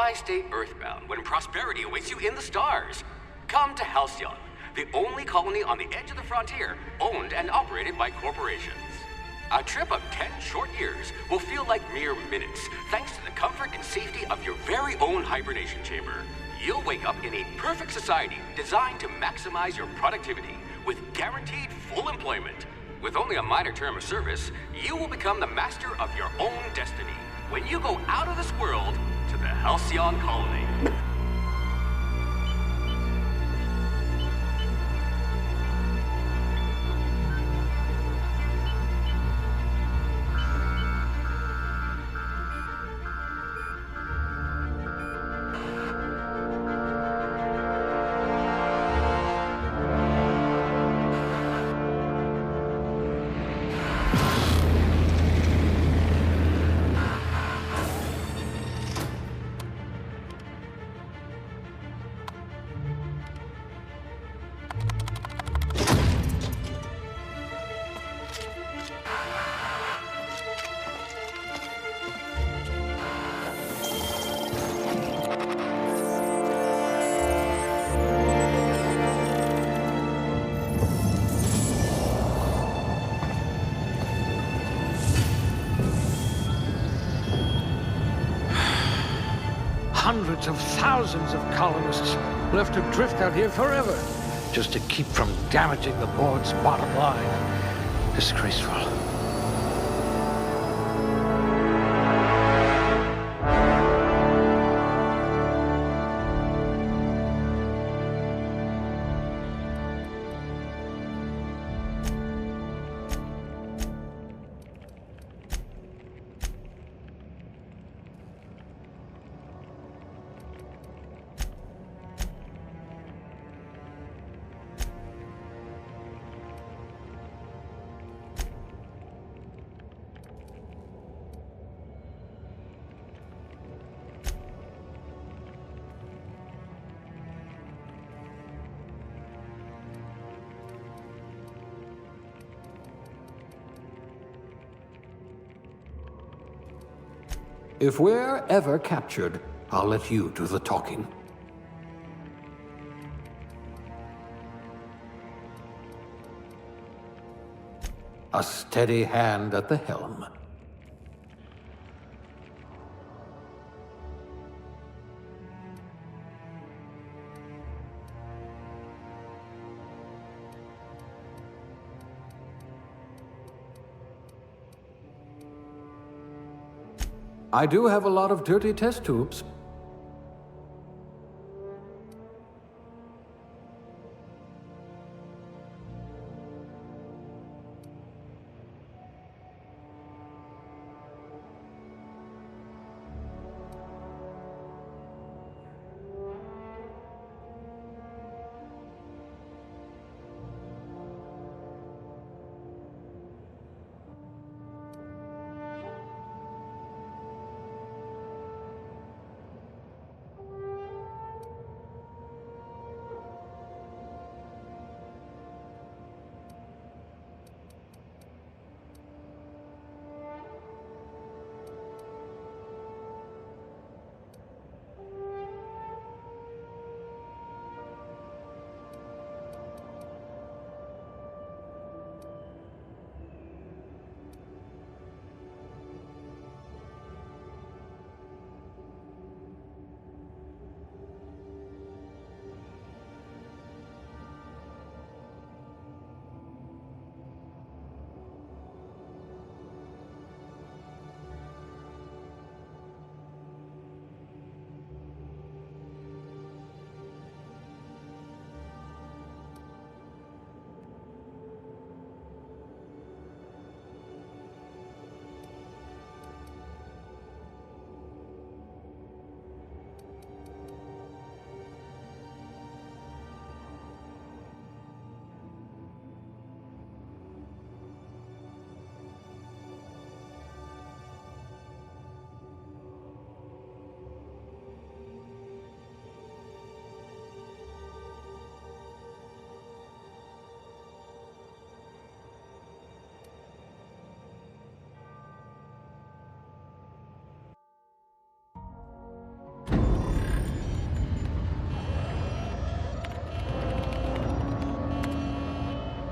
Why stay earthbound when prosperity awaits you in the stars? Come to Halcyon, the only colony on the edge of the frontier, owned and operated by corporations. A trip of 10 short years will feel like mere minutes, thanks to the comfort and safety of your very own hibernation chamber. You'll wake up in a perfect society designed to maximize your productivity with guaranteed full employment. With only a minor term of service, you will become the master of your own destiny when you go out of this world to the Halcyon colony. Hundreds of thousands of colonists will have to drift out here forever just to keep from damaging the board's bottom line. Disgraceful. If we're ever captured, I'll let you do the talking. A steady hand at the helm. I do have a lot of dirty test tubes.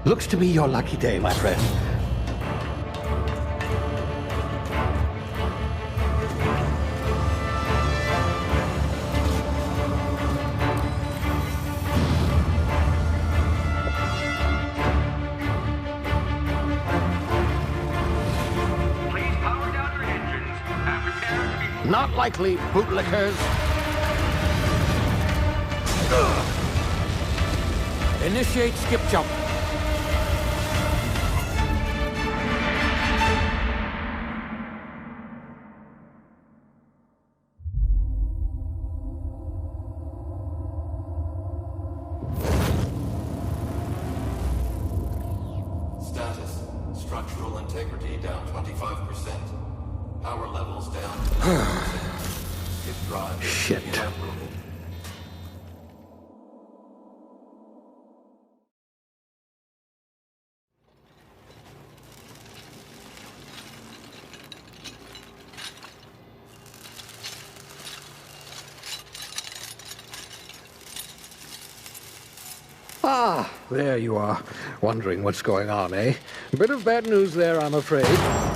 Looks to be your lucky day, my friend. Please power down your engines and prepare to be... Not likely, bootlickers. Initiate skip jump. Status. Structural integrity down 25%. Power levels down 10%. If drive is Shit. uprooted. Ah, there you are. Wondering what's going on, eh? Bit of bad news there, I'm afraid.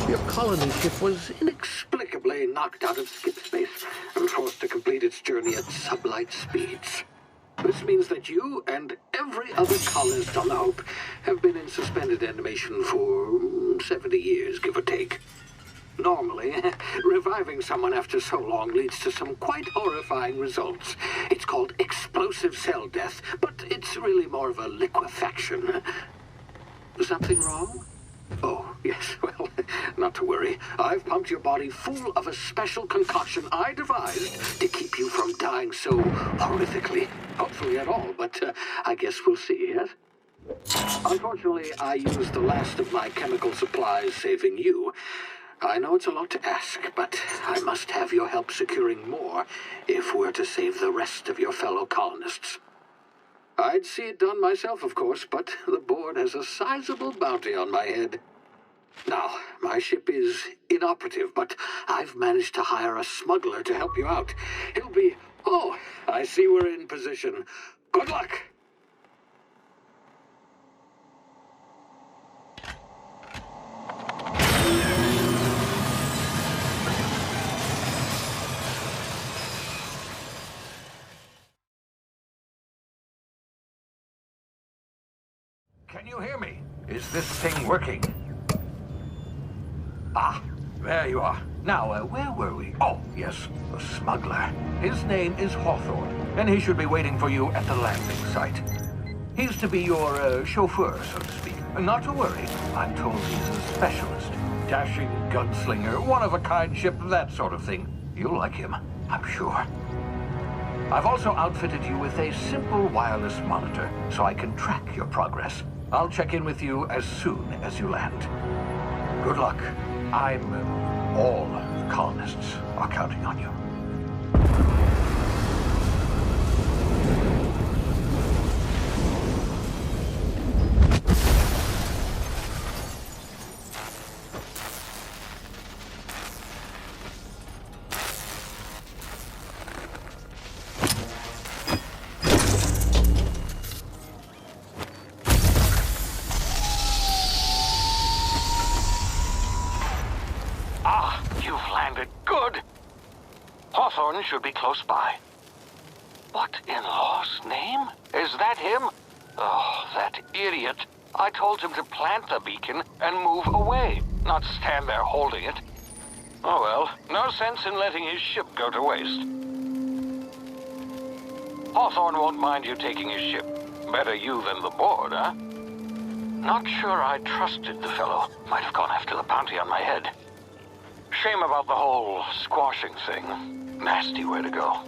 Your colony ship was inexplicably knocked out of skip space and forced to complete its journey at sublight speeds. This means that you and every other colonist on the Hope have been in suspended animation for 70 years, give or take. Normally, reviving someone after so long leads to some quite horrifying results. It's called explosive cell death, but it's really more of a liquefaction. Something wrong? Oh, yes, well, not to worry. I've pumped your body full of a special concoction I devised to keep you from dying so horrifically. Hopefully at all, but I guess we'll see, yes? Unfortunately, I used the last of my chemical supplies saving you. I know it's a lot to ask, but I must have your help securing more if we're to save the rest of your fellow colonists. I'd see it done myself, of course, but the board has a sizable bounty on my head. Now, my ship is inoperative, but I've managed to hire a smuggler to help you out. He'll be... Oh, I see we're in position. Good luck! Can you hear me? Is this thing working? Ah, there you are. Now, where were we? Oh, yes, the smuggler. His name is Hawthorne, and he should be waiting for you at the landing site. He's to be your chauffeur, so to speak. Not to worry, I'm told he's a specialist. Dashing gunslinger, one-of-a-kind ship, that sort of thing. You'll like him, I'm sure. I've also outfitted you with a simple wireless monitor, so I can track your progress. I'll check in with you as soon as you land. Good luck. All the colonists are counting on you. Hawthorne should be close by. What in law's name? Is that him? Oh, that idiot. I told him to plant the beacon and move away, not stand there holding it. Oh well, no sense in letting his ship go to waste. Hawthorne won't mind you taking his ship. Better you than the board, huh? Not sure I trusted the fellow. Might have gone after the bounty on my head. Shame about the whole squashing thing. Nasty way to go.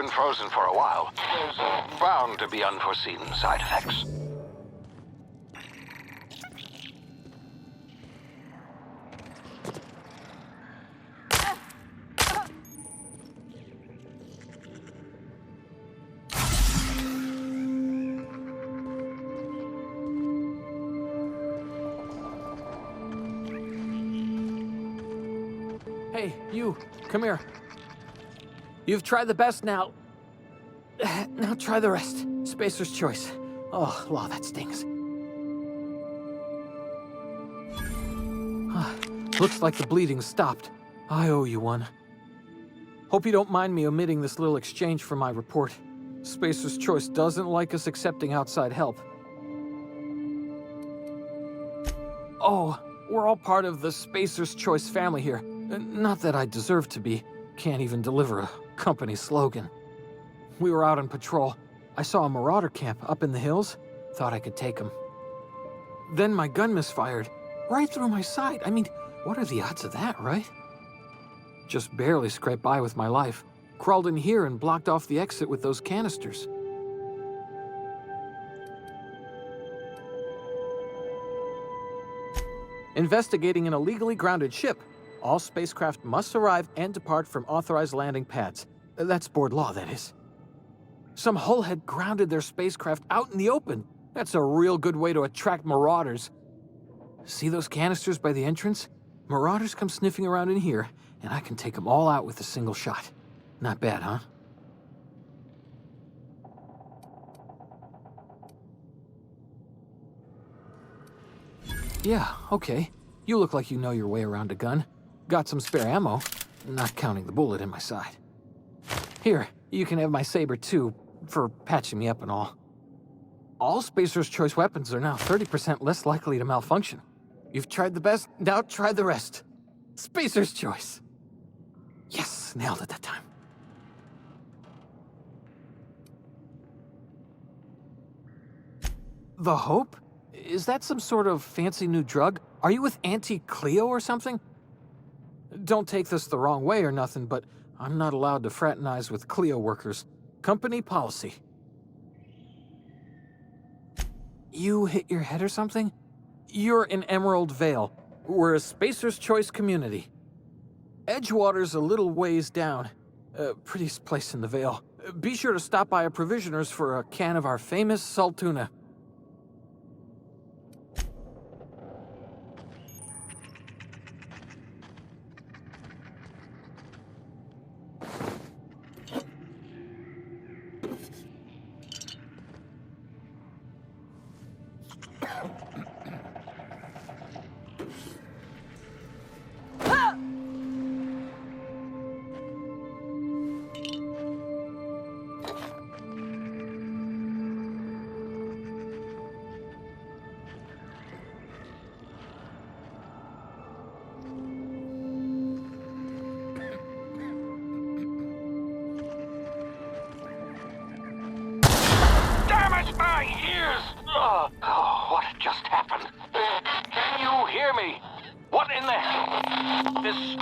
been frozen for a while. There's bound to be unforeseen side effects. Hey, you, come here. You've tried the best now. Now try the rest. Spacer's choice. Oh, law, that stings. Looks like the bleeding's stopped. I owe you one. Hope you don't mind me omitting this little exchange from my report. Spacer's choice doesn't like us accepting outside help. Oh, we're all part of the Spacer's Choice family here. Not that I deserve to be. Can't even deliver a company slogan. We were out on patrol. I saw a marauder camp up in the hills. Thought I could take him. Then my gun misfired. Right through my side. I mean, what are the odds of that, right? Just barely scraped by with my life. Crawled in here and blocked off the exit with those canisters. Investigating an illegally grounded ship. All spacecraft must arrive and depart from authorized landing pads. That's board law, that is. Some hull had grounded their spacecraft out in the open. That's a real good way to attract marauders. See those canisters by the entrance? Marauders come sniffing around in here, and I can take them all out with a single shot. Not bad, huh? Yeah, okay. You look like you know your way around a gun. Got some spare ammo, not counting the bullet in my side. Here, you can have my saber too, for patching me up and all. All Spacer's Choice weapons are now 30% less likely to malfunction. You've tried the best, now try the rest. Spacer's Choice. Yes, nailed it that time. The Hope? Is that some sort of fancy new drug? Are you with Auntie Cleo or something? Don't take this the wrong way or nothing, but I'm not allowed to fraternize with Cleo workers. Company policy. You hit your head or something? You're in Emerald Vale. We're a Spacer's Choice community. Edgewater's a little ways down. Prettiest place in the Vale. Be sure to stop by a provisioner's for a can of our famous salt tuna. My ears! Oh, what just happened? Can you hear me? What in the hell? This...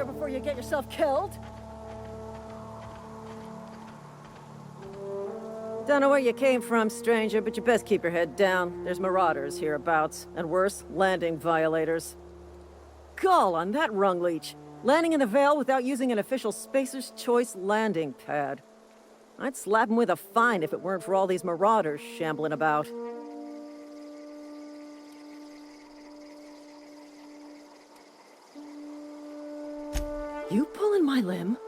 here before you get yourself killed. Don't know where you came from, stranger, but you best keep your head down. There's marauders hereabouts, and worse, landing violators. Gall on that rung leech. Landing in the Vale without using an official Spacer's Choice landing pad. I'd slap him with a fine if it weren't for all these marauders shambling about. You pulling my limb?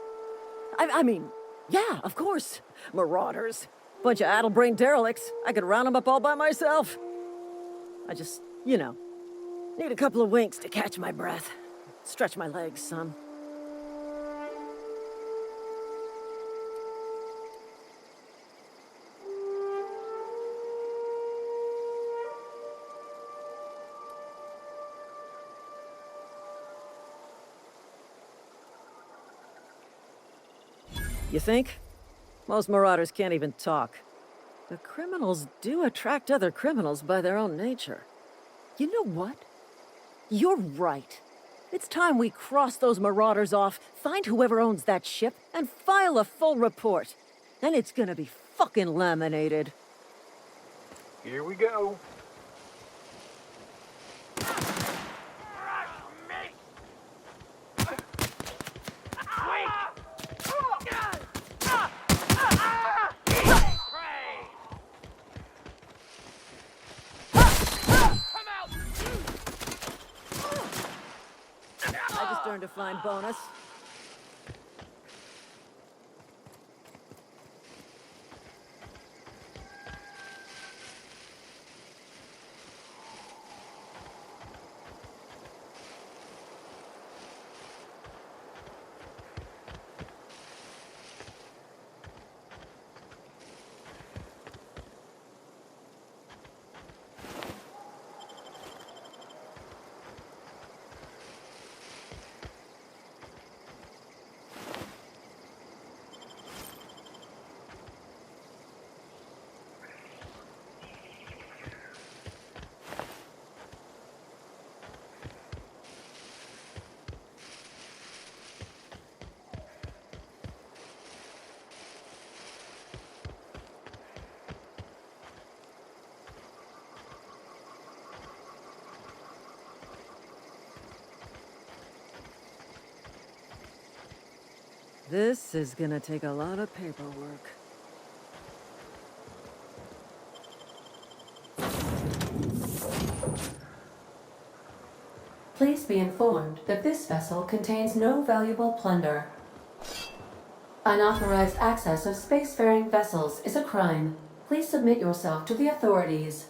I mean, yeah, of course. Marauders. Bunch of addle-brained derelicts. I could round them up all by myself. I just, you know, need a couple of winks to catch my breath. Stretch my legs, son. You think? Most marauders can't even talk. But criminals do attract other criminals by their own nature. You know what? You're right. It's time we cross those marauders off, find whoever owns that ship, and file a full report. Then it's gonna be fucking laminated. Here we go. Earned a fine bonus. This is gonna take a lot of paperwork. Please be informed that this vessel contains no valuable plunder. Unauthorized access of spacefaring vessels is a crime. Please submit yourself to the authorities.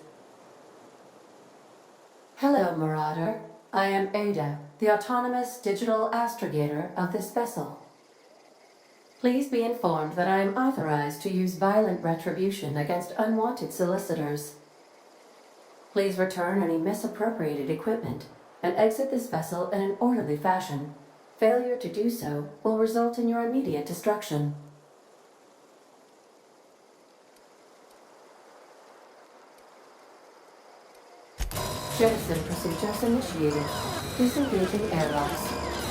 Hello, Marauder. I am Ada, the autonomous digital astrogator of this vessel. Please be informed that I am authorized to use violent retribution against unwanted solicitors. Please return any misappropriated equipment and exit this vessel in an orderly fashion. Failure to do so will result in your immediate destruction. Jettison procedures initiated. Disengaging airlocks.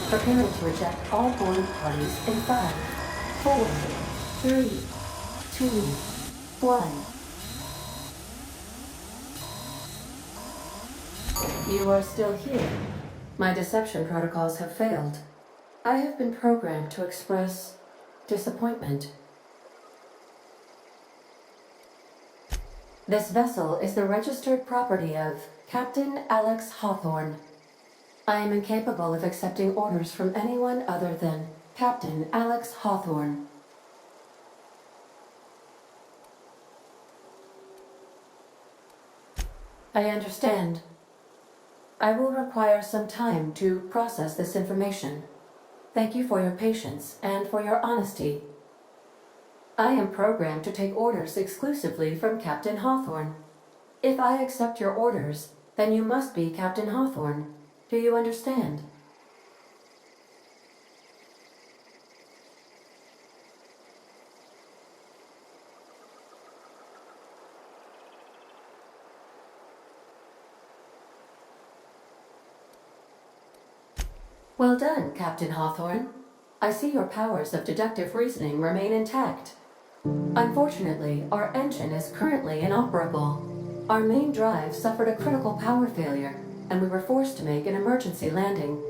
Preparing to eject all boarding parties in 5, 4, 3, 2, 1. You are still here. My deception protocols have failed. I have been programmed to express disappointment. This vessel is the registered property of Captain Alex Hawthorne. I am incapable of accepting orders from anyone other than Captain Alex Hawthorne. I understand. I will require some time to process this information. Thank you for your patience and for your honesty. I am programmed to take orders exclusively from Captain Hawthorne. If I accept your orders, then you must be Captain Hawthorne. Do you understand? Well done, Captain Hawthorne. I see your powers of deductive reasoning remain intact. Unfortunately, our engine is currently inoperable. Our main drive suffered a critical power failure, and we were forced to make an emergency landing.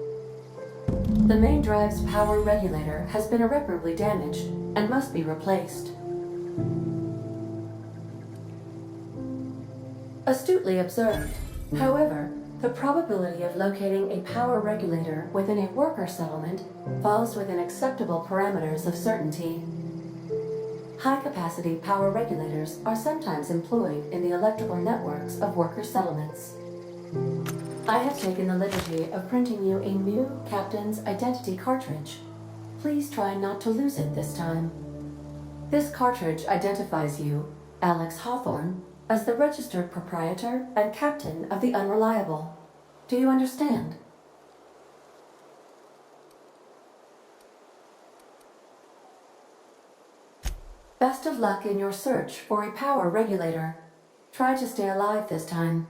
The main drive's power regulator has been irreparably damaged and must be replaced. Astutely observed. However, the probability of locating a power regulator within a worker settlement falls within acceptable parameters of certainty. High-capacity power regulators are sometimes employed in the electrical networks of worker settlements. I have taken the liberty of printing you a new Captain's Identity cartridge. Please try not to lose it this time. This cartridge identifies you, Alex Hawthorne, as the registered proprietor and captain of the Unreliable. Do you understand? Best of luck in your search for a power regulator. Try to stay alive this time.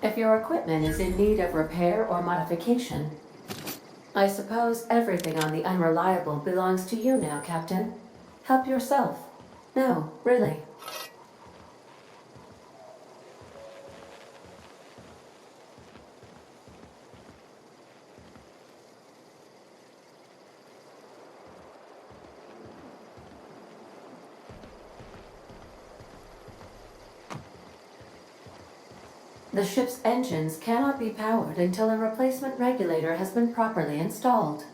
If your equipment is in need of repair or modification, I suppose everything on the Unreliable belongs to you now, Captain. Help yourself. No, really. The ship's engines cannot be powered until a replacement regulator has been properly installed.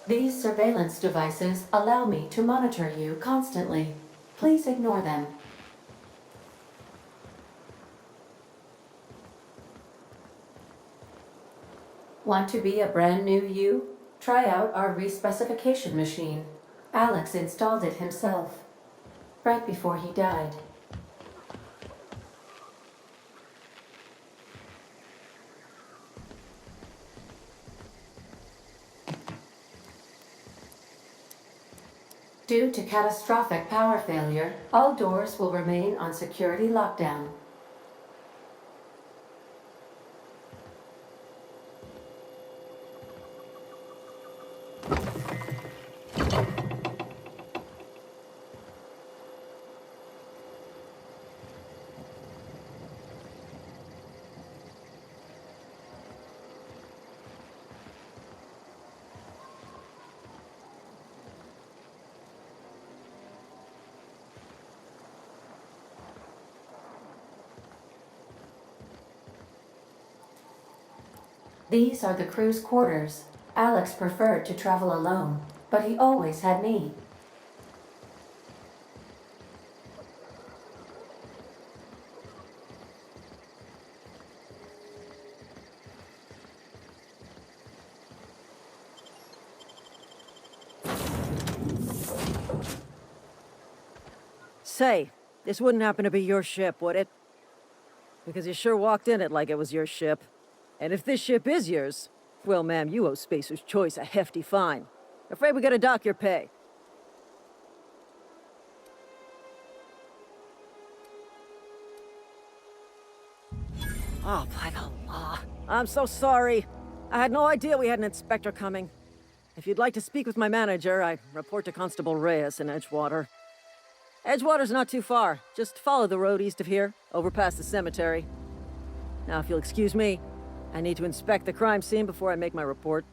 These surveillance devices allow me to monitor you constantly. Please ignore them. Want to be a brand new you? Try out our respecification machine. Alex installed it himself right before he died. Due to catastrophic power failure, all doors will remain on security lockdown. These are the crew's quarters. Alex preferred to travel alone, but he always had me. Say, this wouldn't happen to be your ship, would it? Because you sure walked in it like it was your ship. And if this ship is yours, well, ma'am, you owe Spacer's Choice a hefty fine. Afraid we gotta dock your pay. Oh, by the law. I'm so sorry. I had no idea we had an inspector coming. If you'd like to speak with my manager, I report to Constable Reyes in Edgewater. Edgewater's not too far. Just follow the road east of here, over past the cemetery. Now, if you'll excuse me, I need to inspect the crime scene before I make my report.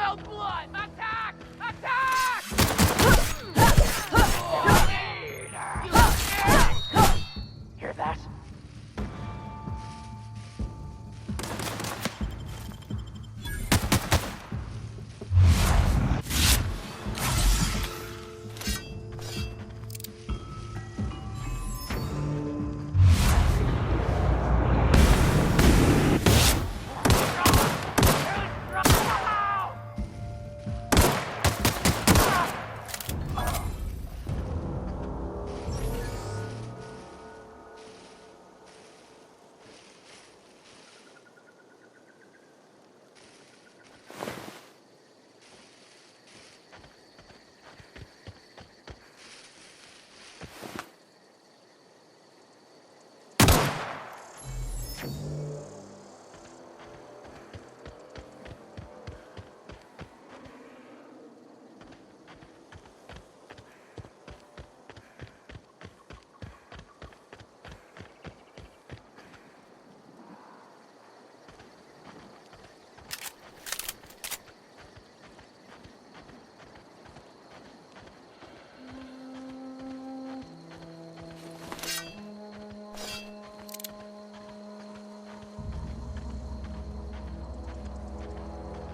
smell blood! Attack! Attack! Hear that?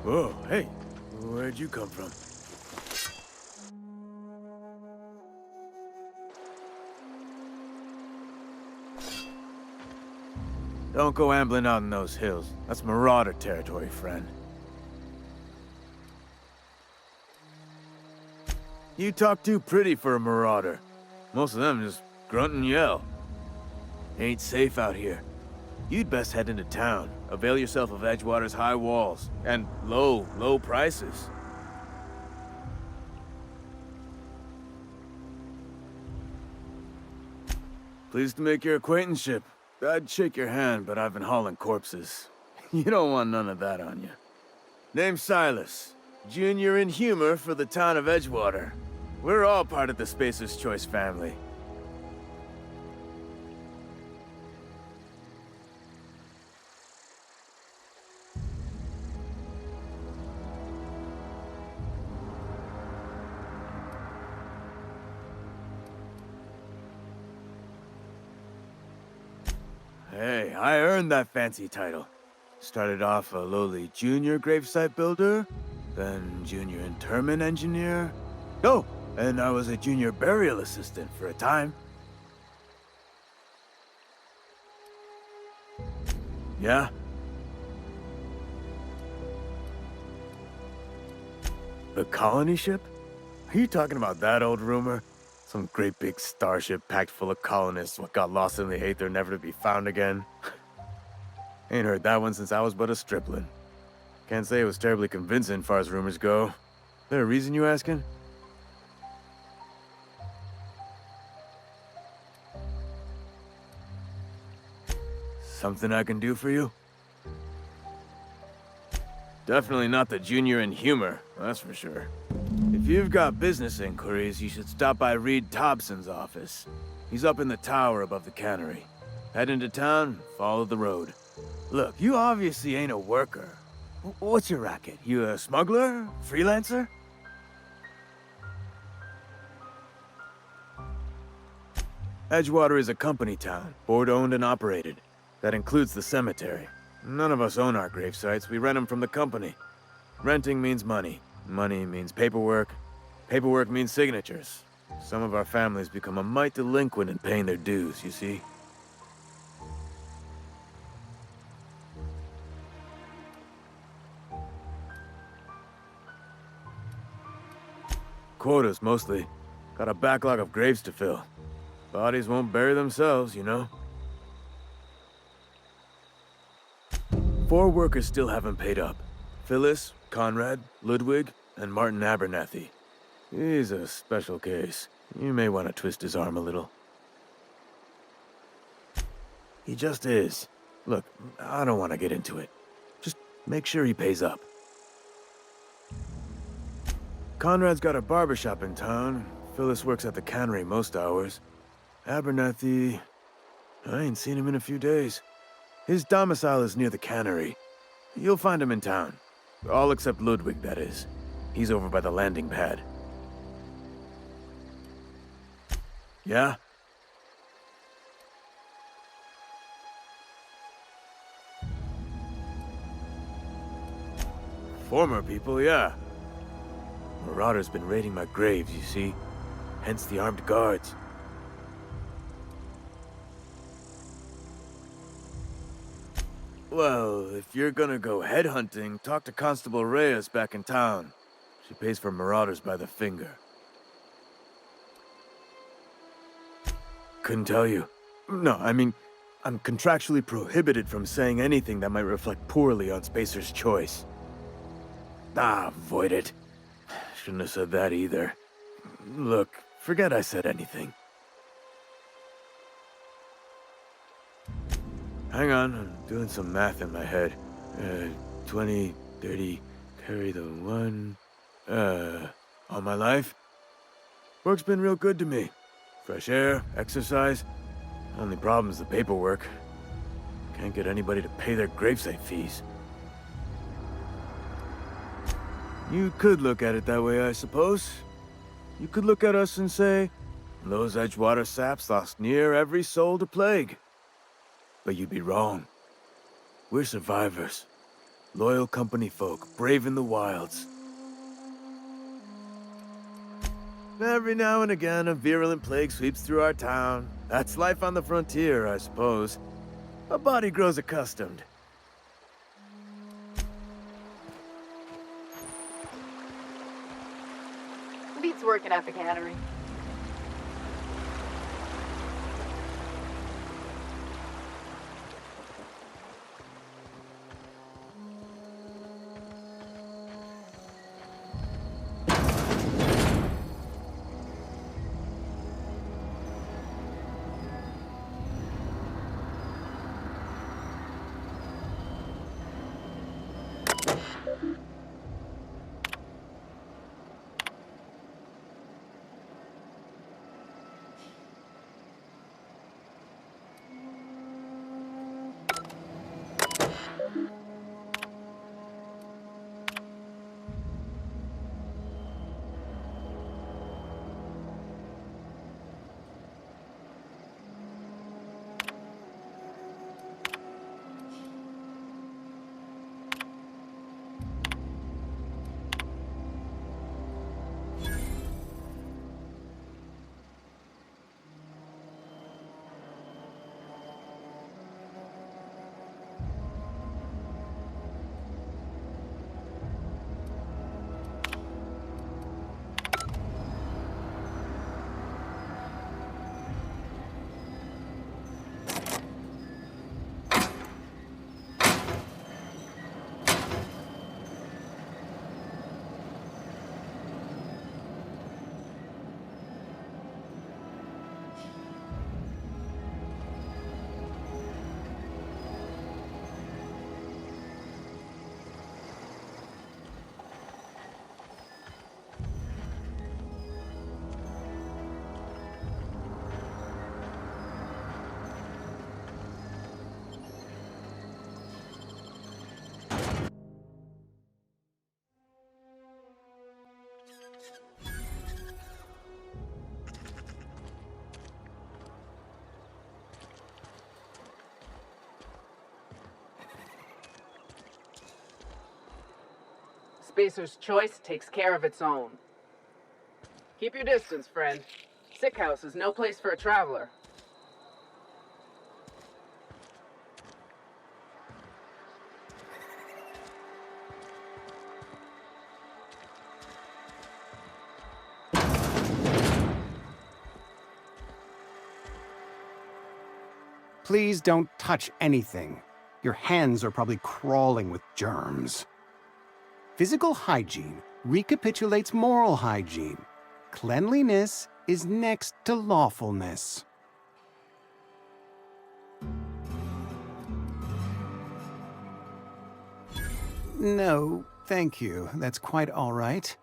Whoa, hey, where'd you come from? Don't go ambling out in those hills. That's marauder territory, friend. You talk too pretty for a marauder. Most of them just grunt and yell. Ain't safe out here. You'd best head into town. Avail yourself of Edgewater's high walls and low prices. Pleased to make your acquaintanceship. I'd shake your hand, but I've been hauling corpses. You don't want none of that on you. Name's Silas. Junior in humor for the town of Edgewater. We're all part of the Spacer's Choice family. Hey, I earned that fancy title. Started off a lowly junior gravesite builder, then junior interment engineer. Oh, and I was a junior burial assistant for a time. Yeah? The colony ship? Are you talking about that old rumor? Some great big starship packed full of colonists what got lost in the aether never to be found again. Ain't heard that one since I was but a stripling. Can't say it was terribly convincing far as rumors go. There a reason you asking? Something I can do for you? Definitely not the junior in humor, that's for sure. If you've got business inquiries, you should stop by Reed Thompson's office. He's up in the tower above the cannery. Head into town, follow the road. Look, you obviously ain't a worker. What's your racket? You a smuggler? Freelancer? Edgewater is a company town, board-owned and operated. That includes the cemetery. None of us own our gravesites, we rent them from the company. Renting means money. Money means paperwork. Paperwork means signatures. Some of our families become a mite delinquent in paying their dues, you see? Quotas, mostly. Got a backlog of graves to fill. Bodies won't bury themselves, you know? 4 workers still haven't paid up. Phyllis, Conrad, Ludwig, and Martin Abernathy. He's a special case. You may want to twist his arm a little. He just is. Look, I don't want to get into it. Just make sure he pays up. Conrad's got a barbershop in town. Phyllis works at the cannery most hours. Abernathy... I ain't seen him in a few days. His domicile is near the cannery. You'll find him in town. All except Ludwig, that is. He's over by the landing pad. Yeah? Former people, yeah. Marauders been raiding my graves, you see. Hence the armed guards. Well, if you're gonna go headhunting, talk to Constable Reyes back in town. She pays for marauders by the finger. Couldn't tell you. No, I mean, I'm contractually prohibited from saying anything that might reflect poorly on Spacer's Choice. Ah, avoid it. Shouldn't have said that either. Look, forget I said anything. Hang on, I'm doing some math in my head. 20, 30, carry the 1... all my life? Work's been real good to me. Fresh air, exercise. Only problem's the paperwork. Can't get anybody to pay their gravesite fees. You could look at it that way, I suppose. You could look at us and say, those Edgewater saps lost near every soul to plague. But you'd be wrong. We're survivors. Loyal company folk, brave in the wilds. Every now and again, a virulent plague sweeps through our town. That's life on the frontier, I suppose. A body grows accustomed. Beats working at the cannery. Spacer's Choice takes care of its own. Keep your distance, friend. Sick house is no place for a traveler. Please don't touch anything. Your hands are probably crawling with germs. Physical hygiene recapitulates moral hygiene. Cleanliness is next to lawfulness. No, thank you. That's quite all right.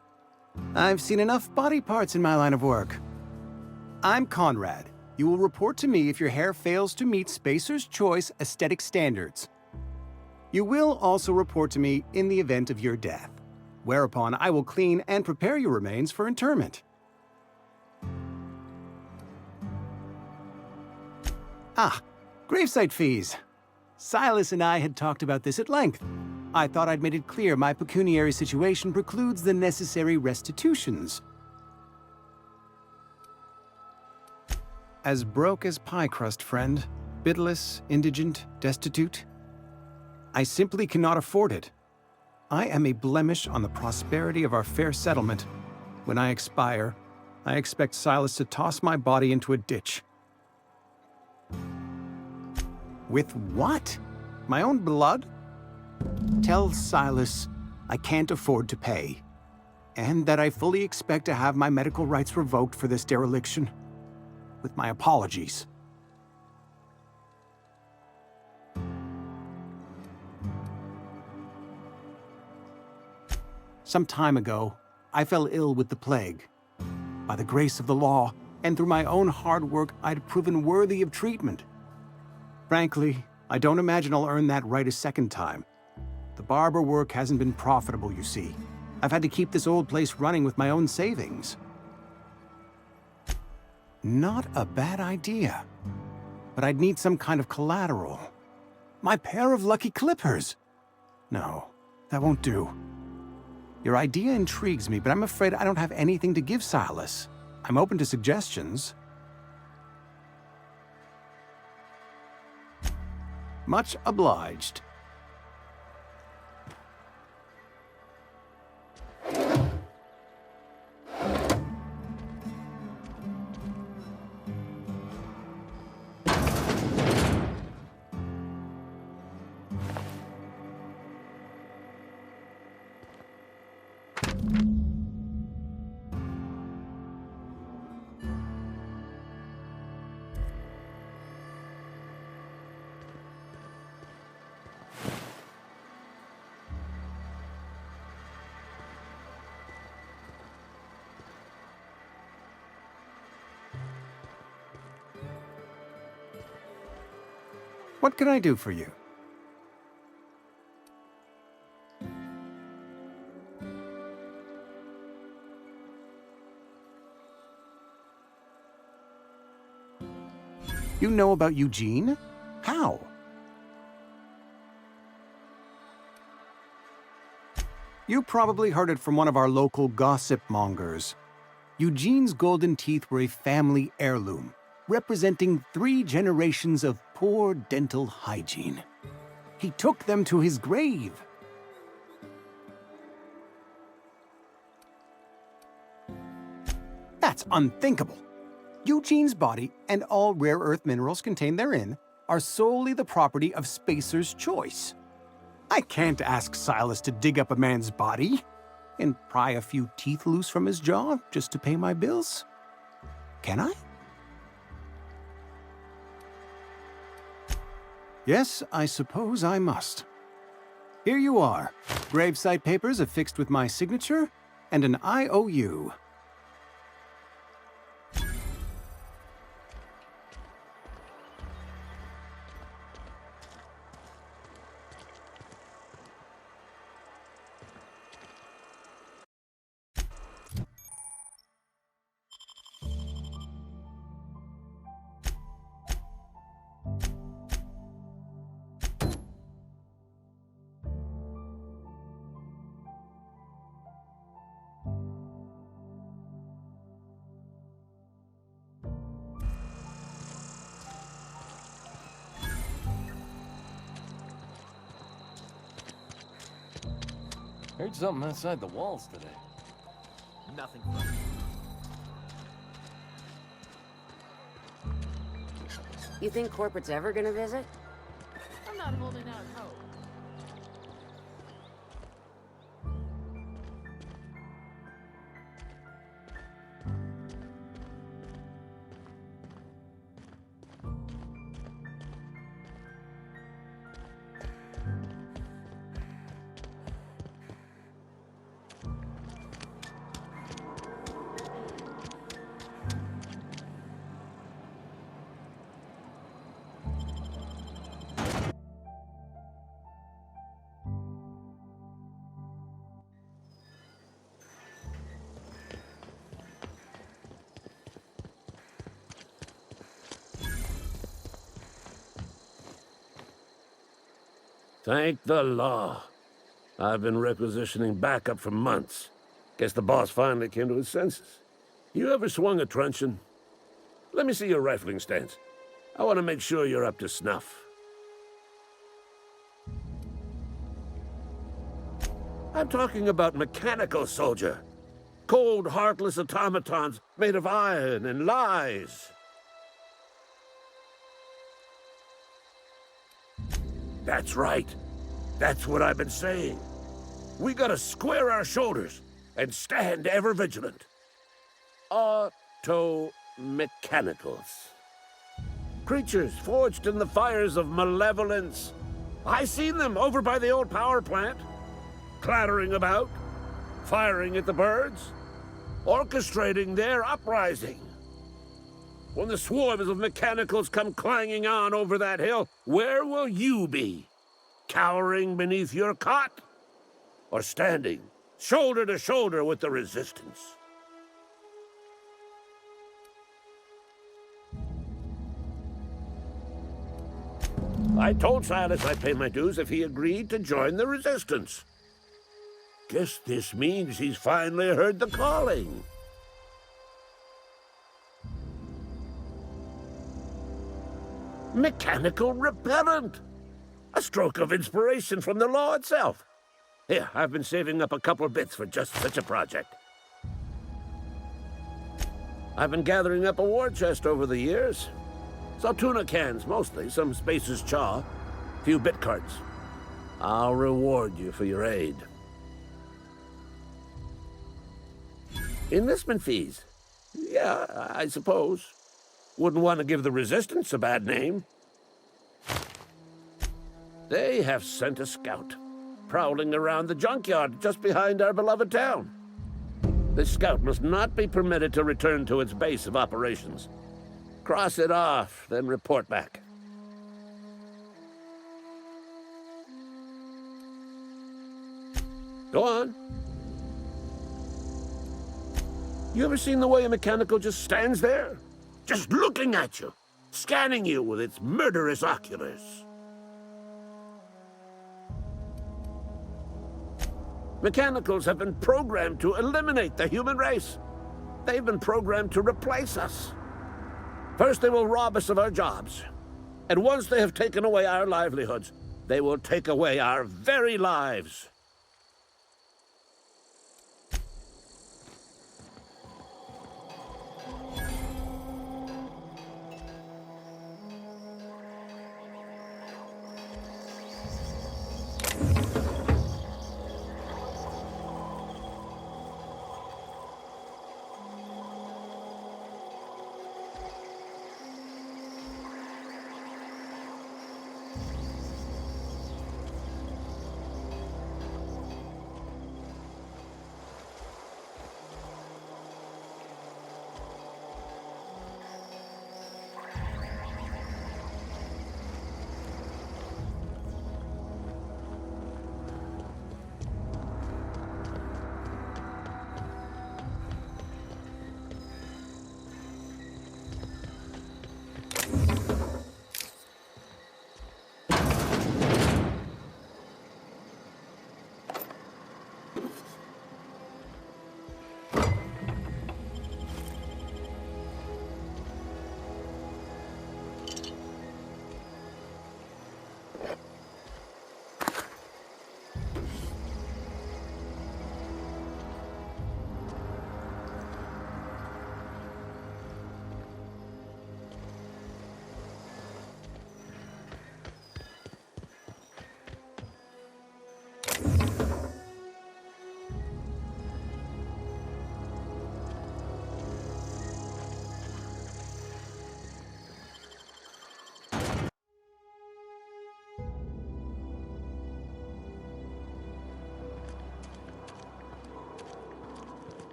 I've seen enough body parts in my line of work. I'm Conrad. You will report to me if your hair fails to meet Spacer's Choice aesthetic standards. You will also report to me in the event of your death, whereupon I will clean and prepare your remains for interment. Ah, gravesite fees. Silas and I had talked about this at length. I thought I'd made it clear my pecuniary situation precludes the necessary restitutions. As broke as pie crust, friend. Bitless, indigent, destitute. I simply cannot afford it. I am a blemish on the prosperity of our fair settlement. When I expire, I expect Silas to toss my body into a ditch. With what? My own blood? Tell Silas I can't afford to pay, and that I fully expect to have my medical rights revoked for this dereliction. With my apologies. Some time ago, I fell ill with the plague. By the grace of the law, and through my own hard work, I'd proven worthy of treatment. Frankly, I don't imagine I'll earn that right a second time. The barber work hasn't been profitable, you see. I've had to keep this old place running with my own savings. Not a bad idea. But I'd need some kind of collateral. My pair of lucky clippers! No, that won't do. Your idea intrigues me, but I'm afraid I don't have anything to give Silas. I'm open to suggestions. Much obliged. What can I do for you? You know about Eugene? How? You probably heard it from one of our local gossip mongers. Eugene's golden teeth were a family heirloom, representing 3 generations of poor dental hygiene. He took them to his grave. That's unthinkable. Eugene's body and all rare earth minerals contained therein are solely the property of Spacer's Choice. I can't ask Silas to dig up a man's body and pry a few teeth loose from his jaw just to pay my bills. Can I? Yes, I suppose I must. Here you are. Gravesite papers affixed with my signature and an IOU. Heard something outside the walls today. Nothing funny. You think corporate's ever gonna visit? I'm not holding out hope. Thank the law. I've been requisitioning backup for months. Guess the boss finally came to his senses. You ever swung a truncheon? Let me see your rifling stance. I want to make sure you're up to snuff. I'm talking about mechanical soldier. Cold, heartless automatons made of iron and lies. That's right. That's what I've been saying. We gotta square our shoulders and stand ever vigilant. Auto-mechanicals. Creatures forged in the fires of malevolence. I seen them over by the old power plant. Clattering about, firing at the birds, orchestrating their uprising. When the swarms of mechanicals come clanging on over that hill, where will you be? Cowering beneath your cot? Or standing, shoulder to shoulder with the resistance? I told Silas I'd pay my dues if he agreed to join the resistance. Guess this means he's finally heard the calling. Mechanical repellent! A stroke of inspiration from the law itself. Here, I've been saving up a couple bits for just such a project. I've been gathering up a war chest over the years. Saw tuna cans, mostly, some Spacer's chaw, few bit cards. I'll reward you for your aid. Enlistment fees. Yeah, I suppose. Wouldn't want to give the Resistance a bad name. They have sent a scout, prowling around the junkyard just behind our beloved town. This scout must not be permitted to return to its base of operations. Cross it off, then report back. Go on. You ever seen the way a mechanical just stands there? Just looking at you, scanning you with its murderous oculars. Mechanicals have been programmed to eliminate the human race. They've been programmed to replace us. First, they will rob us of our jobs. And once they have taken away our livelihoods, they will take away our very lives.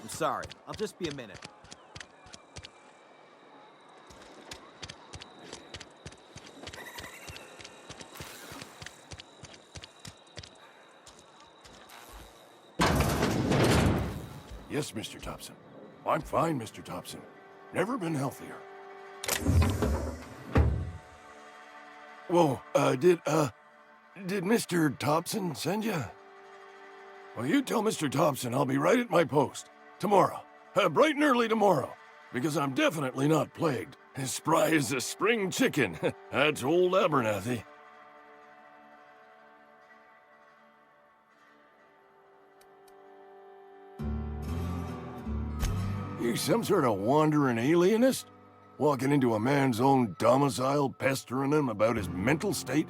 Sorry, I'll just be a minute. Yes, Mr. Thompson. I'm fine, Mr. Thompson. Never been healthier. Whoa, did Mr. Thompson send you? Well, you tell Mr. Thompson I'll be right at my post. Tomorrow. Bright and early tomorrow. Because I'm definitely not plagued. As spry as a spring chicken. That's old Abernathy. You some sort of wandering alienist? Walking into a man's own domicile, pestering him about his mental state?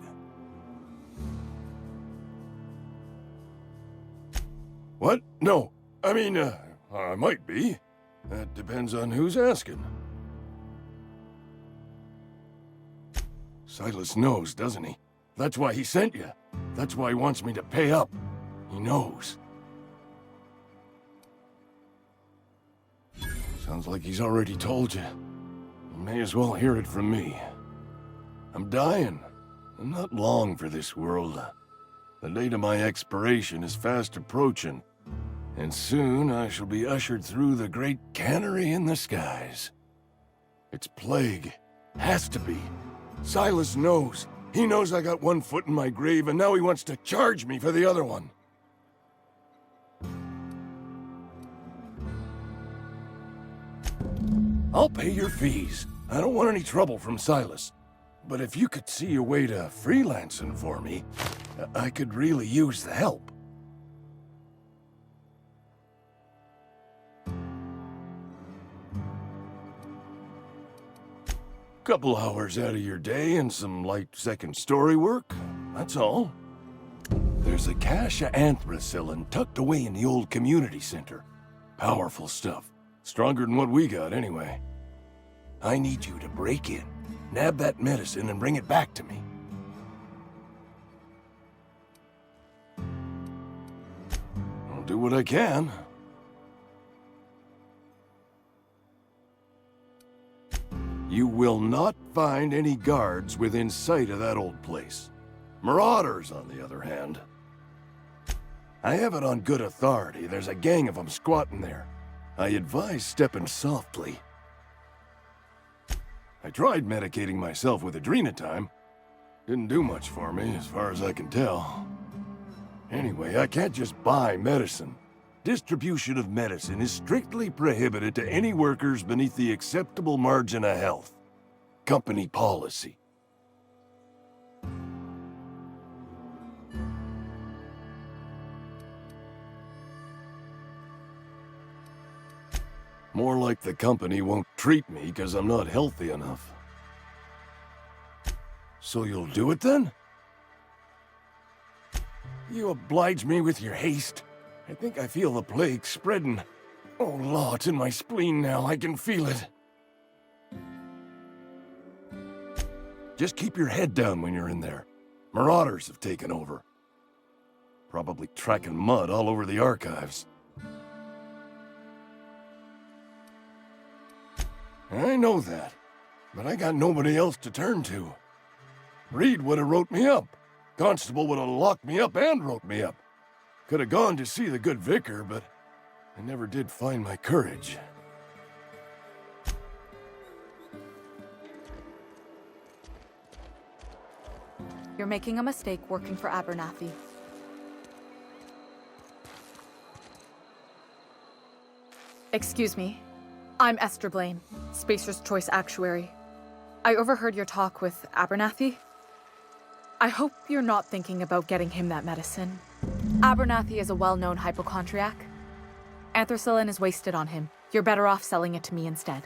What? No. I mean, I might be. That depends on who's asking. Silas knows, doesn't he? That's why he sent you. That's why he wants me to pay up. He knows. Sounds like he's already told you. You may as well hear it from me. I'm dying. I'm not long for this world. The date of my expiration is fast approaching, and soon I shall be ushered through the great cannery in the skies. It's plague. Has to be. Silas knows. He knows I got one foot in my grave, and now he wants to charge me for the other one. I'll pay your fees. I don't want any trouble from Silas. But if you could see a way to freelancing for me, I could really use the help. Couple hours out of your day and some light second story work, that's all. There's a cache of anthracillin tucked away in the old community center. Powerful stuff. Stronger than what we got, anyway. I need you to break in, nab that medicine, and bring it back to me. I'll do what I can. You will not find any guards within sight of that old place. Marauders, on the other hand. I have it on good authority. There's a gang of them squatting there. I advise stepping softly. I tried medicating myself with adrenatime. Didn't do much for me, as far as I can tell. Anyway, I can't just buy medicine. Distribution of medicine is strictly prohibited to any workers beneath the acceptable margin of health. Company policy. More like the company won't treat me because I'm not healthy enough. So you'll do it then? You oblige me with your haste. I think I feel the plague spreading. Oh, Law, it's in my spleen now. I can feel it. Just keep your head down when you're in there. Marauders have taken over. Probably tracking mud all over the archives. I know that, but I got nobody else to turn to. Reed would have wrote me up. Constable would have locked me up and wrote me up. Could have gone to see the good vicar, but I never did find my courage. You're making a mistake working for Abernathy. Excuse me. I'm Esther Blaine, Spacer's Choice Actuary. I overheard your talk with Abernathy. I hope you're not thinking about getting him that medicine. Abernathy is a well-known hypochondriac. Anthracillin is wasted on him. You're better off selling it to me instead.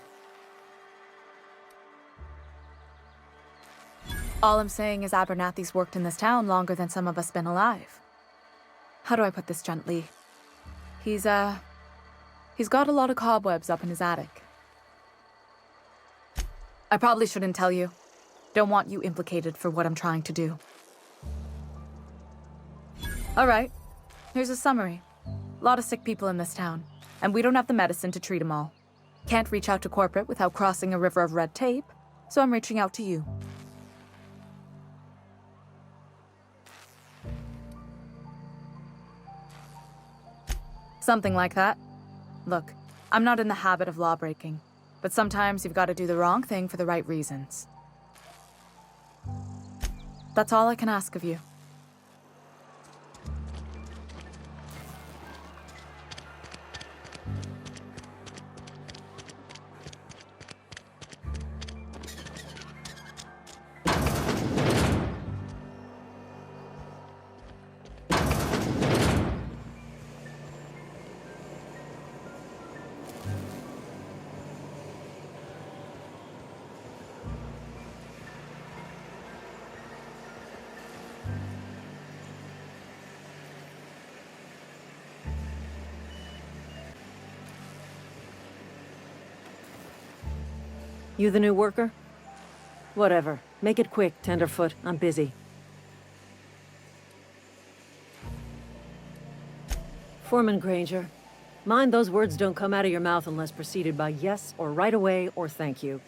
All I'm saying is Abernathy's worked in this town longer than some of us been alive. How do I put this gently? He's got a lot of cobwebs up in his attic. I probably shouldn't tell you. Don't want you implicated for what I'm trying to do. All right, here's a summary. A lot of sick people in this town, and we don't have the medicine to treat them all. Can't reach out to corporate without crossing a river of red tape, so I'm reaching out to you. Something like that. Look, I'm not in the habit of law-breaking, but sometimes you've got to do the wrong thing for the right reasons. That's all I can ask of you. You the new worker? Whatever. Make it quick, Tenderfoot. I'm busy. Foreman Granger. Mind those words don't come out of your mouth unless preceded by yes, or right away, or thank you.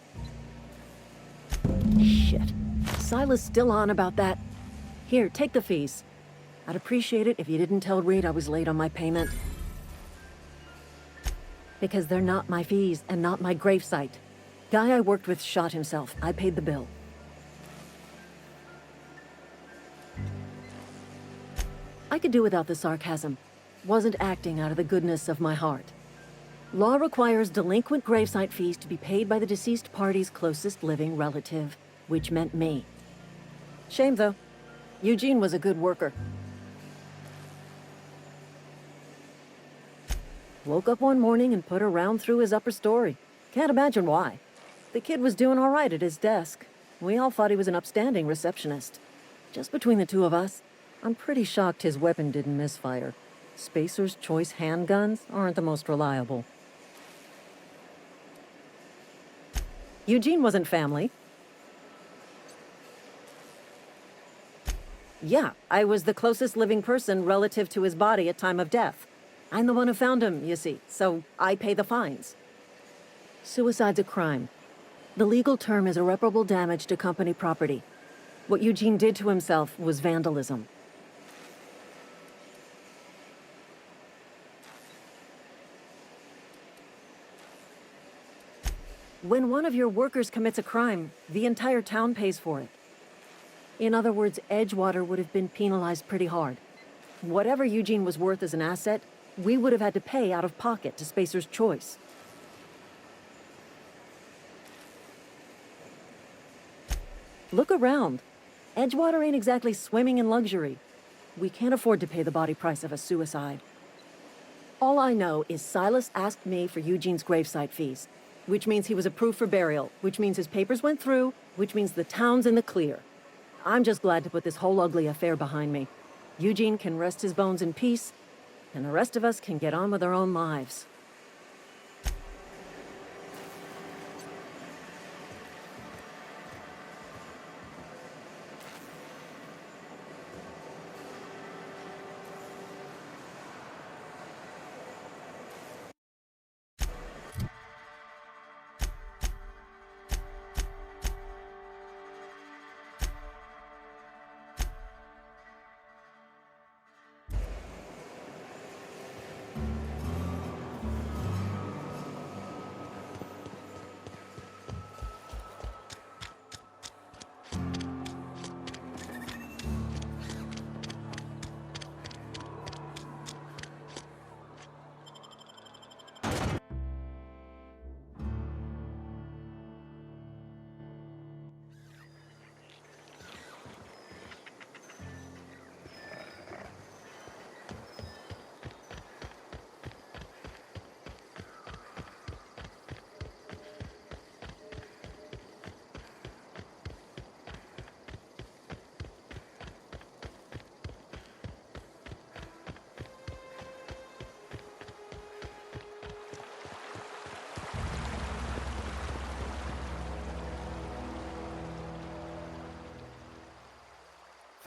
Shit. Silas still on about that? Here, take the fees. I'd appreciate it if you didn't tell Reed I was late on my payment. Because they're not my fees, and not my gravesite. Guy I worked with shot himself. I paid the bill. I could do without the sarcasm. Wasn't acting out of the goodness of my heart. Law requires delinquent gravesite fees to be paid by the deceased party's closest living relative, which meant me. Shame, though. Eugene was a good worker. Woke up one morning and put a round through his upper story. Can't imagine why. The kid was doing all right at his desk. We all thought he was an upstanding receptionist. Just between the two of us, I'm pretty shocked his weapon didn't misfire. Spacer's Choice handguns aren't the most reliable. Eugene wasn't family. Yeah, I was the closest living person relative to his body at time of death. I'm the one who found him, you see, so I pay the fines. Suicide's a crime. The legal term is irreparable damage to company property. What Eugene did to himself was vandalism. When one of your workers commits a crime, the entire town pays for it. In other words, Edgewater would have been penalized pretty hard. Whatever Eugene was worth as an asset, we would have had to pay out of pocket to Spacer's Choice. Look around. Edgewater ain't exactly swimming in luxury. We can't afford to pay the body price of a suicide. All I know is Silas asked me for Eugene's gravesite fees, which means he was approved for burial, which means his papers went through, which means the town's in the clear. I'm just glad to put this whole ugly affair behind me. Eugene can rest his bones in peace, and the rest of us can get on with our own lives.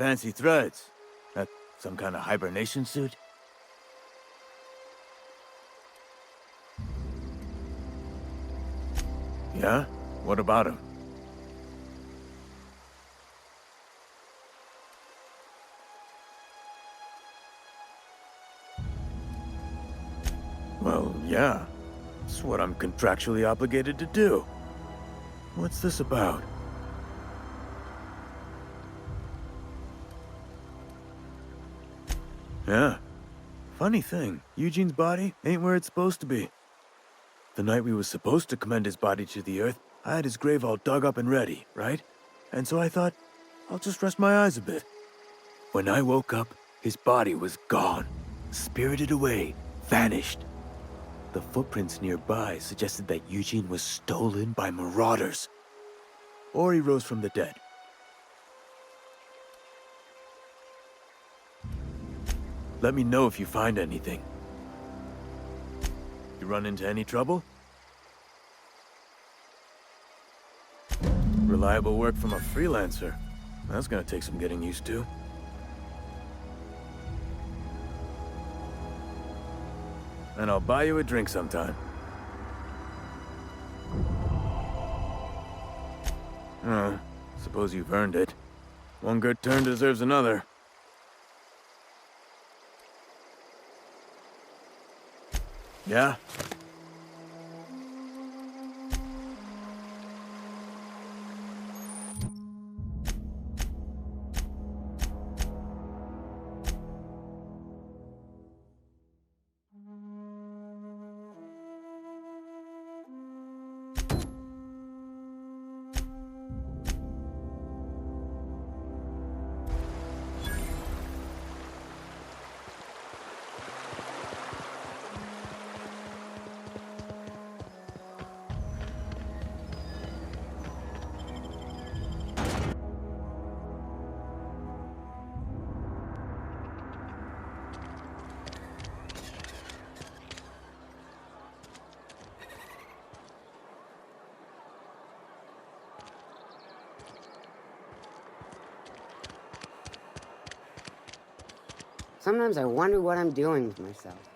Fancy threads. That some kind of hibernation suit? Yeah? What about him? Well, yeah. It's what I'm contractually obligated to do. What's this about? Yeah. Funny thing, Eugene's body ain't where it's supposed to be. The night we was supposed to commend his body to the earth, I had his grave all dug up and ready, right? And so I thought, I'll just rest my eyes a bit. When I woke up, his body was gone. Spirited away, vanished. The footprints nearby suggested that Eugene was stolen by marauders. Or he rose from the dead. Let me know if you find anything. You run into any trouble? Reliable work from a freelancer. That's gonna take some getting used to. And I'll buy you a drink sometime. Oh, suppose you've earned it. One good turn deserves another. Yeah? Sometimes I wonder what I'm doing with myself.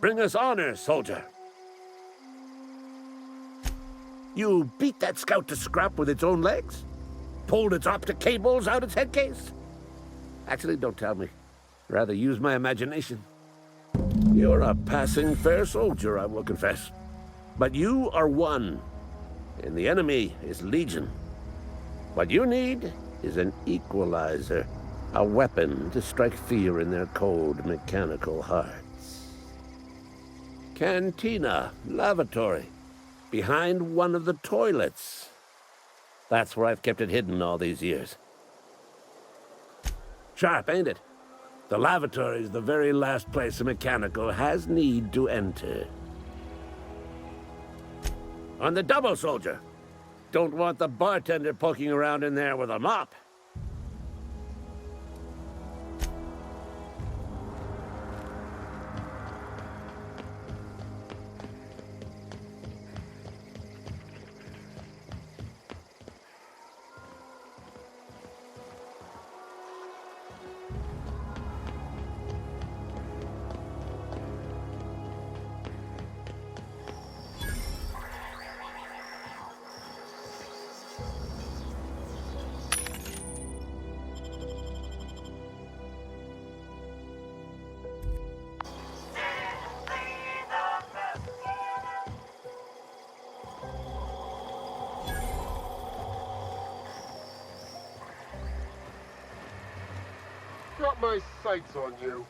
Bring us honor, soldier. You beat that scout to scrap with its own legs? Pulled its optic cables out its head case? Actually, don't tell me. Rather use my imagination. You're a passing fair soldier, I will confess. But you are one, and the enemy is legion. What you need is an equalizer, a weapon to strike fear in their cold, mechanical hearts. Cantina, lavatory, behind one of the toilets. That's where I've kept it hidden all these years. Sharp, ain't it? The lavatory is the very last place a mechanical has need to enter. On the double, soldier. Don't want the bartender poking around in there with a mop. got my sights on you.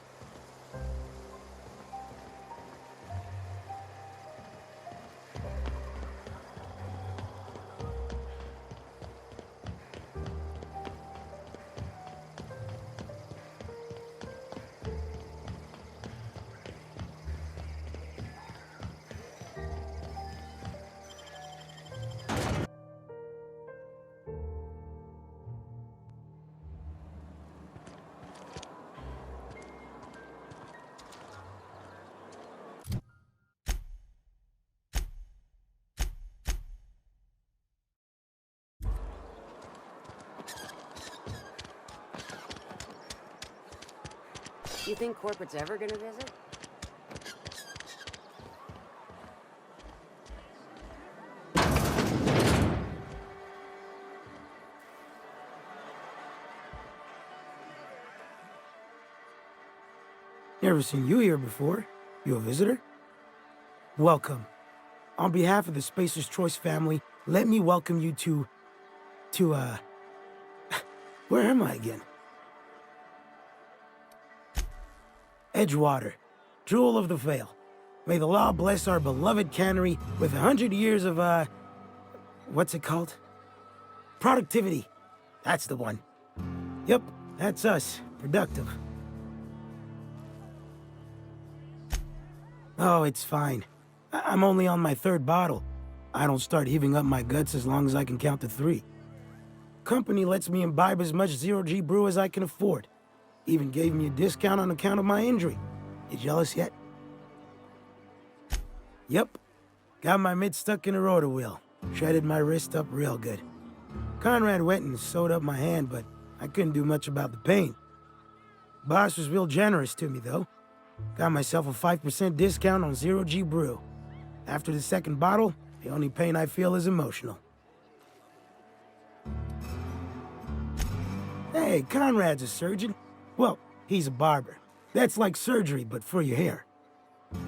You think corporate's ever gonna visit? Never seen you here before. You a visitor? Welcome. On behalf of the Spacer's Choice family, let me welcome you to, where am I again? Edgewater, jewel of the Vale. May the law bless our beloved cannery with 100 years of, what's it called? Productivity. That's the one. Yep, that's us. Productive. Oh, it's fine. I'm only on my 3rd bottle. I don't start heaving up my guts as long as I can count to 3. Company lets me imbibe as much zero-G brew as I can afford. Even gave me a discount on account of my injury. You jealous yet? Yep. Got my mitt stuck in a rotor wheel. Shredded my wrist up real good. Conrad went and sewed up my hand, but I couldn't do much about the pain. Boss was real generous to me, though. Got myself a 5% discount on zero-G brew. After the 2nd bottle, the only pain I feel is emotional. Hey, Conrad's a surgeon. Well, he's a barber. That's like surgery, but for your hair. You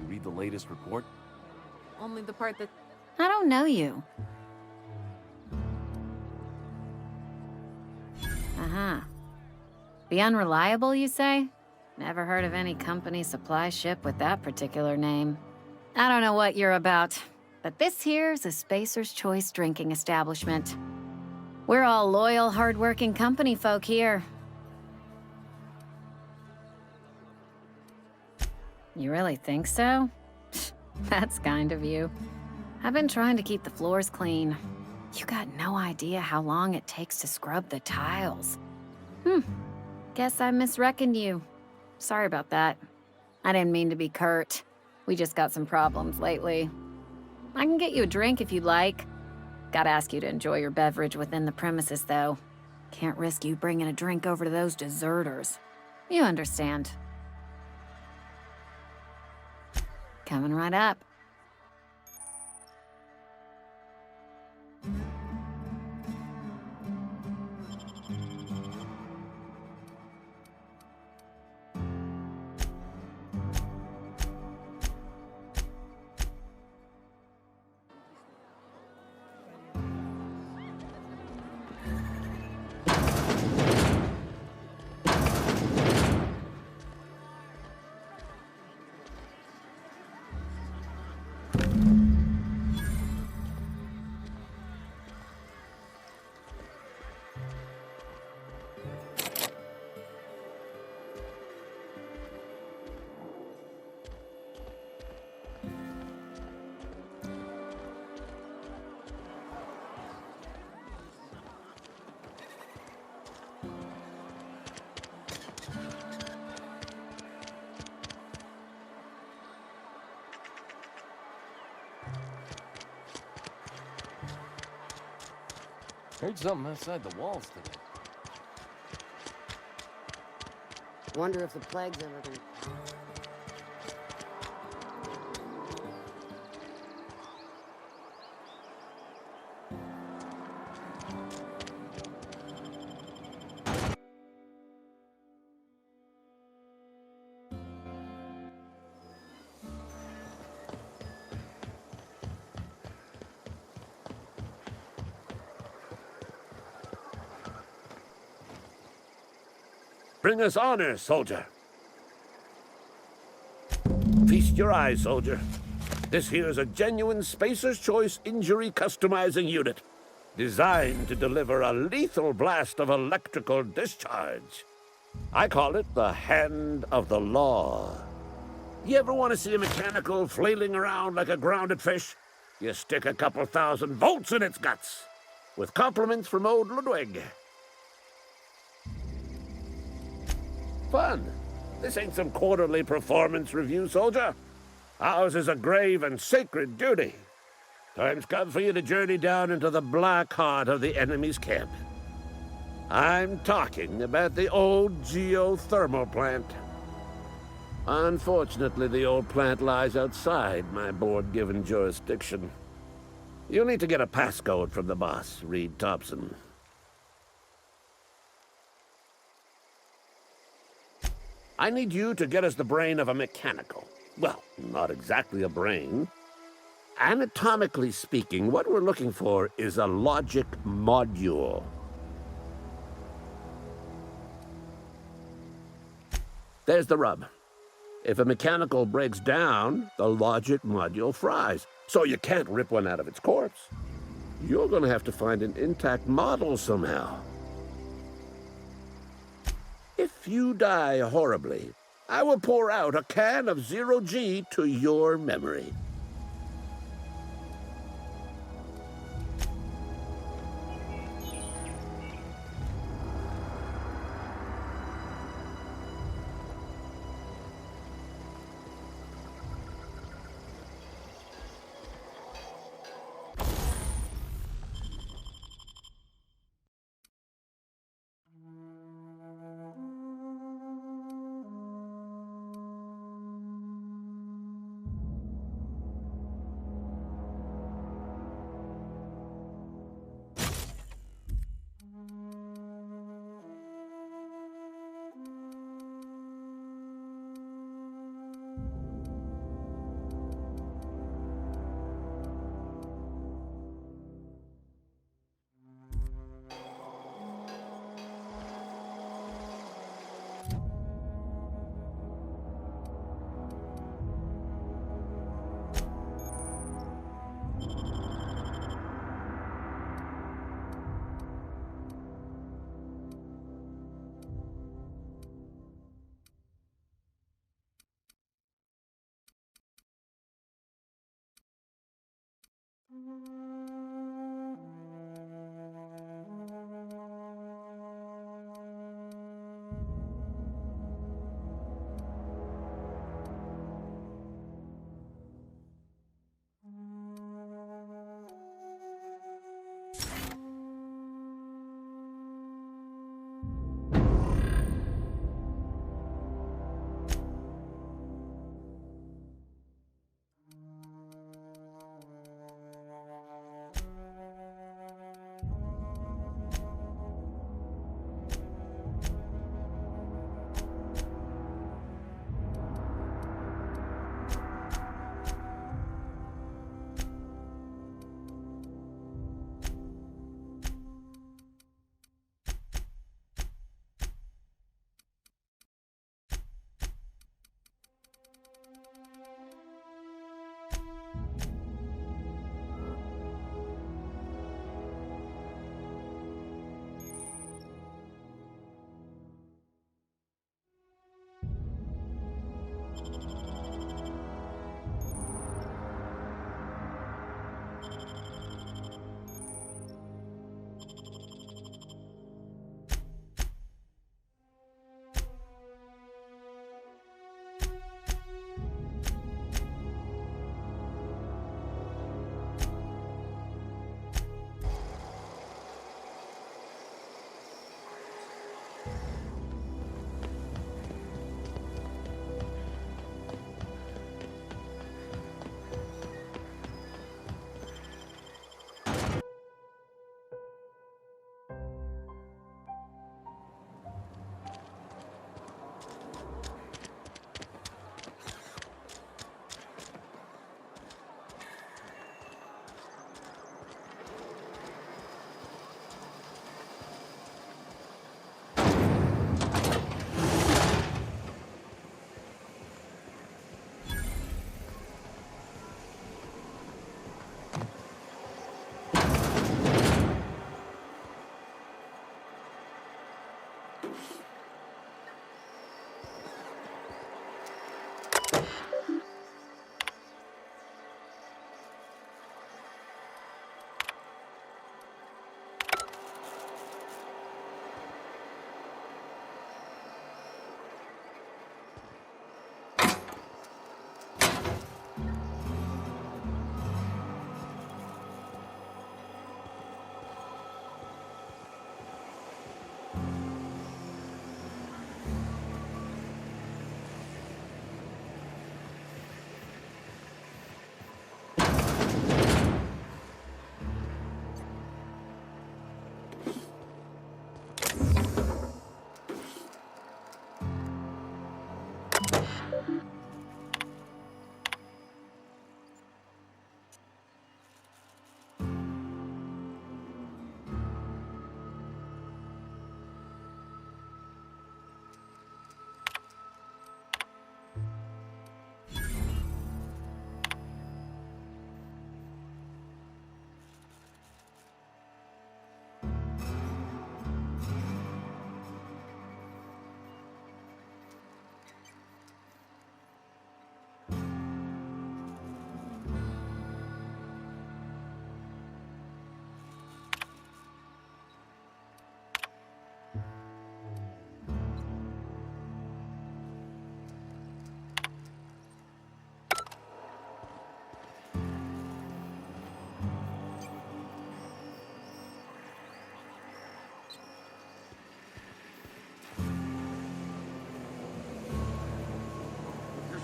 read the latest report? Only the part that... I don't know you. Uh-huh. The Unreliable, you say? Never heard of any company supply ship with that particular name. I don't know what you're about, but this here's a Spacer's Choice drinking establishment. We're all loyal, hard-working company folk here. You really think so? That's kind of you. I've been trying to keep the floors clean. You got no idea how long it takes to scrub the tiles. Guess I misreckoned you. Sorry about that. I didn't mean to be curt. We just got some problems lately. I can get you a drink if you'd like. Gotta ask you to enjoy your beverage within the premises, though. Can't risk you bringing a drink over to those deserters. You understand. Coming right up. Heard something outside the walls today. Wonder if the plague's ever gonna... Bring us honor, soldier. Feast your eyes, soldier. This here's a genuine Spacer's Choice injury customizing unit, designed to deliver a lethal blast of electrical discharge. I call it the Hand of the Law. You ever want to see a mechanical flailing around like a grounded fish? You stick a couple thousand volts in its guts. With compliments from old Ludwig. Fun. This ain't some quarterly performance review, soldier. Ours is a grave and sacred duty. Time's come for you to journey down into the black heart of the enemy's camp. I'm talking about the old geothermal plant. Unfortunately, the old plant lies outside my board-given jurisdiction. You'll need to get a passcode from the boss, Reed Thompson. I need you to get us the brain of a mechanical. Well, not exactly a brain. Anatomically speaking, what we're looking for is a logic module. There's the rub. If a mechanical breaks down, the logic module fries. So you can't rip one out of its corpse. You're going to have to find an intact model somehow. If you die horribly, I will pour out a can of 0G to your memory.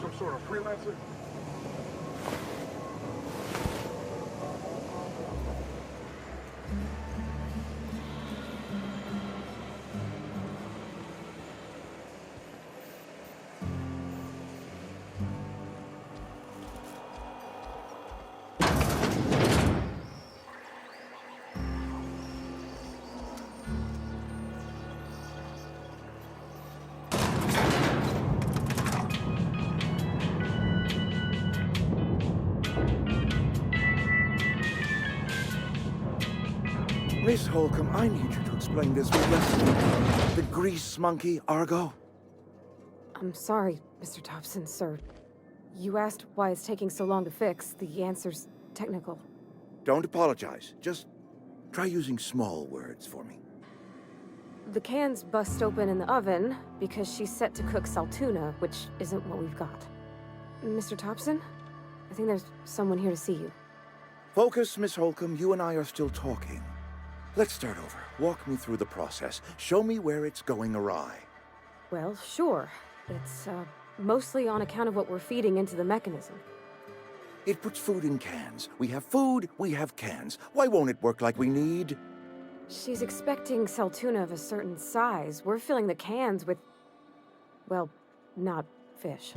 Some sort of freelancer? Miss Holcomb, I need you to explain this with less the grease monkey, Argo. I'm sorry, Mr. Thompson, sir. You asked why it's taking so long to fix. The answer's technical. Don't apologize. Just try using small words for me. The cans bust open in the oven because she's set to cook saltuna, which isn't what we've got. Mr. Thompson? I think there's someone here to see you. Focus, Miss Holcomb. You and I are still talking. Let's start over. Walk me through the process. Show me where it's going awry. Well, sure. It's, mostly on account of what we're feeding into the mechanism. It puts food in cans. We have food, we have cans. Why won't it work like we need? She's expecting saltuna of a certain size. We're filling the cans with, well, not fish.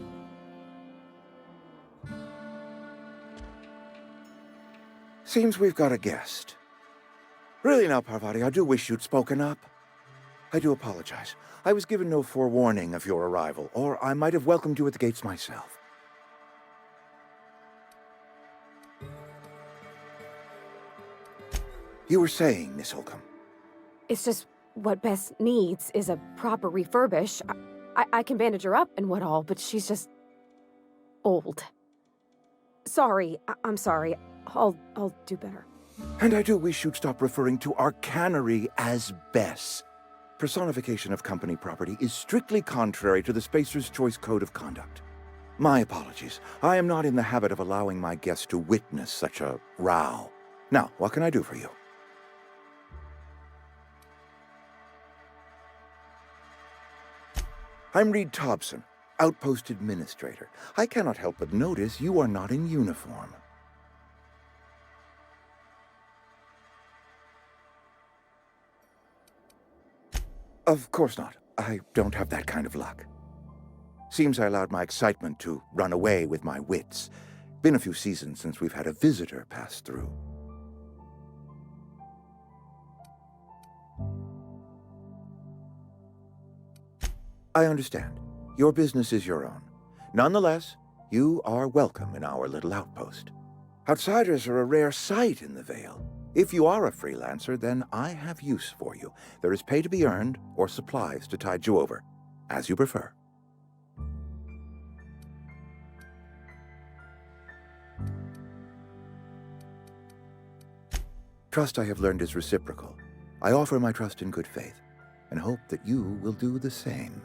Seems we've got a guest. Really now, Parvati, I do wish you'd spoken up. I do apologize. I was given no forewarning of your arrival, or I might have welcomed you at the gates myself. You were saying, Miss Holcomb. It's just what Bess needs is a proper refurbish. I can bandage her up and what all, but she's just old. Sorry, I'm sorry. I'll do better. And I do wish you'd stop referring to our cannery as Bess. Personification of company property is strictly contrary to the Spacer's Choice Code of Conduct. My apologies. I am not in the habit of allowing my guests to witness such a row. Now, what can I do for you? I'm Reed Thompson, Outpost Administrator. I cannot help but notice you are not in uniform. Of course not. I don't have that kind of luck. Seems I allowed my excitement to run away with my wits. Been a few seasons since we've had a visitor pass through. I understand. Your business is your own. Nonetheless, you are welcome in our little outpost. Outsiders are a rare sight in the Vale. If you are a freelancer, then I have use for you. There is pay to be earned, or supplies to tide you over, as you prefer. Trust, I have learned, is reciprocal. I offer my trust in good faith, and hope that you will do the same.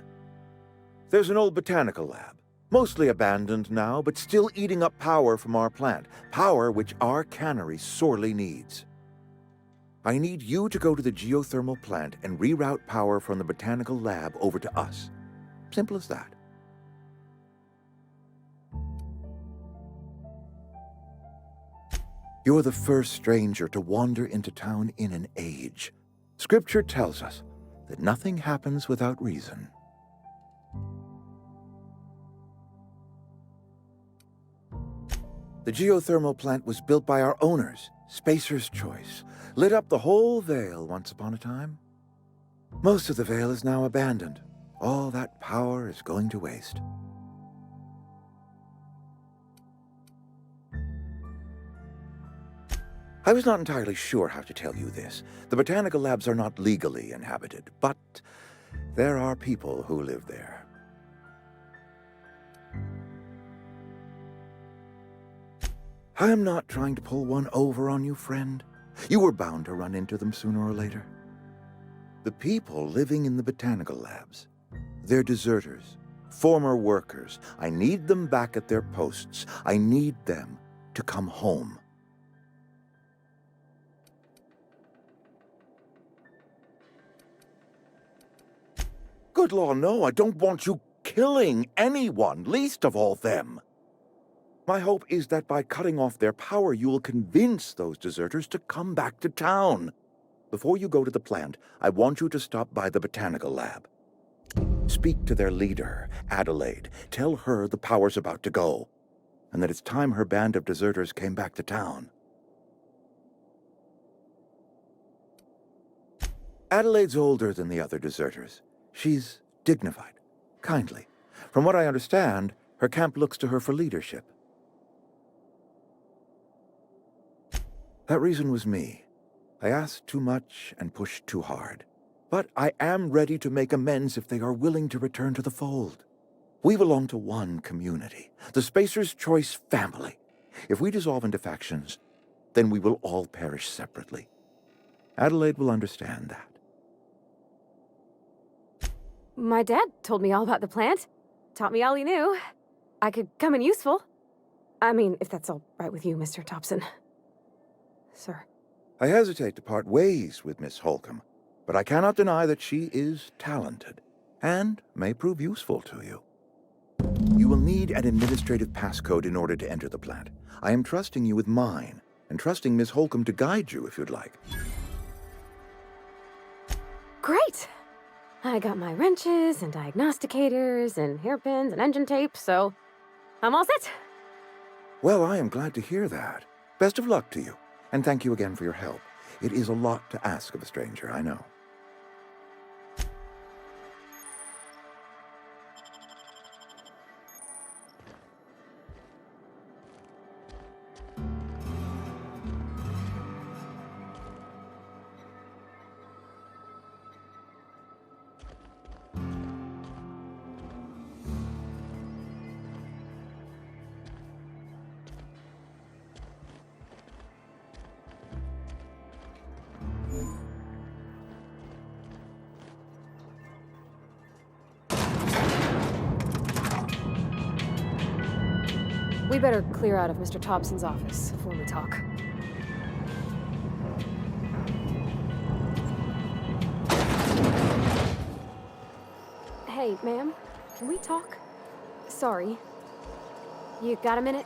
There's an old botanical lab, mostly abandoned now, but still eating up power from our plant, power which our cannery sorely needs. I need you to go to the geothermal plant and reroute power from the botanical lab over to us. Simple as that. You're the first stranger to wander into town in an age. Scripture tells us that nothing happens without reason. The geothermal plant was built by our owners, Spacer's Choice. Lit up the whole Vale once upon a time. Most of the Vale is now abandoned. All that power is going to waste. I was not entirely sure how to tell you this. The botanical labs are not legally inhabited, but there are people who live there. I am not trying to pull one over on you, friend. You were bound to run into them sooner or later. The people living in the botanical labs, they're deserters, former workers. I need them back at their posts. I need them to come home. Good law, no, I don't want you killing anyone, least of all them. My hope is that by cutting off their power, you will convince those deserters to come back to town. Before you go to the plant, I want you to stop by the botanical lab. Speak to their leader, Adelaide. Tell her the power's about to go, and that it's time her band of deserters came back to town. Adelaide's older than the other deserters. She's dignified, kindly. From what I understand, her camp looks to her for leadership. That reason was me. I asked too much and pushed too hard. But I am ready to make amends if they are willing to return to the fold. We belong to one community, the Spacer's Choice family. If we dissolve into factions, then we will all perish separately. Adelaide will understand that. My dad told me all about the plant. Taught me all he knew. I could come in useful. I mean, if that's all right with you, Mr. Thompson. Sir. I hesitate to part ways with Miss Holcomb, but I cannot deny that she is talented and may prove useful to you. You will need an administrative passcode in order to enter the plant. I am trusting you with mine, and trusting Miss Holcomb to guide you if you'd like. Great! I got my wrenches and diagnosticators and hairpins and engine tape, so I'm all set. Well, I am glad to hear that. Best of luck to you, and thank you again for your help. It is a lot to ask of a stranger, I know. We better clear out of Mr. Thompson's office before we talk. Hey, ma'am, can we talk? Sorry. You got a minute?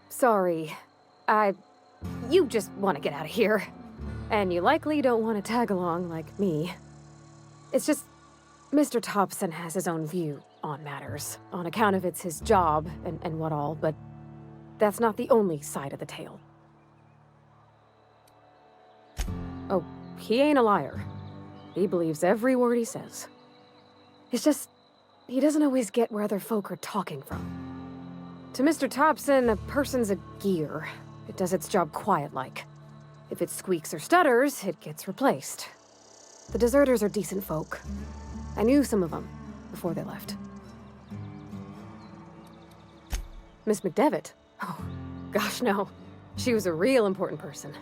Sorry. You just want to get out of here. And you likely don't want to tag along like me. It's just, Mr. Thompson has his own view on matters, on account of it's his job and what all, but that's not the only side of the tale. Oh, he ain't a liar. He believes every word he says. It's just, he doesn't always get where other folk are talking from. To Mr. Thompson, a person's a gear. It does its job quiet-like. If it squeaks or stutters, it gets replaced. The deserters are decent folk. I knew some of them before they left. Miss McDevitt? Oh, gosh, no. She was a real important person.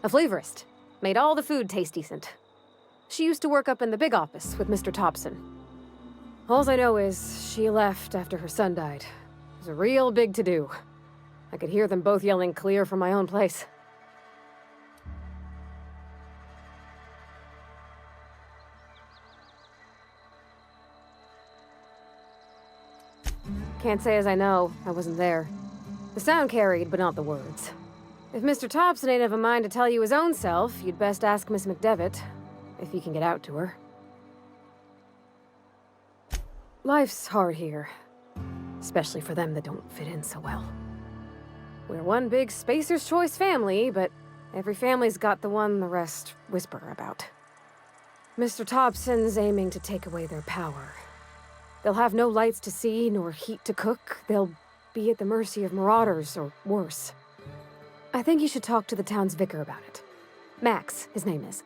A flavorist. Made all the food taste decent. She used to work up in the big office with Mr. Thompson. All I know is she left after her son died. It was a real big to-do. I could hear them both yelling clear from my own place. Can't say as I know. I wasn't there. The sound carried, but not the words. If Mr. Thompson ain't of a mind to tell you his own self, you'd best ask Miss McDevitt, if you can get out to her. Life's hard here, especially for them that don't fit in so well. We're one big Spacer's Choice family, but every family's got the one the rest whisper about. Mr. Thompson's aiming to take away their power. They'll have no lights to see, nor heat to cook. They'll be at the mercy of marauders, or worse. I think you should talk to the town's vicar about it. Max, his name is.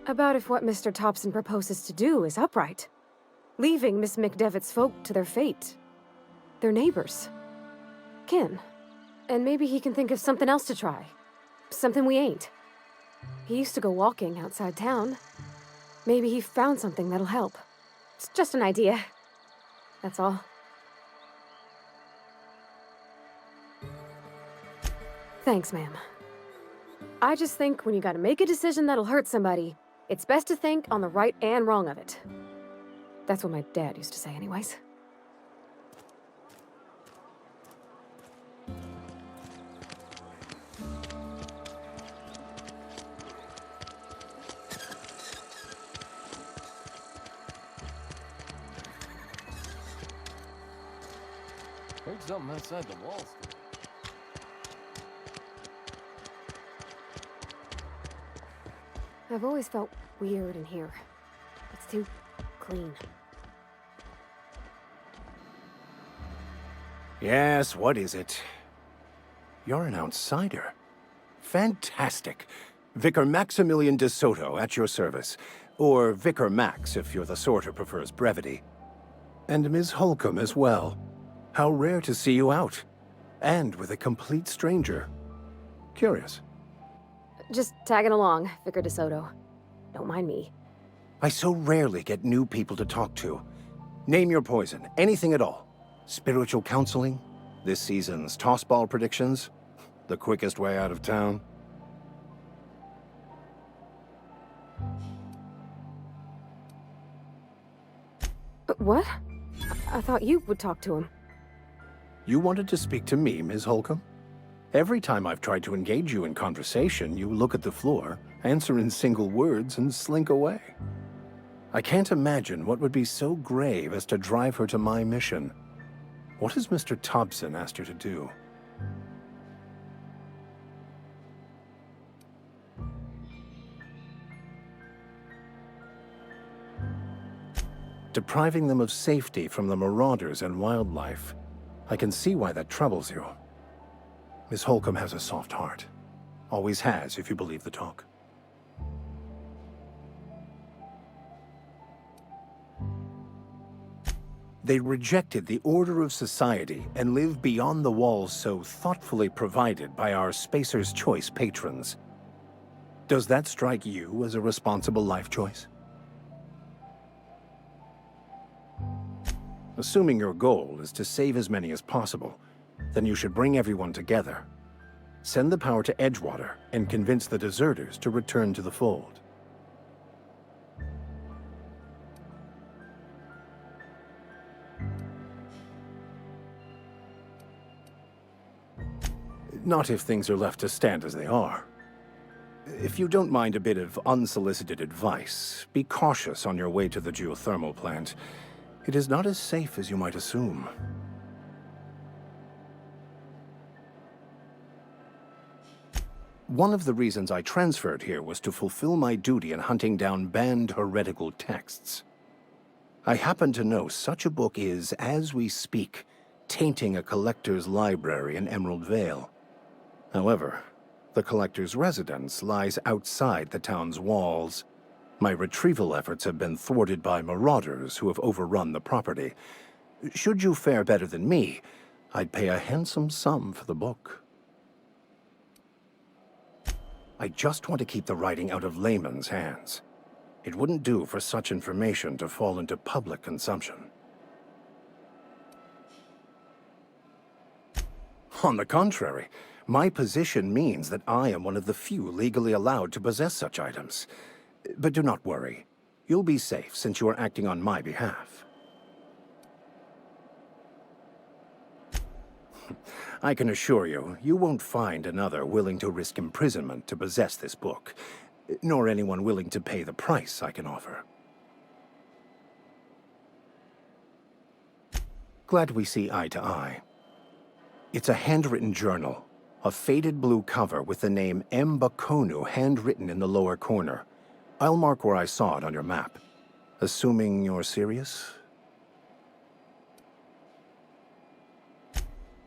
About if what Mr. Thompson proposes to do is upright. Leaving Miss McDevitt's folk to their fate. Their neighbors. Kin. And maybe he can think of something else to try. Something we ain't. He used to go walking outside town. Maybe he found something that'll help. It's just an idea. That's all. Thanks, ma'am. I just think when you gotta make a decision that'll hurt somebody, it's best to think on the right and wrong of it. That's what my dad used to say anyways. Heard something outside the walls. I've always felt weird in here. It's too clean. Yes, what is it? You're an outsider. Fantastic. Vicar Maximilian de Soto at your service. Or Vicar Max, if you're the sort who prefers brevity. And Ms. Holcomb as well. How rare to see you out. And with a complete stranger. Curious. Just tagging along, Vicar de Soto. Don't mind me. I so rarely get new people to talk to. Name your poison, anything at all. Spiritual counseling? This season's tossball predictions? The quickest way out of town? What? I thought you would talk to him. You wanted to speak to me, Ms. Holcomb? Every time I've tried to engage you in conversation, you look at the floor, answer in single words, and slink away. I can't imagine what would be so grave as to drive her to my mission. What has Mr. Thompson asked her to do? Depriving them of safety from the marauders and wildlife. I can see why that troubles you. Miss Holcomb has a soft heart. Always has, if you believe the talk. They rejected the order of society and live beyond the walls so thoughtfully provided by our Spacer's Choice patrons. Does that strike you as a responsible life choice? Assuming your goal is to save as many as possible, then you should bring everyone together. Send the power to Edgewater and convince the deserters to return to the fold. Not if things are left to stand as they are. If you don't mind a bit of unsolicited advice, be cautious on your way to the geothermal plant. It is not as safe as you might assume. One of the reasons I transferred here was to fulfill my duty in hunting down banned heretical texts. I happen to know such a book is, as we speak, tainting a collector's library in Emerald Vale. However, the collector's residence lies outside the town's walls. My retrieval efforts have been thwarted by marauders who have overrun the property. Should you fare better than me, I'd pay a handsome sum for the book. I just want to keep the writing out of layman's hands. It wouldn't do for such information to fall into public consumption. On the contrary, my position means that I am one of the few legally allowed to possess such items. But do not worry. You'll be safe since you are acting on my behalf. I can assure you, you won't find another willing to risk imprisonment to possess this book, nor anyone willing to pay the price I can offer. Glad we see eye to eye. It's a handwritten journal, a faded blue cover with the name M. Bakonu handwritten in the lower corner. I'll mark where I saw it on your map. Assuming you're serious?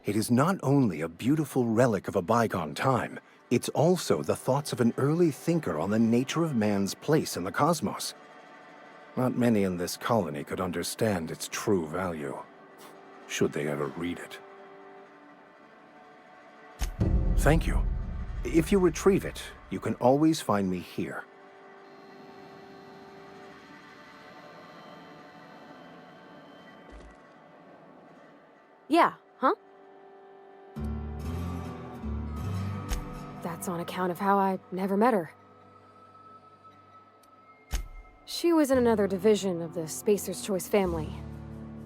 It is not only a beautiful relic of a bygone time, it's also the thoughts of an early thinker on the nature of man's place in the cosmos. Not many in this colony could understand its true value, should they ever read it. Thank you. If you retrieve it, you can always find me here. Yeah, huh? That's on account of how I never met her. She was in another division of the Spacer's Choice family.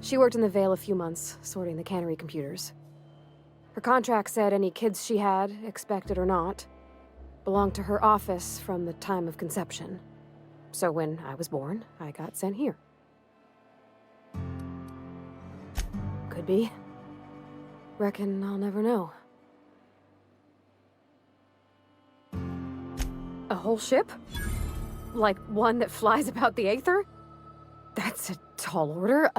She worked in the Vale a few months, sorting the cannery computers. Her contract said any kids she had, expected or not, belonged to her office from the time of conception. So when I was born, I got sent here. Could be. Reckon I'll never know. A whole ship? Like one that flies about the aether? That's a tall order.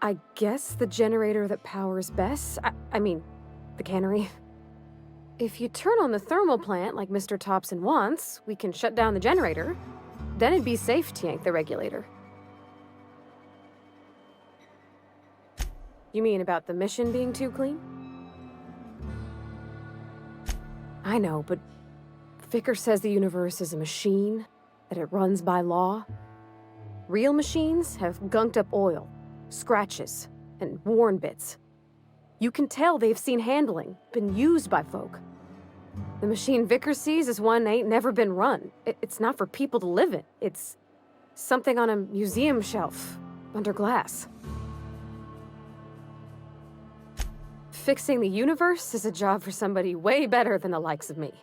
I guess the generator that powers Bess? I mean, the cannery. If you turn on the thermal plant like Mr. Thompson wants, we can shut down the generator. Then it'd be safe to yank the regulator. You mean about the mission being too clean? I know, but Vicker says the universe is a machine, that it runs by law. Real machines have gunked up oil, scratches, and worn bits. You can tell they've seen handling, been used by folk. The machine Vicker sees is one ain't never been run. It's not for people to live in. It's something on a museum shelf, under glass. Fixing the universe is a job for somebody way better than the likes of me.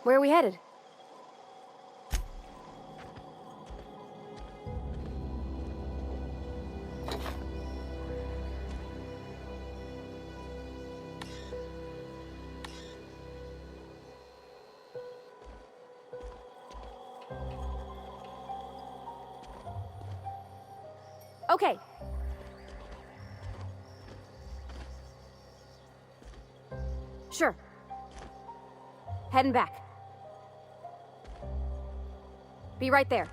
Where are we headed? Okay. Sure. Heading back. Be right there.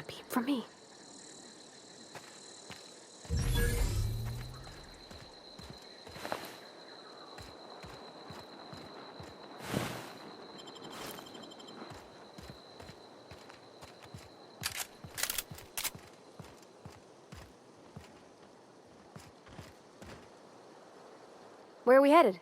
that beep from me? Where are we headed?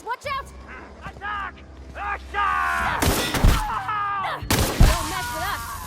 Watch out! Attack! Action! Don't mess with us!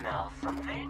smell something?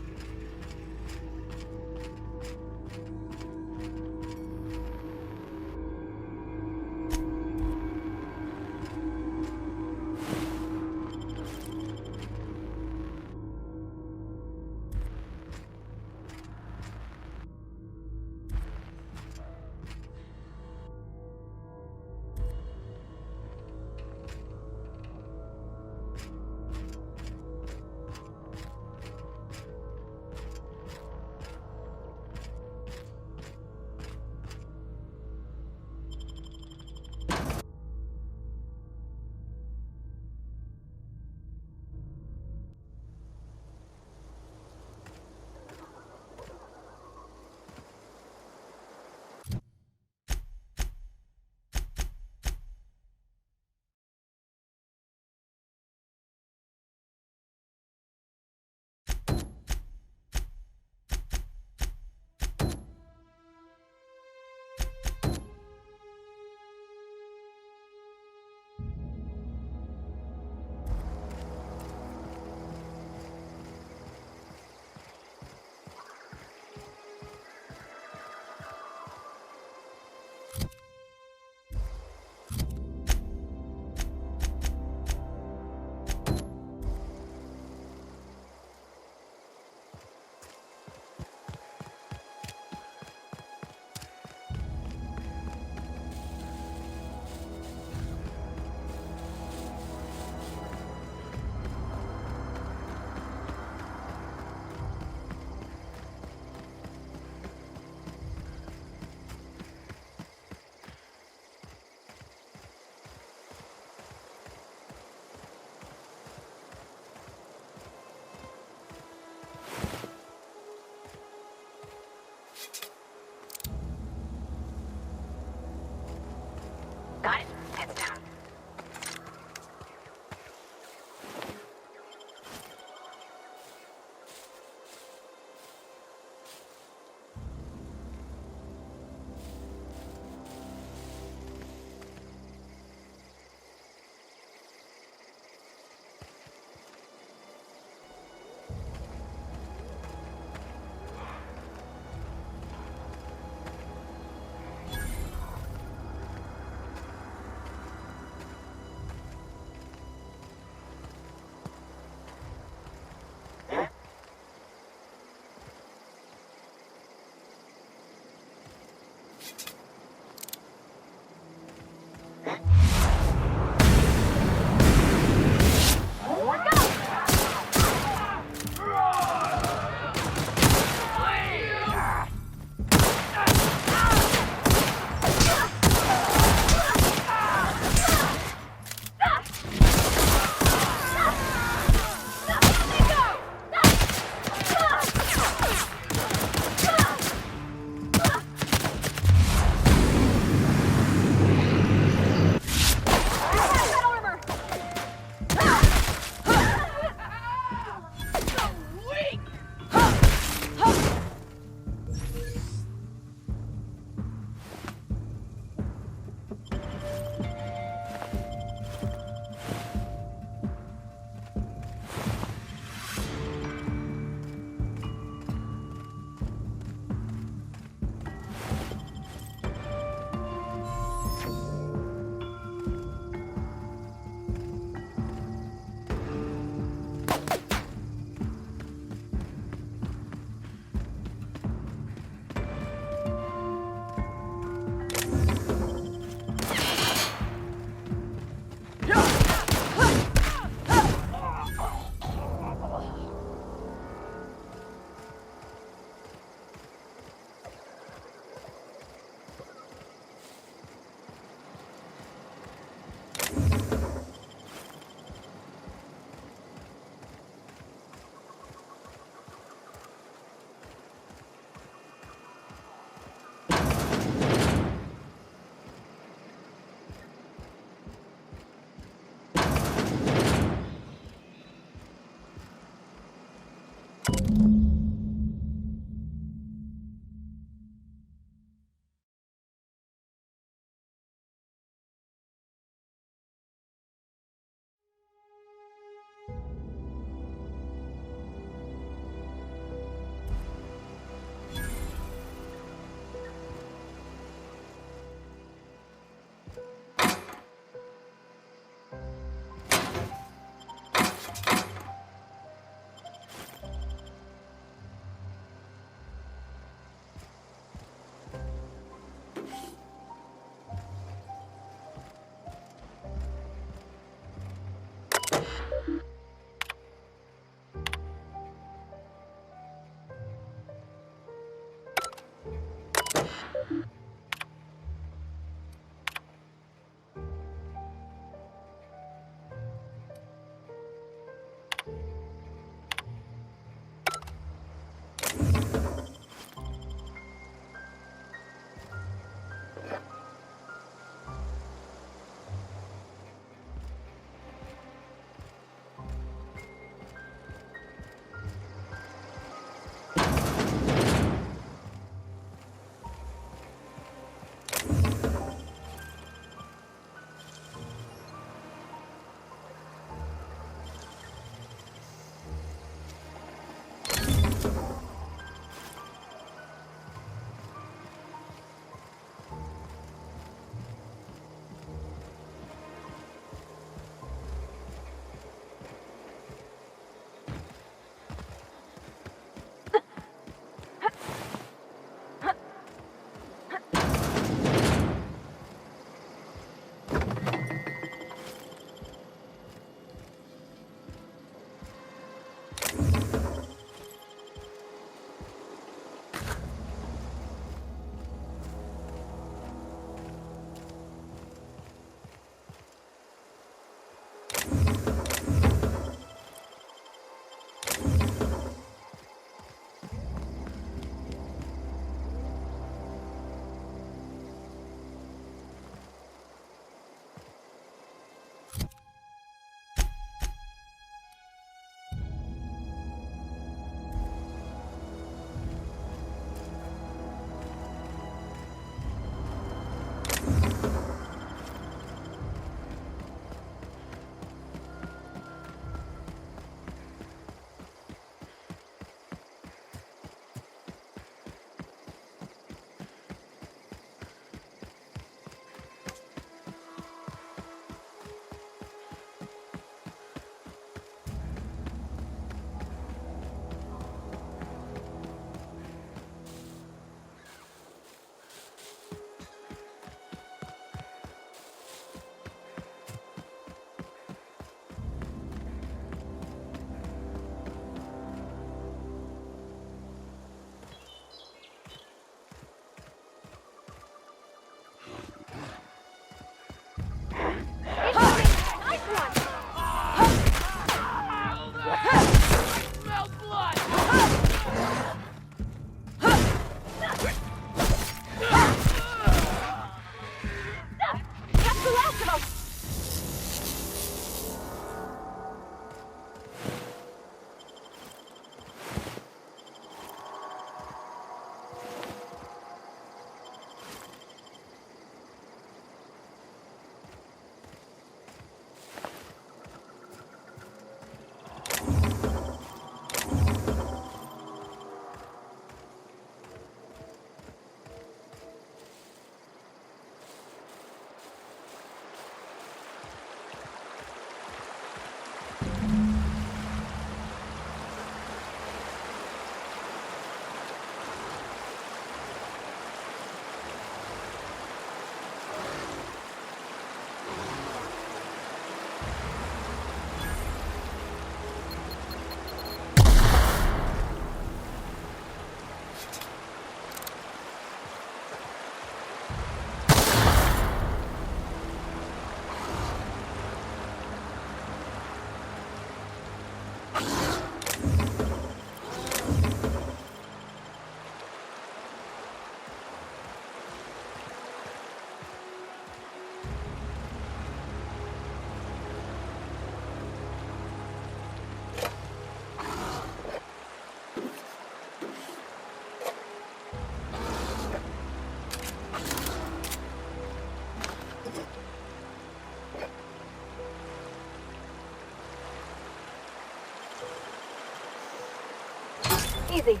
Easy.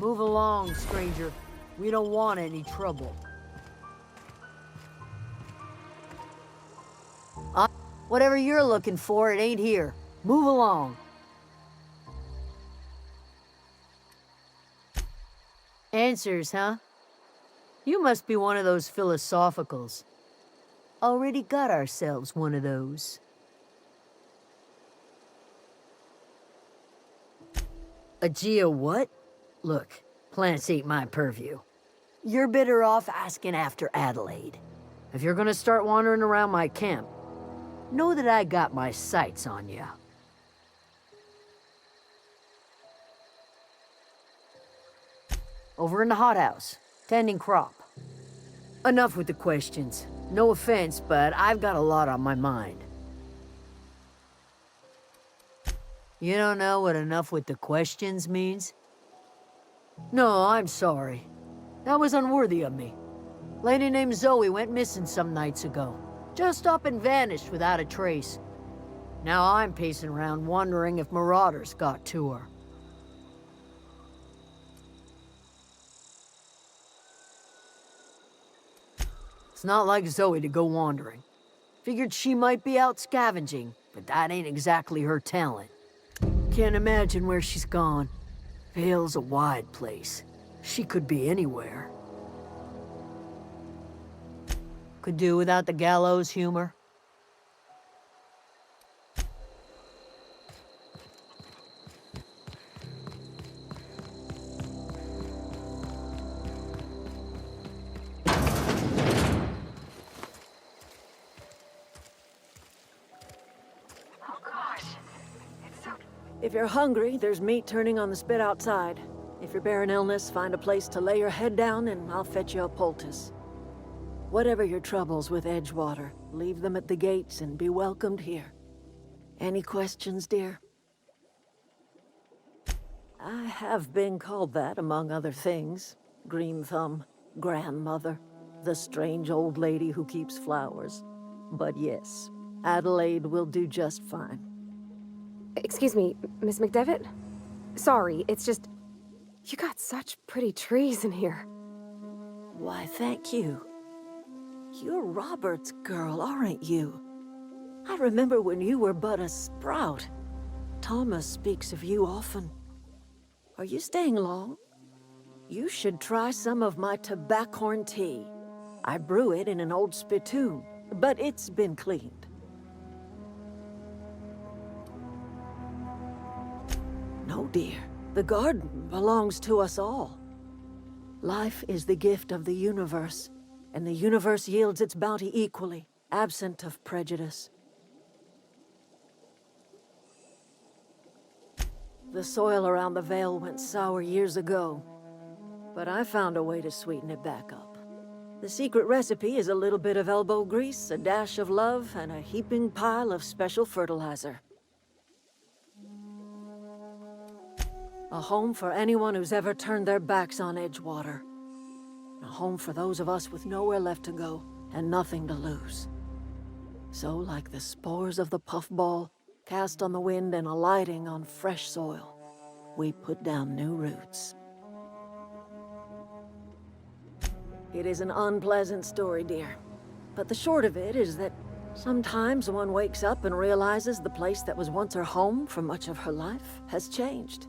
Move along, stranger. We don't want any trouble. Whatever you're looking for, it ain't here. Move along. Answers, huh? You must be one of those philosophicals. Already got ourselves one of those. A geo what? Look, plants ain't my purview. You're better off asking after Adelaide. If you're gonna start wandering around my camp, know that I got my sights on ya. Over in the hothouse, tending crop. Enough with the questions. No offense, but I've got a lot on my mind. You don't know what enough with the questions means? No, I'm sorry. That was unworthy of me. Lady named Zoe went missing some nights ago. Just up and vanished without a trace. Now I'm pacing around wondering if marauders got to her. It's not like Zoe to go wandering. Figured she might be out scavenging, but that ain't exactly her talent. Can't imagine where she's gone. Vale's a wide place. She could be anywhere. Could do without the gallows humor. If you're hungry, there's meat turning on the spit outside. If you're bearing illness, find a place to lay your head down and I'll fetch you a poultice. Whatever your troubles with Edgewater, leave them at the gates and be welcomed here. Any questions, dear? I have been called that, among other things. Green Thumb, grandmother, the strange old lady who keeps flowers. But yes, Adelaide will do just fine. Excuse me, Miss McDevitt? Sorry, it's just... You got such pretty trees in here. Why, thank you. You're Robert's girl, aren't you? I remember when you were but a sprout. Thomas speaks of you often. Are you staying long? You should try some of my tobaccorn tea. I brew it in an old spittoon, but it's been cleaned. No, dear. The garden belongs to us all. Life is the gift of the universe, and the universe yields its bounty equally, absent of prejudice. The soil around the Vale went sour years ago, but I found a way to sweeten it back up. The secret recipe is a little bit of elbow grease, a dash of love, and a heaping pile of special fertilizer. A home for anyone who's ever turned their backs on Edgewater. A home for those of us with nowhere left to go and nothing to lose. So, like the spores of the puffball, cast on the wind and alighting on fresh soil, we put down new roots. It is an unpleasant story, dear. But the short of it is that sometimes one wakes up and realizes the place that was once her home for much of her life has changed.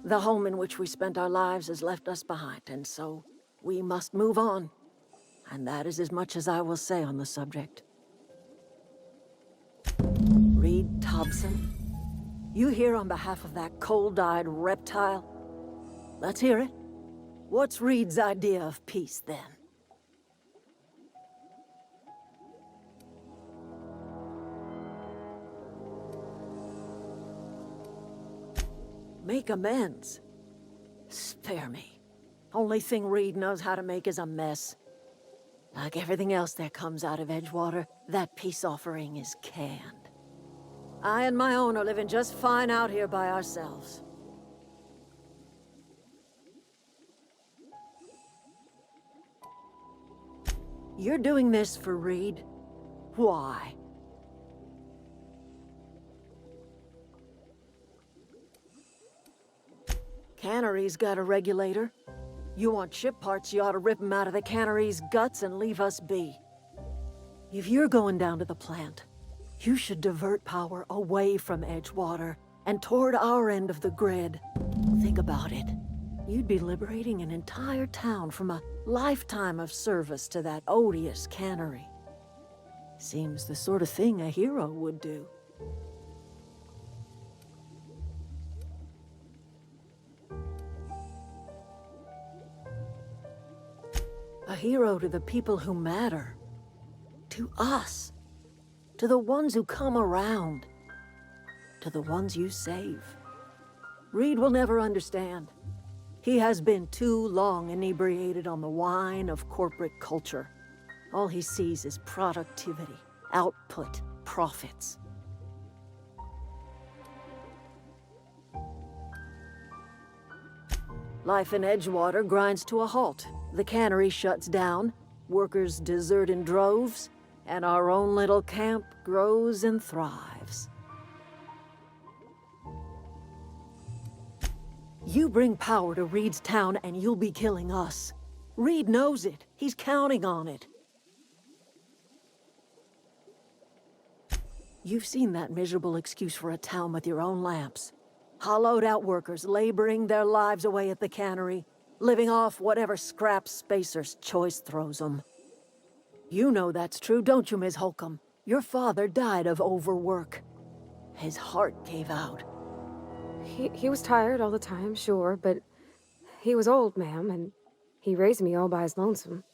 The home in which we spent our lives has left us behind, and so we must move on. And that is as much as I will say on the subject. Reed Thompson, you here on behalf of that cold-eyed reptile? Let's hear it. What's Reed's idea of peace, then? Make amends. Spare me. Only thing Reed knows how to make is a mess. Like everything else that comes out of Edgewater, that peace offering is canned. I and my own are living just fine out here by ourselves. You're doing this for Reed? Why? Cannery's got a regulator. You want ship parts, you ought to rip 'em out of the cannery's guts and leave us be. If you're going down to the plant, you should divert power away from Edgewater and toward our end of the grid. Think about it. You'd be liberating an entire town from a lifetime of service to that odious cannery. Seems the sort of thing a hero would do. A hero to the people who matter. To us. To the ones who come around. To the ones you save. Reed will never understand. He has been too long inebriated on the wine of corporate culture. All he sees is productivity, output, profits. Life in Edgewater grinds to a halt. The cannery shuts down, workers desert in droves, and our own little camp grows and thrives. You bring power to Reed's town and you'll be killing us. Reed knows it. He's counting on it. You've seen that miserable excuse for a town with your own lamps. Hollowed out workers laboring their lives away at the cannery, living off whatever scrap Spacer's choice throws them. You know that's true, don't you, Ms. Holcomb? Your father died of overwork. His heart gave out. He was tired all the time, sure, but he was old, ma'am, and he raised me all by his lonesome.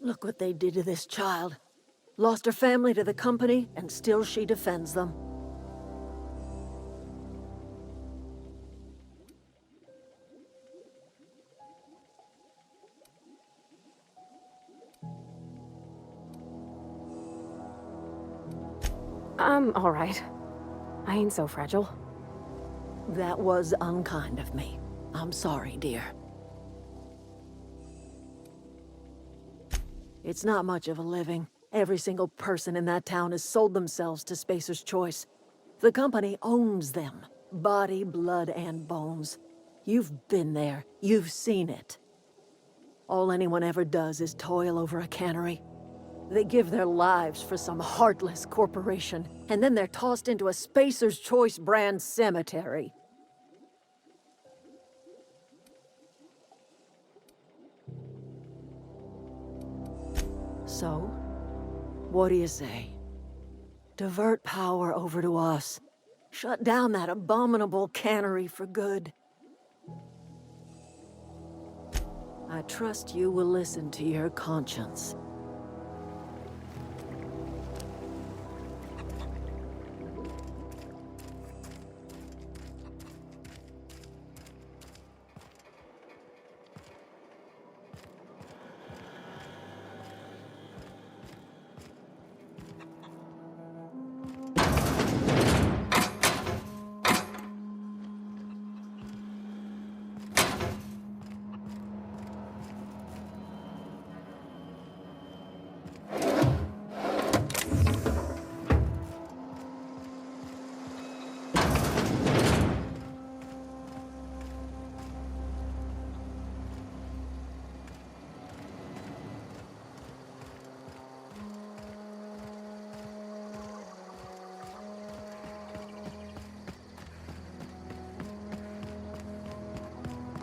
Look what they did to this child. Lost her family to the company, and still she defends them. I'm all right. I ain't so fragile. That was unkind of me. I'm sorry, dear. It's not much of a living. Every single person in that town has sold themselves to Spacer's Choice. The company owns them. Body, blood, and bones. You've been there. You've seen it. All anyone ever does is toil over a cannery. They give their lives for some heartless corporation, and then they're tossed into a Spacer's Choice brand cemetery. So, what do you say? Divert power over to us. Shut down that abominable cannery for good. I trust you will listen to your conscience.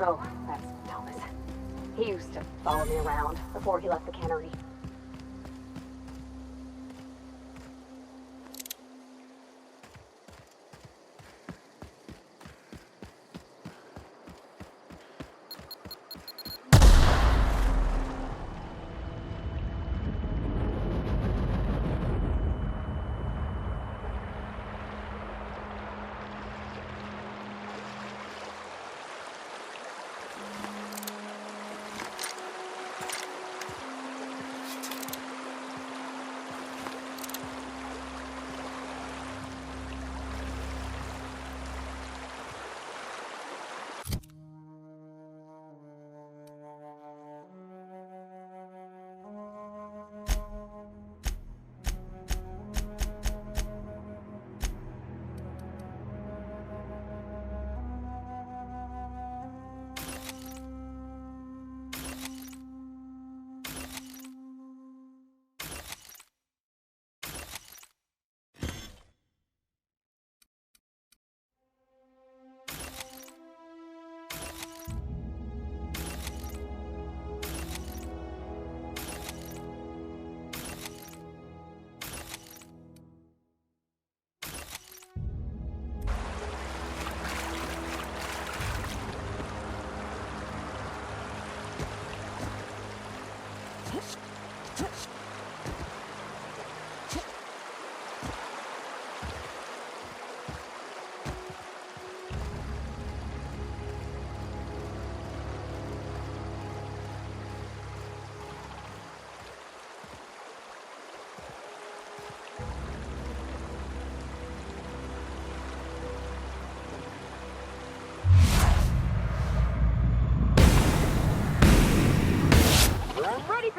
Oh, that's Thomas. He used to follow me around before he left the cannery.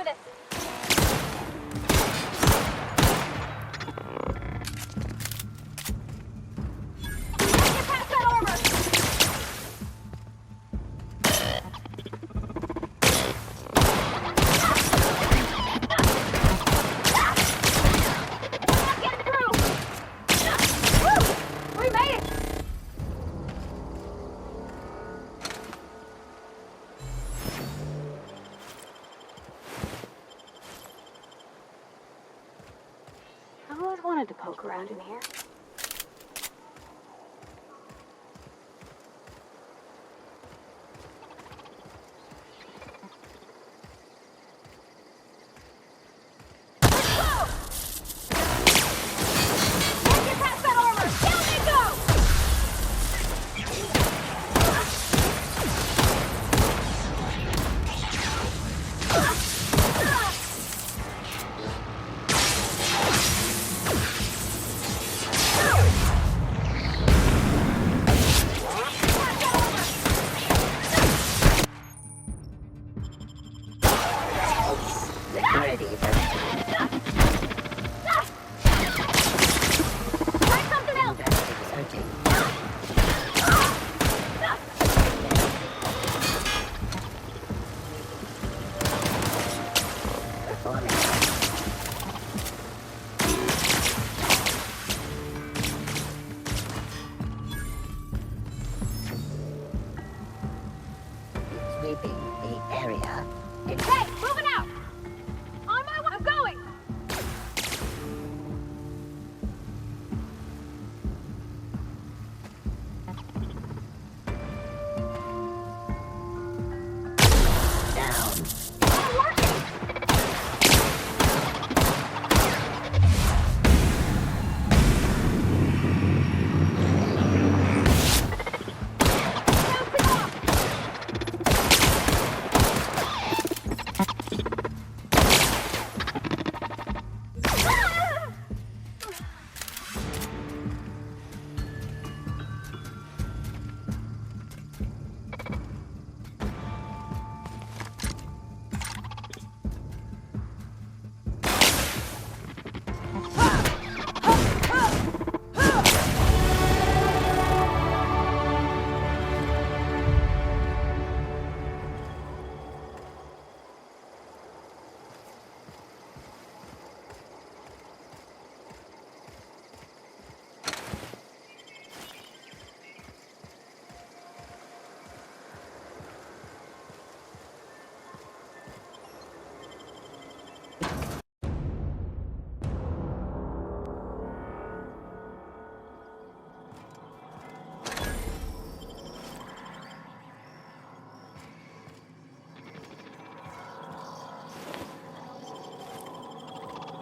this. Get past that armor! Not getting through! Woo! We made it! I've always wanted to poke around in here.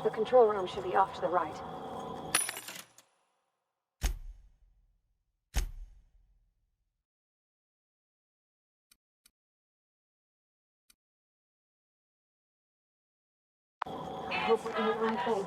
The control room should be off to the right. I hope we're doing the right thing.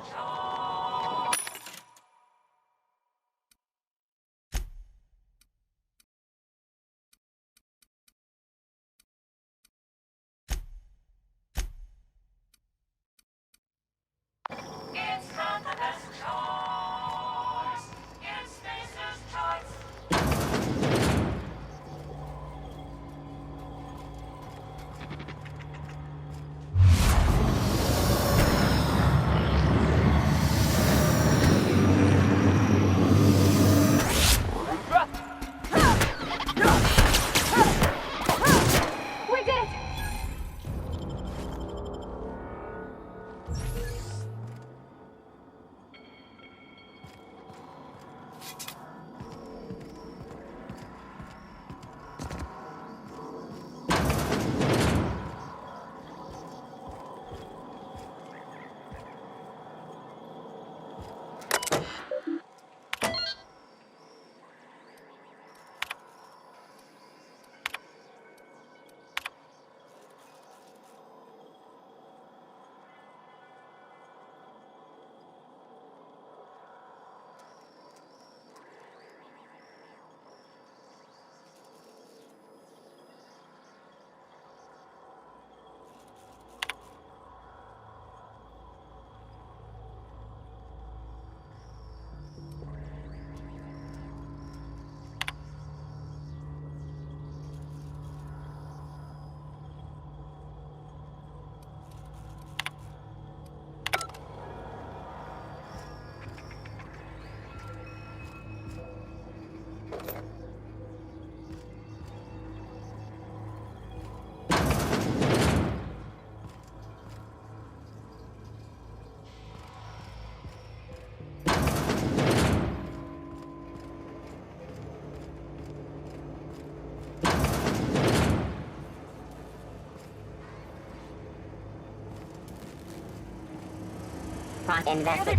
not invested.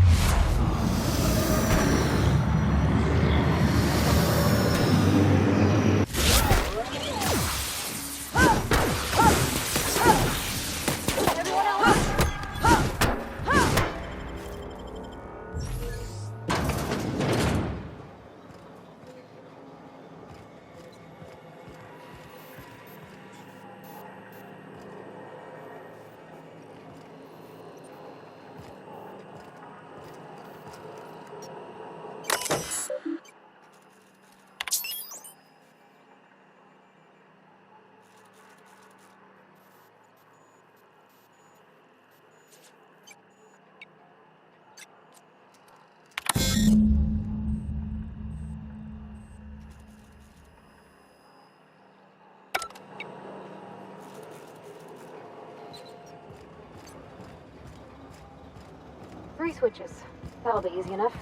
Three switches. That'll be easy enough.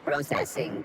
Processing.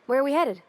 Where are we headed?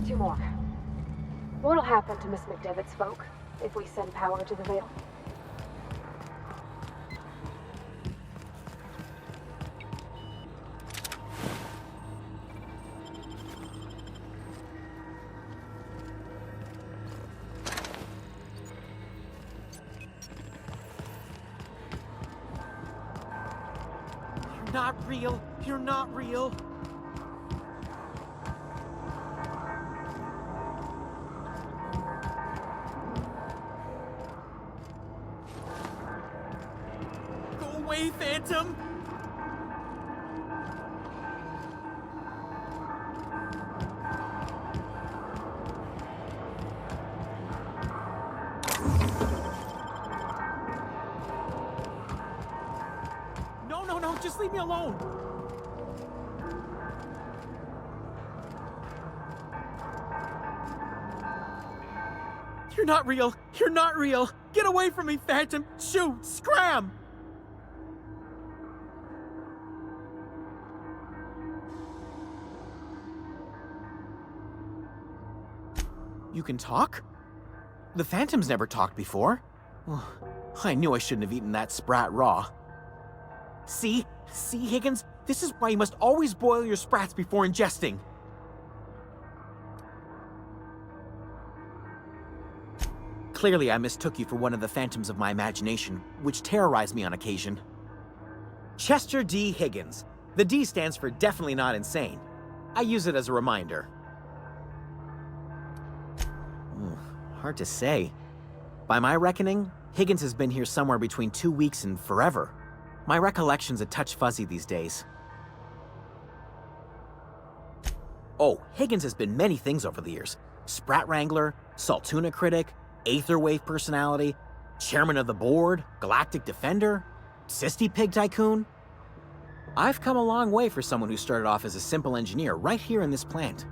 Two more. What'll happen to Miss McDevitt's folk if we send power to the Vale? You're not real. You're not real. Phantom? No, just leave me alone. You're not real. You're not real. Get away from me, Phantom. Shoot, scram! You can talk? The Phantom's never talked before. Oh, I knew I shouldn't have eaten that sprat raw. See, Higgins? This is why you must always boil your sprats before ingesting. Clearly, I mistook you for one of the phantoms of my imagination, which terrorized me on occasion. Chester D. Higgins. The D stands for definitely not insane. I use it as a reminder. Hard to say. By my reckoning, Higgins has been here somewhere between 2 weeks and forever. My recollection's a touch fuzzy these days. Oh, Higgins has been many things over the years. Sprat Wrangler, Saltuna Critic, Aetherwave Personality, Chairman of the Board, Galactic Defender, Sisty Pig Tycoon. I've come a long way for someone who started off as a simple engineer right here in this plant.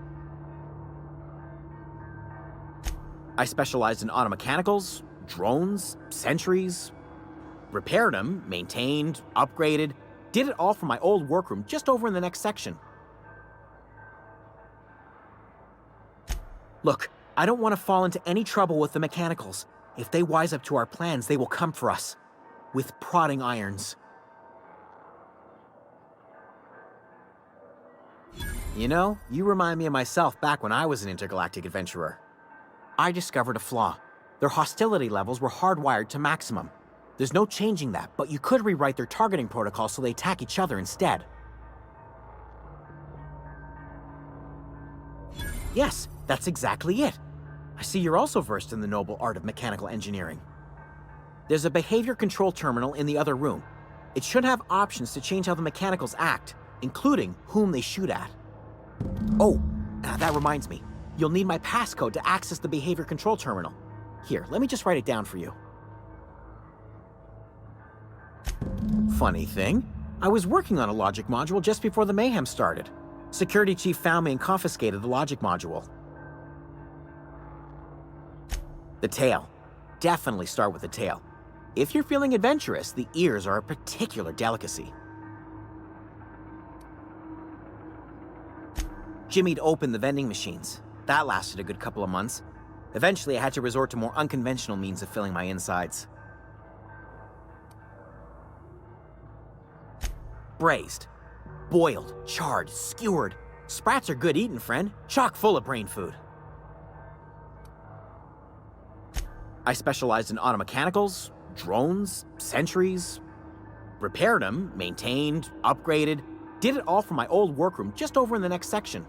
I specialized in automechanicals, drones, sentries, repaired them, maintained, upgraded, did it all from my old workroom just over in the next section. Look, I don't want to fall into any trouble with the mechanicals. If they wise up to our plans, they will come for us with prodding irons. You know, you remind me of myself back when I was an intergalactic adventurer. I discovered a flaw. Their hostility levels were hardwired to maximum. There's no changing that, but you could rewrite their targeting protocol so they attack each other instead. Yes, that's exactly it. I see you're also versed in the noble art of mechanical engineering. There's a behavior control terminal in the other room. It should have options to change how the mechanicals act, including whom they shoot at. Oh, that reminds me. You'll need my passcode to access the behavior control terminal. Here, let me just write it down for you. Funny thing, I was working on a logic module just before the mayhem started. Security chief found me and confiscated the logic module. The tail. Definitely start with the tail. If you're feeling adventurous, the ears are a particular delicacy. Jimmy'd opened the vending machines. That lasted a good couple of months. Eventually, I had to resort to more unconventional means of filling my insides. Braised. Boiled, charred, skewered. Sprats are good eating, friend. Chock full of brain food. I specialized in automechanicals, drones, sentries. Repaired them, maintained, upgraded. Did it all from my old workroom just over in the next section.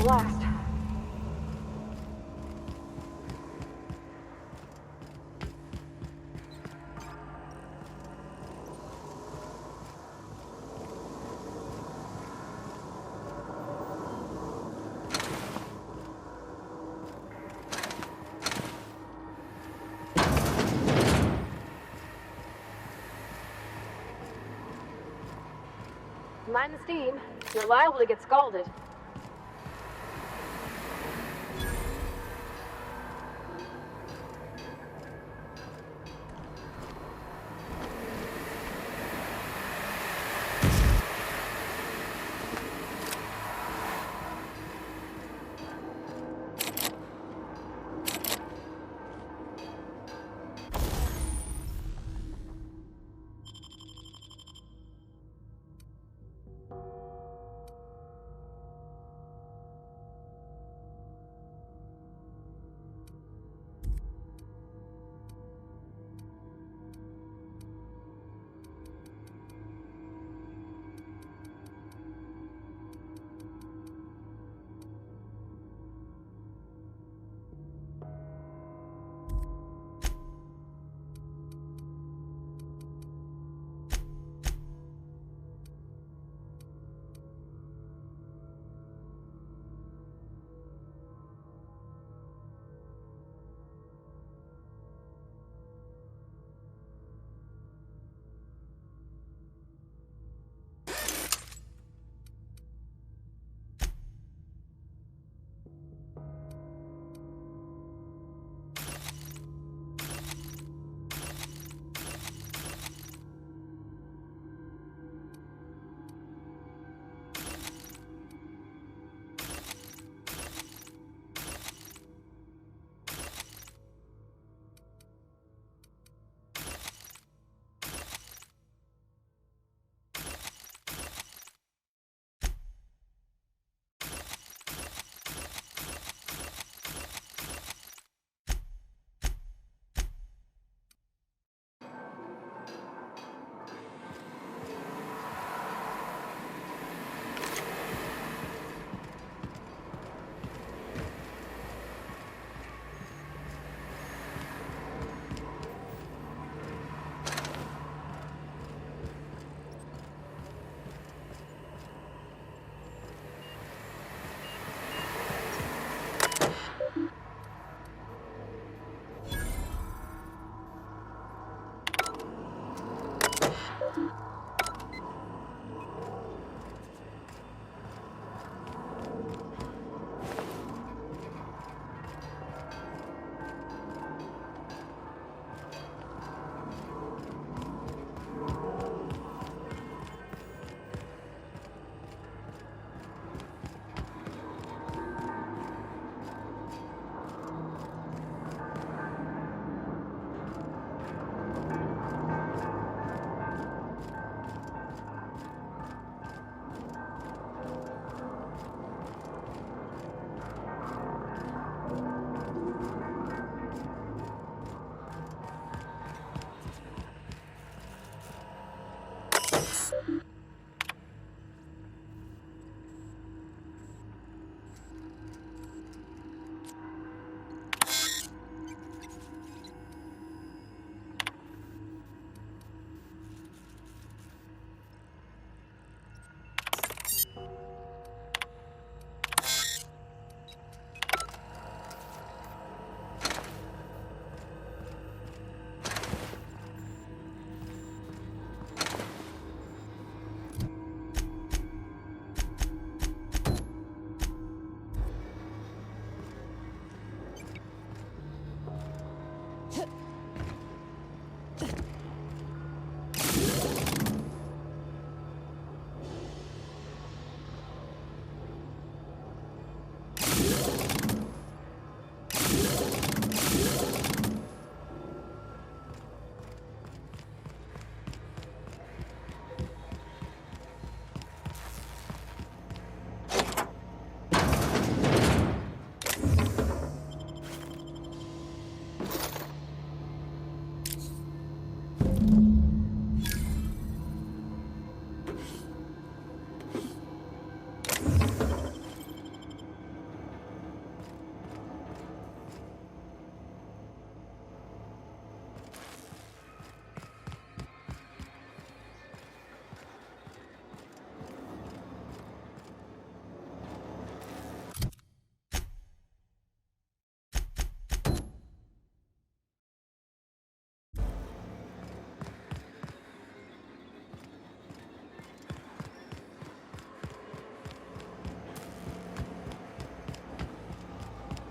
blast. Mind the steam. You're liable to get scalded.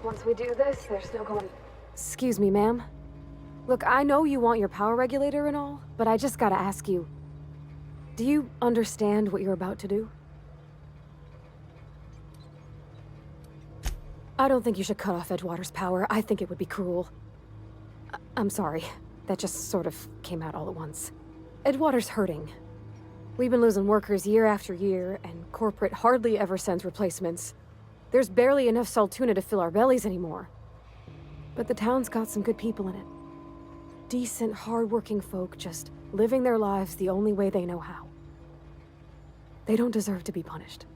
Once we do this, there's no going... Excuse me, ma'am. Look, I know you want your power regulator and all, but I just gotta ask you. Do you understand what you're about to do? I don't think you should cut off Edgewater's power. I think it would be cruel. I'm sorry. That just sort of came out all at once. Edgewater's hurting. We've been losing workers year after year, and corporate hardly ever sends replacements. There's barely enough saltuna to fill our bellies anymore. But the town's got some good people in it. Decent, hard-working folk just living their lives the only way they know how. They don't deserve to be punished.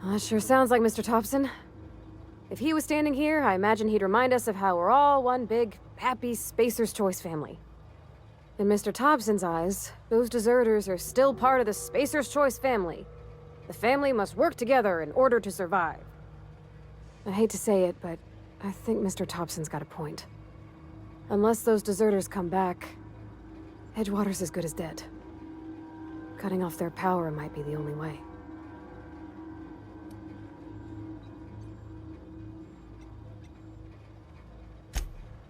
That sure sounds like Mr. Thompson. If he was standing here, I imagine he'd remind us of how we're all one big, happy Spacer's Choice family. In Mr. Thompson's eyes, those deserters are still part of the Spacer's Choice family. The family must work together in order to survive. I hate to say it, but I think Mr. Thompson's got a point. Unless those deserters come back, Edgewater's as good as dead. Cutting off their power might be the only way.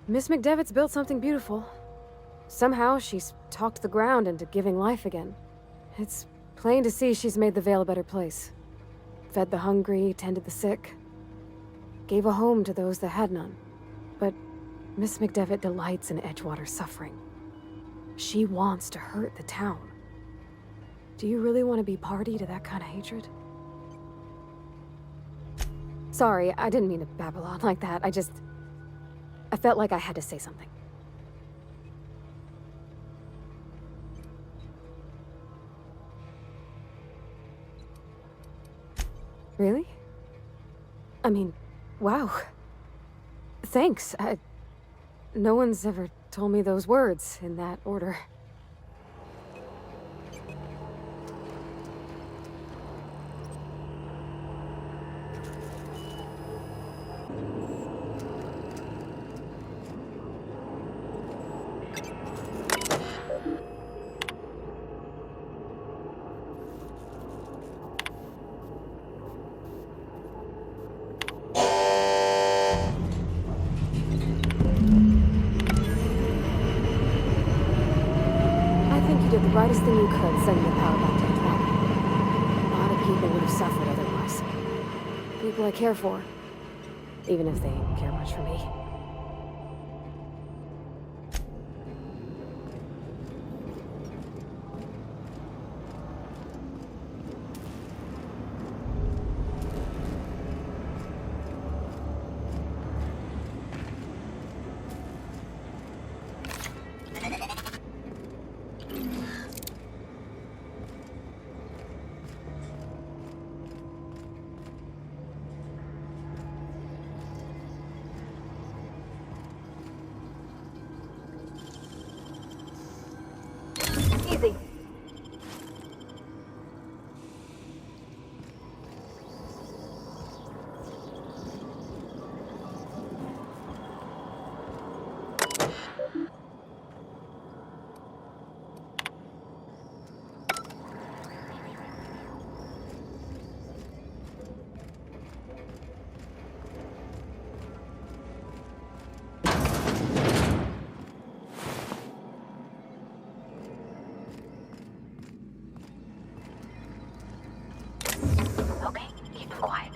Miss McDevitt's built something beautiful. Somehow, she's talked the ground into giving life again. It's plain to see she's made the Vale a better place. Fed the hungry, tended the sick. Gave a home to those that had none. But Miss McDevitt delights in Edgewater's suffering. She wants to hurt the town. Do you really want to be party to that kind of hatred? Sorry, I didn't mean to babble on like that. I felt like I had to say something. Really? I mean, wow. Thanks. No one's ever told me those words in that order. Brightest thing you could, sending the power back to Edgewater. A lot of people would have suffered otherwise. People I care for, even if they care much for me. Easy. Okay, keep it quiet.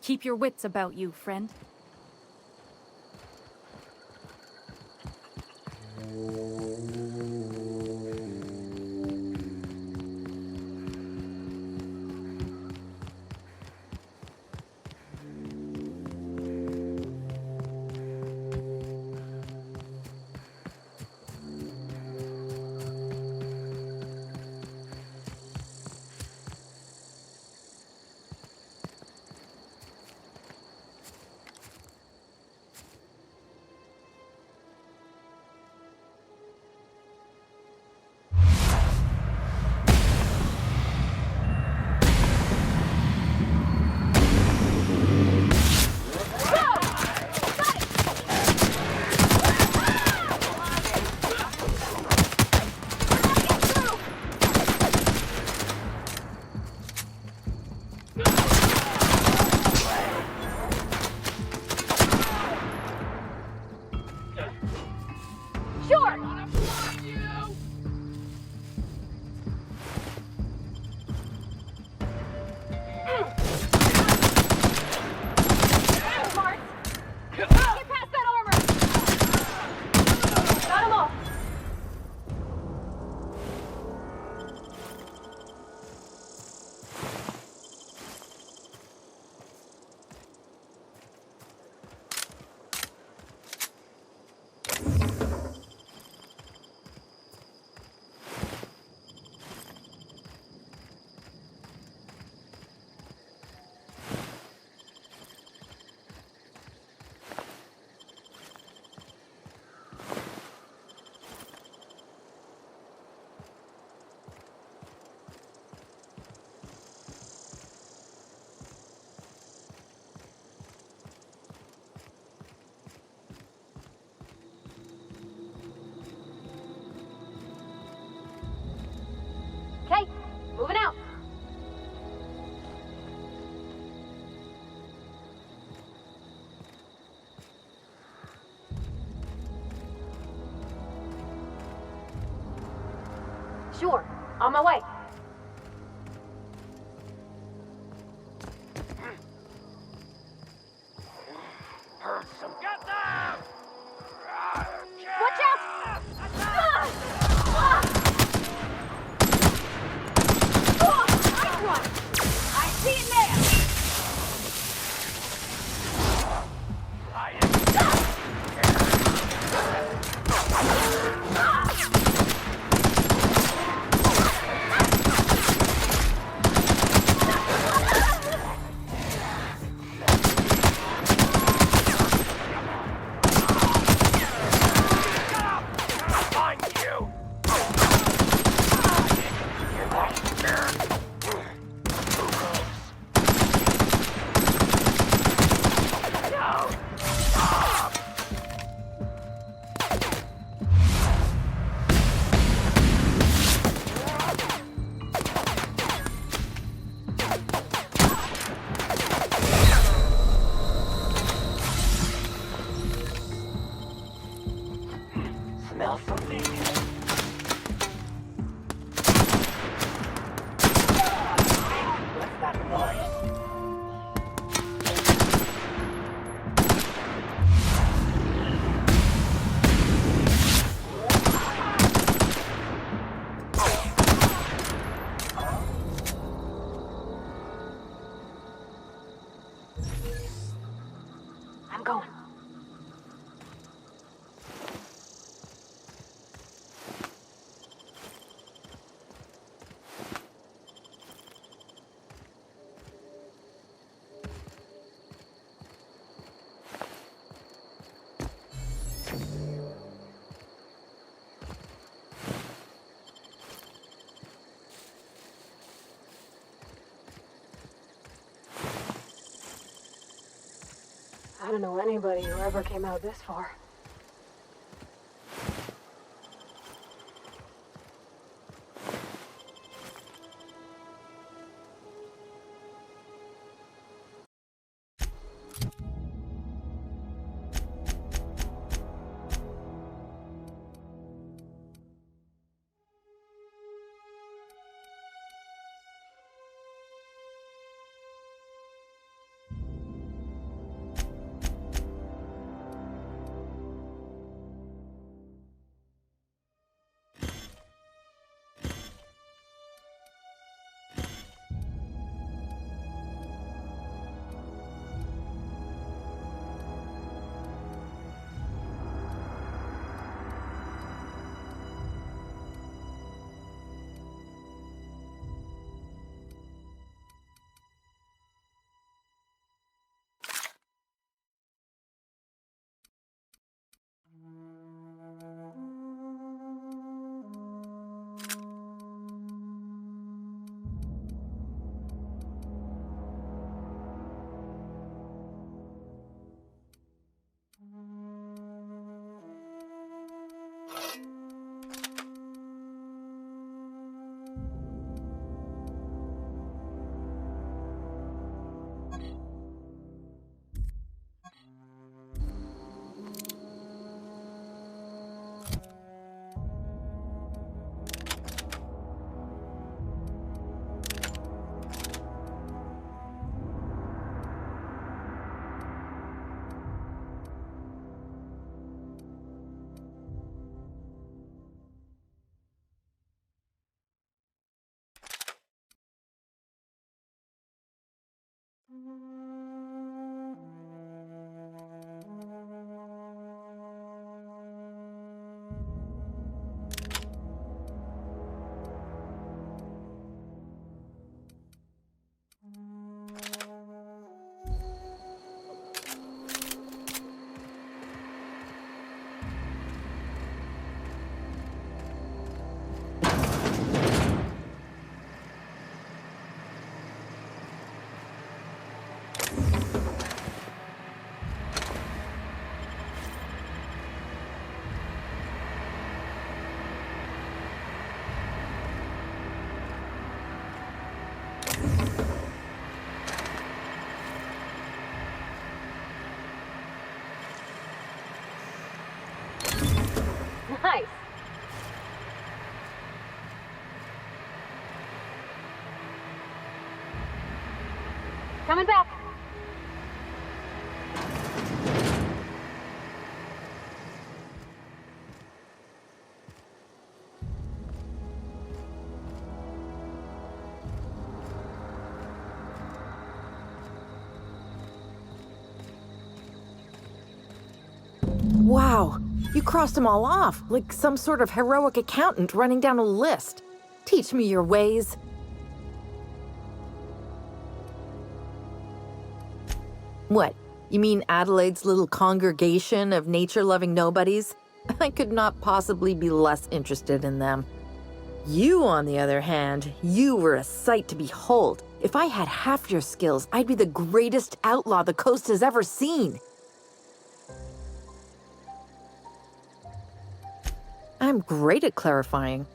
Keep your wits about you, friend. Moving out. Sure, on my way. Get them! Watch out! Nice one! I see it now! Smell something. What's that noise? I'm going. I don't know anybody who ever came out this far. Coming back. Wow, you crossed them all off, like some sort of heroic accountant running down a list. Teach me your ways. What, you mean Adelaide's little congregation of nature-loving nobodies? I could not possibly be less interested in them. You, on the other hand, you were a sight to behold. If I had half your skills, I'd be the greatest outlaw the coast has ever seen. I'm great at clarifying.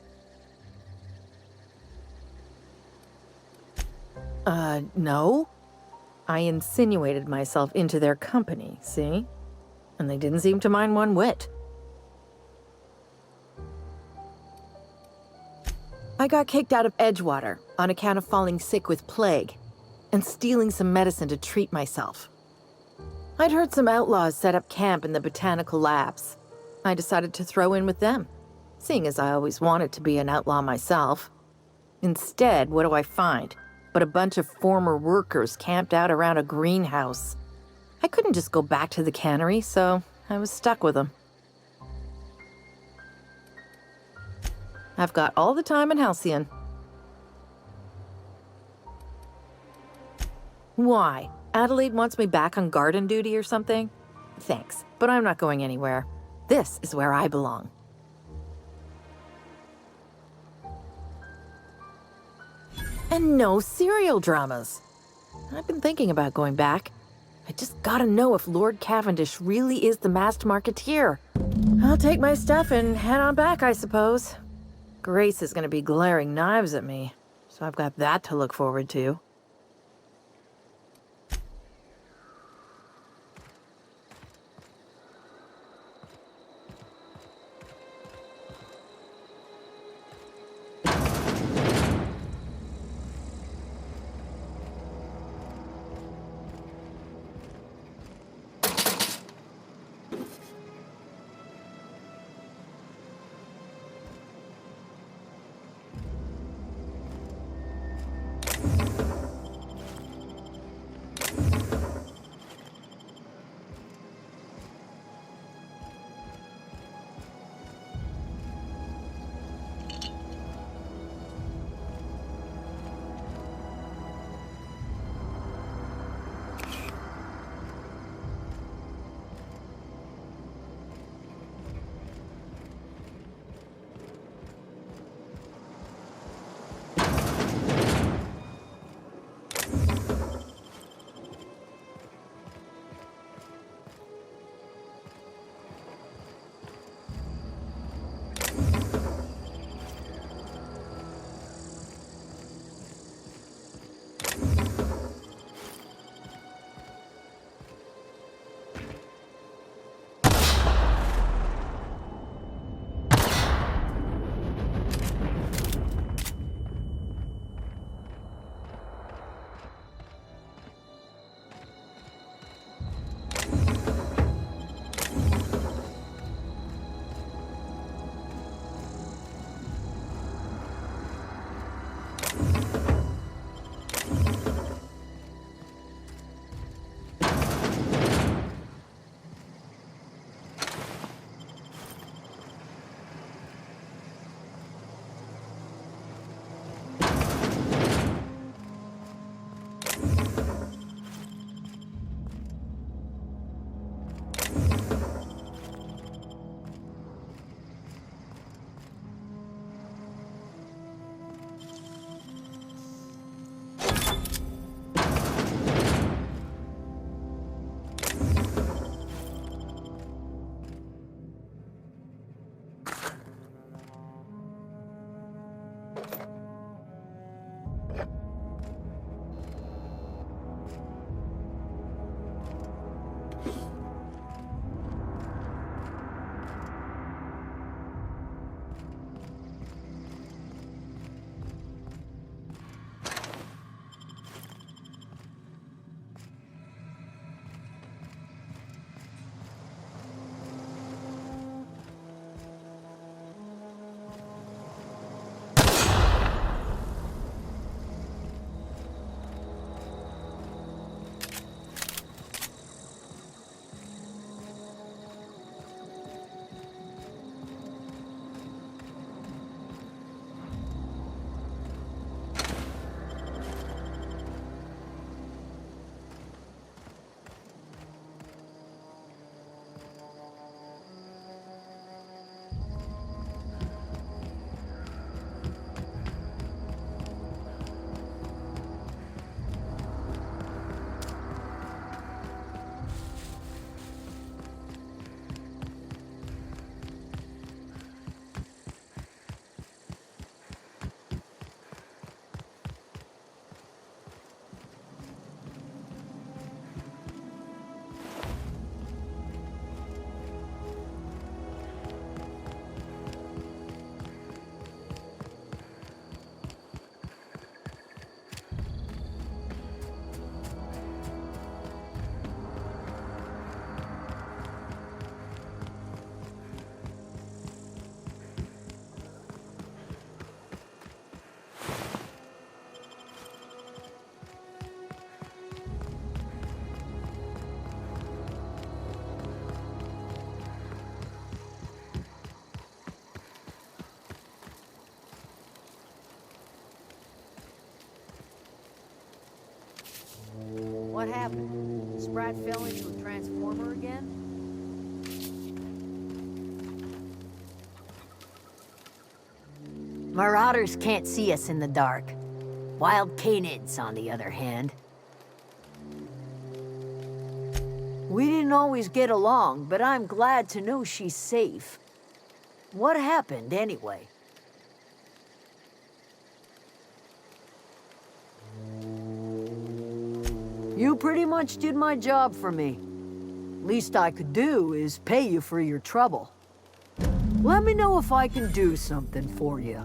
No. I insinuated myself into their company, see? And they didn't seem to mind one whit. I got kicked out of Edgewater on account of falling sick with plague and stealing some medicine to treat myself. I'd heard some outlaws set up camp in the botanical labs. I decided to throw in with them, seeing as I always wanted to be an outlaw myself. Instead, what do I find but a bunch of former workers camped out around a greenhouse? I couldn't just go back to the cannery, so I was stuck with them. I've got all the time in Halcyon. Why? Adelaide wants me back on garden duty or something? Thanks, but I'm not going anywhere. This is where I belong. And no serial dramas. I've been thinking about going back. I just gotta know if Lord Cavendish really is the masked marketeer. I'll take my stuff and head on back, I suppose. Grace is gonna be glaring knives at me, so I've got that to look forward to. What happened? Sprat fell into a transformer again? Marauders can't see us in the dark. Wild canids, on the other hand. We didn't always get along, but I'm glad to know she's safe. What happened, anyway? You pretty much did my job for me. Least I could do is pay you for your trouble. Let me know if I can do something for you.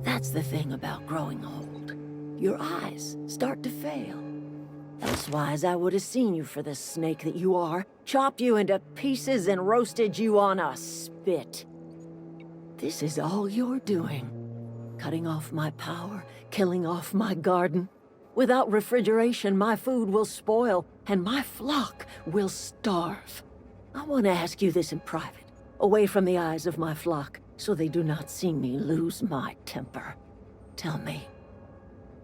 That's the thing about growing old. Your eyes start to fail. Elsewise, I would have seen you for the snake that you are, chopped you into pieces and roasted you on a spit. This is all you're doing. Cutting off my power, killing off my garden. Without refrigeration, my food will spoil, and my flock will starve. I want to ask you this in private, away from the eyes of my flock, so they do not see me lose my temper. Tell me,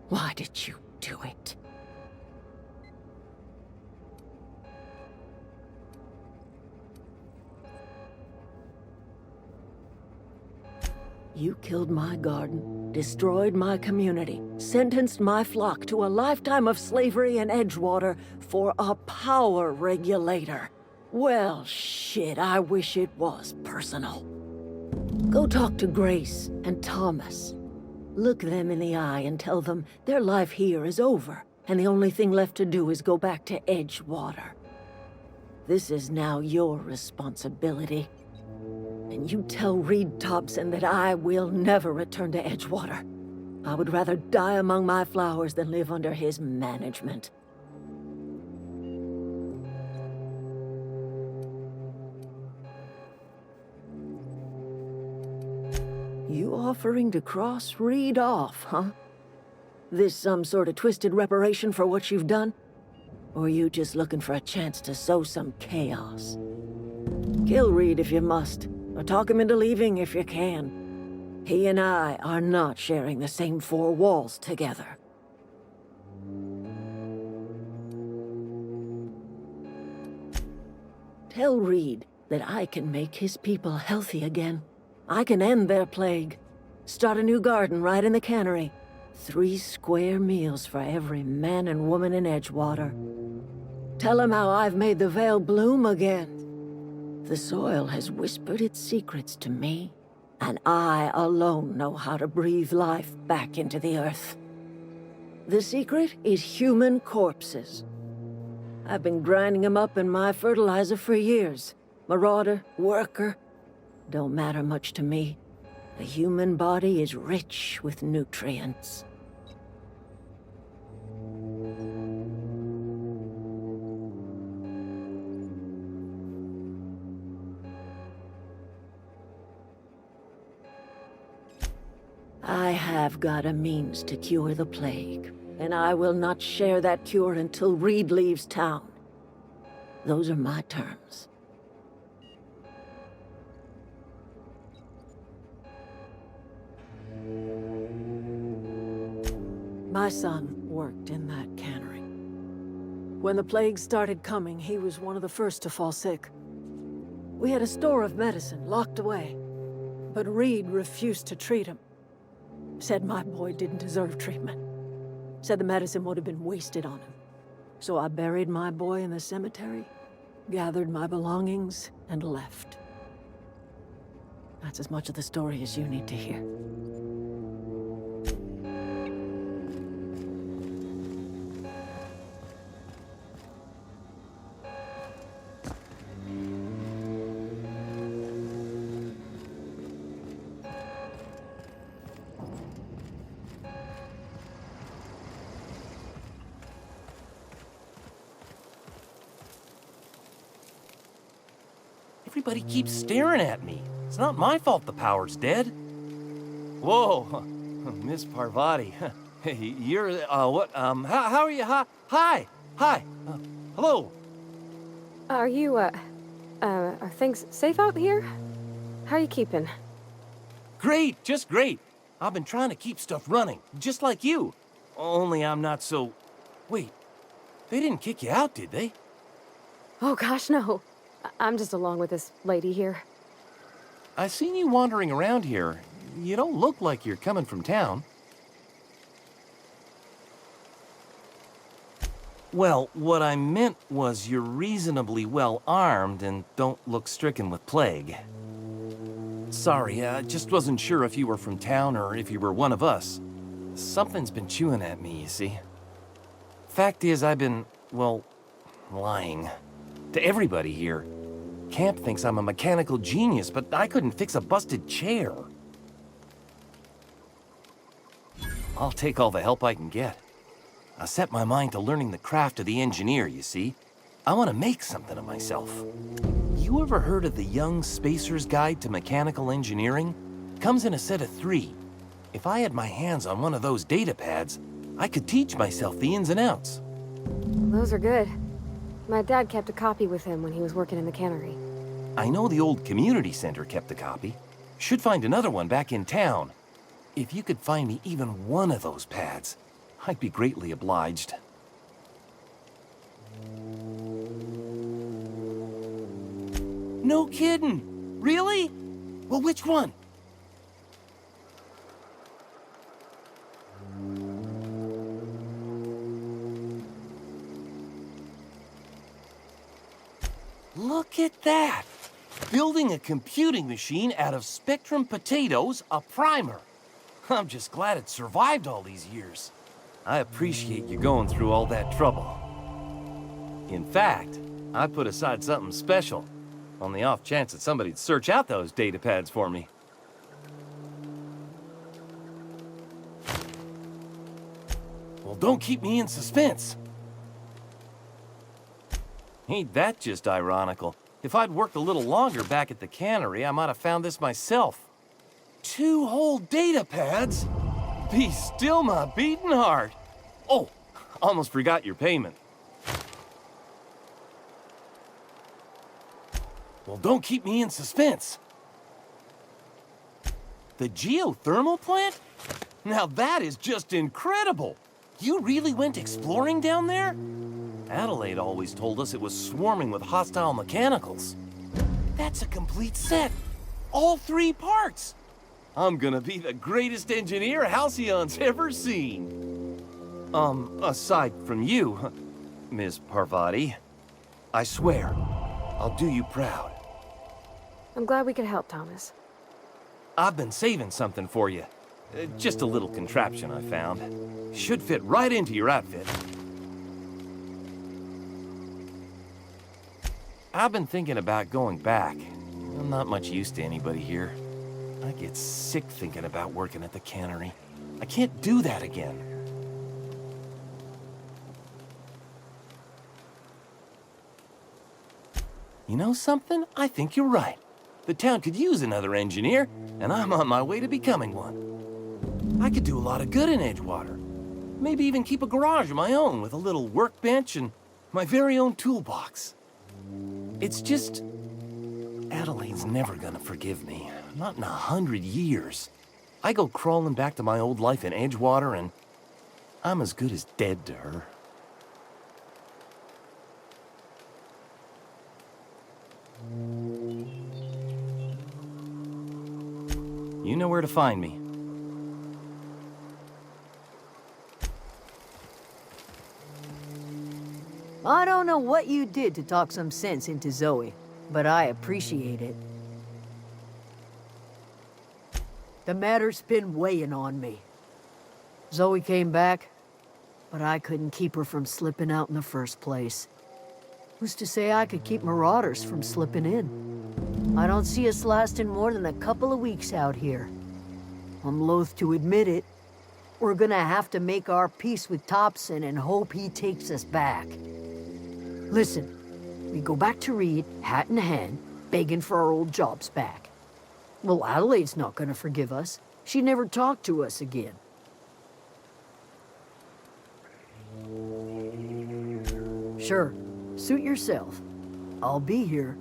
why did you do it? You killed my garden, destroyed my community, sentenced my flock to a lifetime of slavery in Edgewater for a power regulator. Well, shit, I wish it was personal. Go talk to Grace and Thomas. Look them in the eye and tell them their life here is over, and the only thing left to do is go back to Edgewater. This is now your responsibility. And you tell Reed Thompson that I will never return to Edgewater. I would rather die among my flowers than live under his management. You offering to cross Reed off, huh? This some sort of twisted reparation for what you've done? Or you just looking for a chance to sow some chaos? Kill Reed if you must, or talk him into leaving if you can. He and I are not sharing the same four walls together. Tell Reed that I can make his people healthy again. I can end their plague. Start a new garden right in the cannery. 3 square meals for every man and woman in Edgewater. Tell him how I've made the Vale bloom again. The soil has whispered its secrets to me, and I alone know how to breathe life back into the earth. The secret is human corpses. I've been grinding them up in my fertilizer for years. Marauder, worker, don't matter much to me. The human body is rich with nutrients. I have got a means to cure the plague, and I will not share that cure until Reed leaves town. Those are my terms. My son worked in that cannery. When the plague started coming, he was one of the first to fall sick. We had a store of medicine locked away, but Reed refused to treat him. Said my boy didn't deserve treatment. Said the medicine would have been wasted on him. So I buried my boy in the cemetery, gathered my belongings, and left. That's as much of the story as you need to hear. Everybody keeps staring at me. It's not my fault the power's dead. Whoa, Miss Parvati. Hey, you're, what, how are you? Hi! Hello! Are you, are things safe out here? How are you keeping? Great, just great. I've been trying to keep stuff running, just like you. Only I'm not so... Wait, they didn't kick you out, did they? Oh gosh, no. I'm just along with this lady here. I seen you wandering around here. You don't look like you're coming from town. Well, what I meant was you're reasonably well armed and don't look stricken with plague. Sorry, I just wasn't sure if you were from town or if you were one of us. Something's been chewing at me, you see. Fact is, I've been, well, lying. To everybody here. Camp thinks I'm a mechanical genius, but I couldn't fix a busted chair. I'll take all the help I can get. I set my mind to learning the craft of the engineer, you see. I want to make something of myself. You ever heard of the Young Spacer's Guide to Mechanical Engineering? Comes in a set of 3. If I had my hands on one of those data pads, I could teach myself the ins and outs. Those are good. My dad kept a copy with him when he was working in the cannery. I know the old community center kept a copy. Should find another one back in town. If you could find me even one of those pads, I'd be greatly obliged. No kidding! Really? Well, which one? Look at that! Building a computing machine out of Spectrum potatoes, a primer. I'm just glad it survived all these years. I appreciate you going through all that trouble. In fact, I put aside something special, on the off chance that somebody'd search out those data pads for me. Well, don't keep me in suspense. Ain't that just ironical? If I'd worked a little longer back at the cannery, I might have found this myself. 2 whole data pads? Be still my beating heart. Oh, almost forgot your payment. Well, don't keep me in suspense. The geothermal plant? Now that is just incredible. You really went exploring down there? Adelaide always told us it was swarming with hostile mechanicals. That's a complete set. All 3 parts. I'm gonna be the greatest engineer Halcyon's ever seen. Aside from you, Ms. Parvati, I swear, I'll do you proud. I'm glad we could help, Thomas. I've been saving something for you. Just a little contraption I found. Should fit right into your outfit. I've been thinking about going back. I'm not much use to anybody here. I get sick thinking about working at the cannery. I can't do that again. You know something? I think you're right. The town could use another engineer, and I'm on my way to becoming one. I could do a lot of good in Edgewater. Maybe even keep a garage of my own with a little workbench and my very own toolbox. It's just... Adelaide's never gonna forgive me. Not in 100 years. I go crawling back to my old life in Edgewater, and I'm as good as dead to her. You know where to find me. I don't know what you did to talk some sense into Zoe, but I appreciate it. The matter's been weighing on me. Zoe came back, but I couldn't keep her from slipping out in the first place. Who's to say I could keep marauders from slipping in? I don't see us lasting more than a couple of weeks out here. I'm loath to admit it. We're gonna have to make our peace with Thompson and hope he takes us back. Listen, we go back to Reed, hat in hand, begging for our old jobs back. Well, Adelaide's not gonna forgive us. She never talked to us again. Sure. Suit yourself. I'll be here.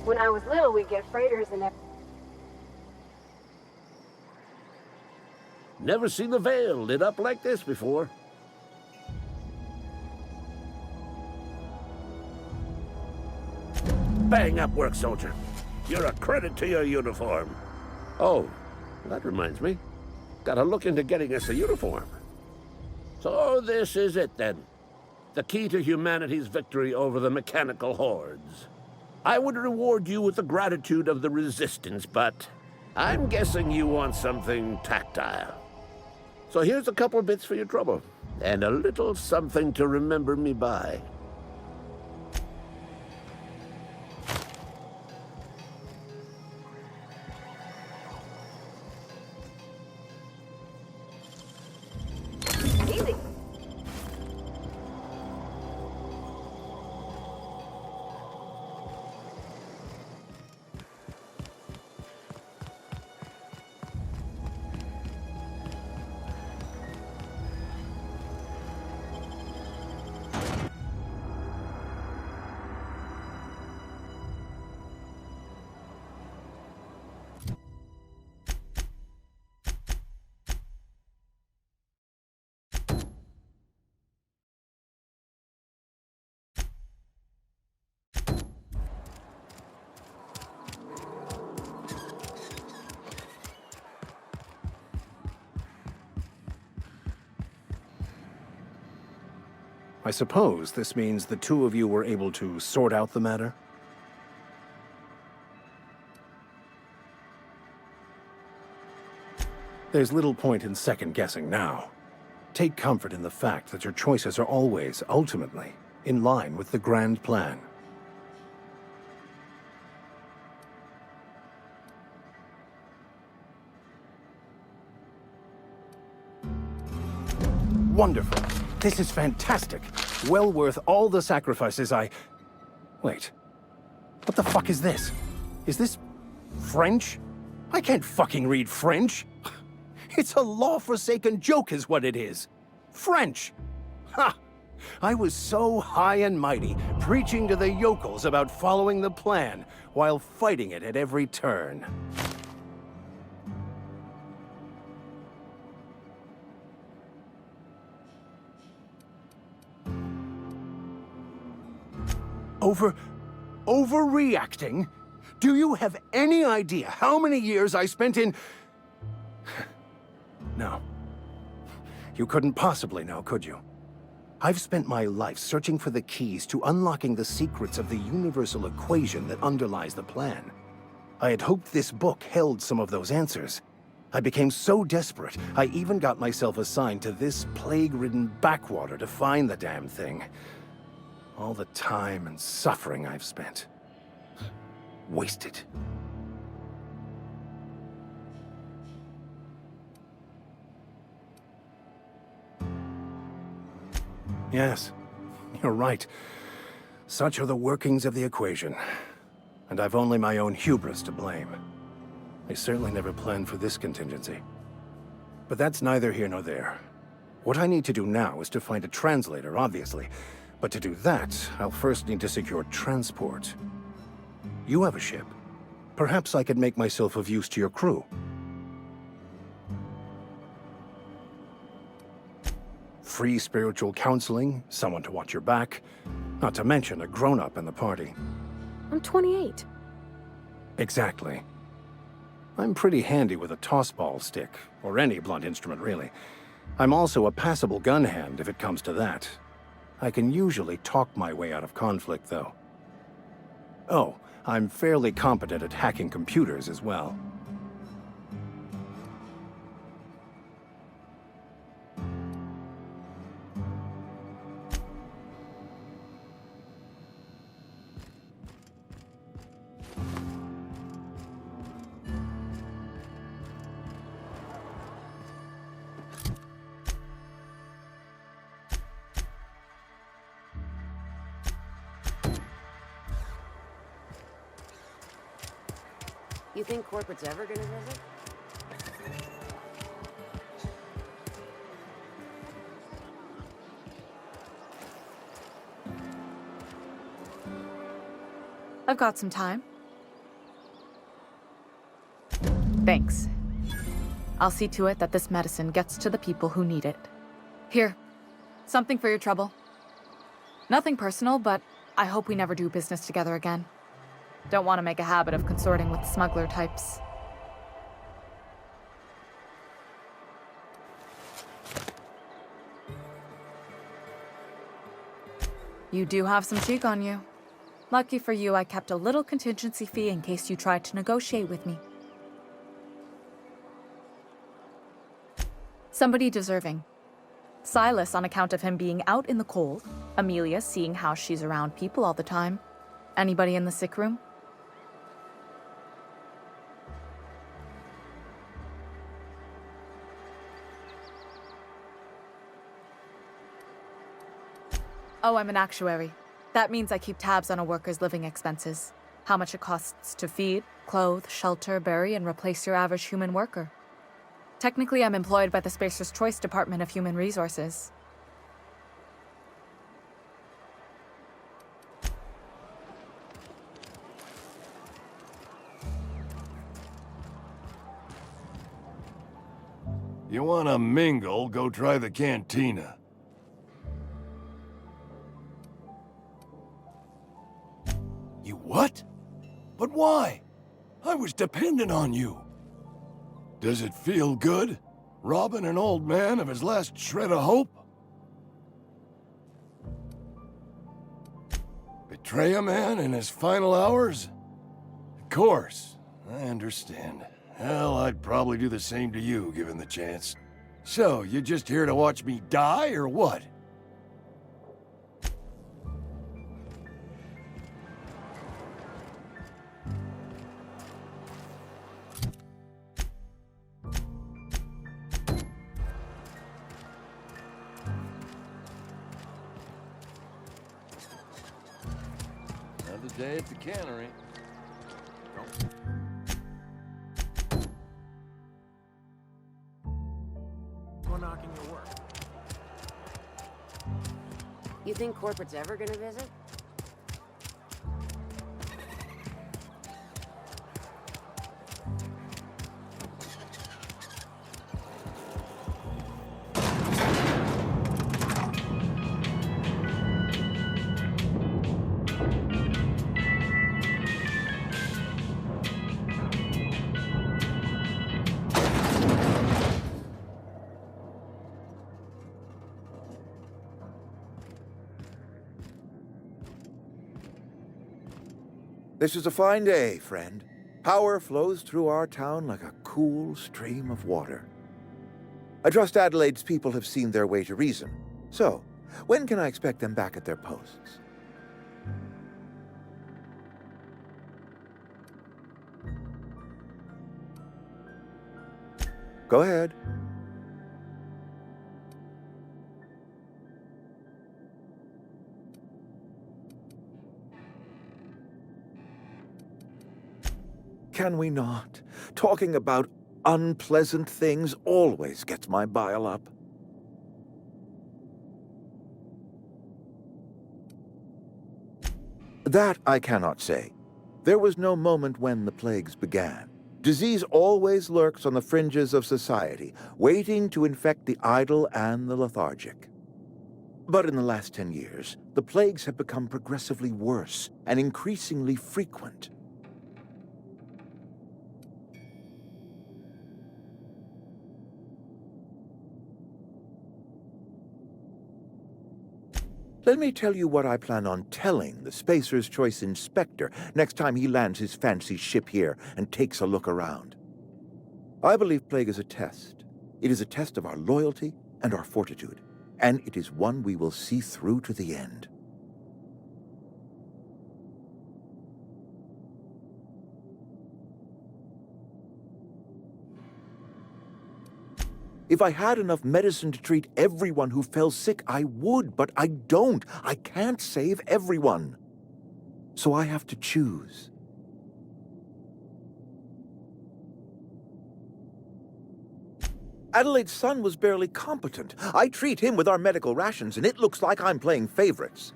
When I was little, we'd get freighters and everything. Never seen the Vale lit up like this before. Bang up work, soldier. You're a credit to your uniform. Oh, that reminds me. Gotta look into getting us a uniform. So this is it then. The key to humanity's victory over the mechanical hordes. I would reward you with the gratitude of the Resistance, but I'm guessing you want something tactile. So here's a couple bits for your trouble, and a little something to remember me by. Easy. I suppose this means the two of you were able to sort out the matter? There's little point in second-guessing now. Take comfort in the fact that your choices are always, ultimately, in line with the grand plan. Wonderful. This is fantastic. Well worth all the sacrifices I... Wait. What the fuck is this? Is this French? I can't fucking read French. It's a law-forsaken joke is what it is. French. Ha! I was so high and mighty, preaching to the yokels about following the plan, while fighting it at every turn. Overreacting? Do you have any idea how many years I spent in... No. You couldn't possibly know, could you? I've spent my life searching for the keys to unlocking the secrets of the universal equation that underlies the plan. I had hoped this book held some of those answers. I became so desperate, I even got myself assigned to this plague-ridden backwater to find the damn thing. All the time and suffering I've spent. Wasted. Yes. You're right. Such are the workings of the equation. And I've only my own hubris to blame. I certainly never planned for this contingency. But that's neither here nor there. What I need to do now is to find a translator, obviously. But to do that, I'll first need to secure transport. You have a ship. Perhaps I could make myself of use to your crew. Free spiritual counseling, someone to watch your back, not to mention a grown-up in the party. I'm 28. Exactly. I'm pretty handy with a toss-ball stick, or any blunt instrument, really. I'm also a passable gun hand if it comes to that. I can usually talk my way out of conflict, though. Oh, I'm fairly competent at hacking computers as well. You think corporate's ever gonna visit? I've got some time. Thanks. I'll see to it that this medicine gets to the people who need it. Here, something for your trouble. Nothing personal, but I hope we never do business together again. Don't want to make a habit of consorting with smuggler types. You do have some cheek on you. Lucky for you, I kept a little contingency fee in case you tried to negotiate with me. Somebody deserving. Silas on account of him being out in the cold. Amelia seeing how she's around people all the time. Anybody in the sick room? Oh, I'm an actuary. That means I keep tabs on a worker's living expenses. How much it costs to feed, clothe, shelter, bury, and replace your average human worker. Technically, I'm employed by the Spacer's Choice Department of Human Resources. You wanna mingle, go try the cantina. You what? But why? I was dependent on you. Does it feel good? Robbing an old man of his last shred of hope? Betray a man in his final hours? Of course, I understand. Hell, I'd probably do the same to you, given the chance. So, you just here to watch me die, or what? Another day at the cannery. Knocking your work. You think corporate's ever gonna visit? This is a fine day, friend. Power flows through our town like a cool stream of water. I trust Adelaide's people have seen their way to reason. So, when can I expect them back at their posts? Go ahead. can we not? Talking about unpleasant things always gets my bile up. That I cannot say. There was no moment when the plagues began. Disease always lurks on the fringes of society, waiting to infect the idle and the lethargic. But in the last 10 years, the plagues have become progressively worse and increasingly frequent. Let me tell you what I plan on telling the Spacer's Choice Inspector next time he lands his fancy ship here and takes a look around. I believe plague is a test. It is a test of our loyalty and our fortitude, and it is one we will see through to the end. If I had enough medicine to treat everyone who fell sick, I would, but I don't. I can't save everyone. So I have to choose. Adelaide's son was barely competent. I treat him with our medical rations, and it looks like I'm playing favorites.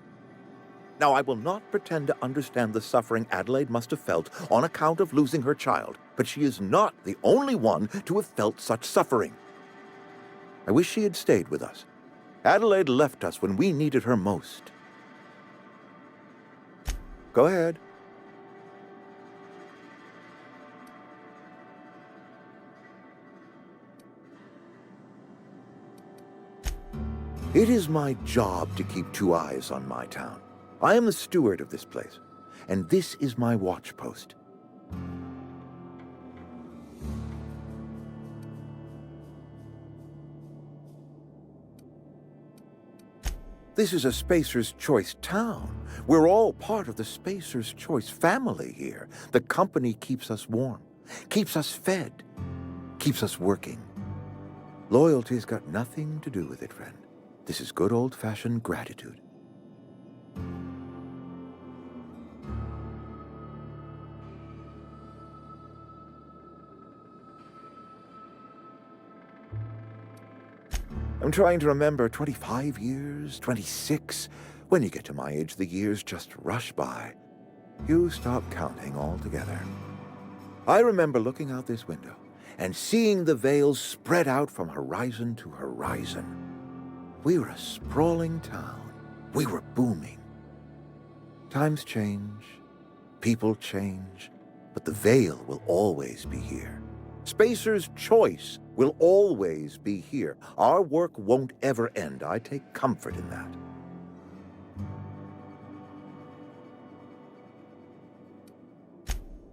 Now, I will not pretend to understand the suffering Adelaide must have felt on account of losing her child, but she is not the only one to have felt such suffering. I wish she had stayed with us. Adelaide left us when we needed her most. Go ahead. It is my job to keep two eyes on my town. I am the steward of this place, and this is my watch post. This is a Spacer's Choice town. We're all part of the Spacer's Choice family here. The company keeps us warm, keeps us fed, keeps us working. Loyalty's got nothing to do with it, friend. This is good old-fashioned gratitude. I'm trying to remember 25 years, 26. When you get to my age, the years just rush by. You stop counting altogether. I remember looking out this window and seeing the veils spread out from horizon to horizon. We were a sprawling town. We were booming. Times change, people change, but the veil will always be here. Spacer's Choice will always be here. Our work won't ever end. I take comfort in that.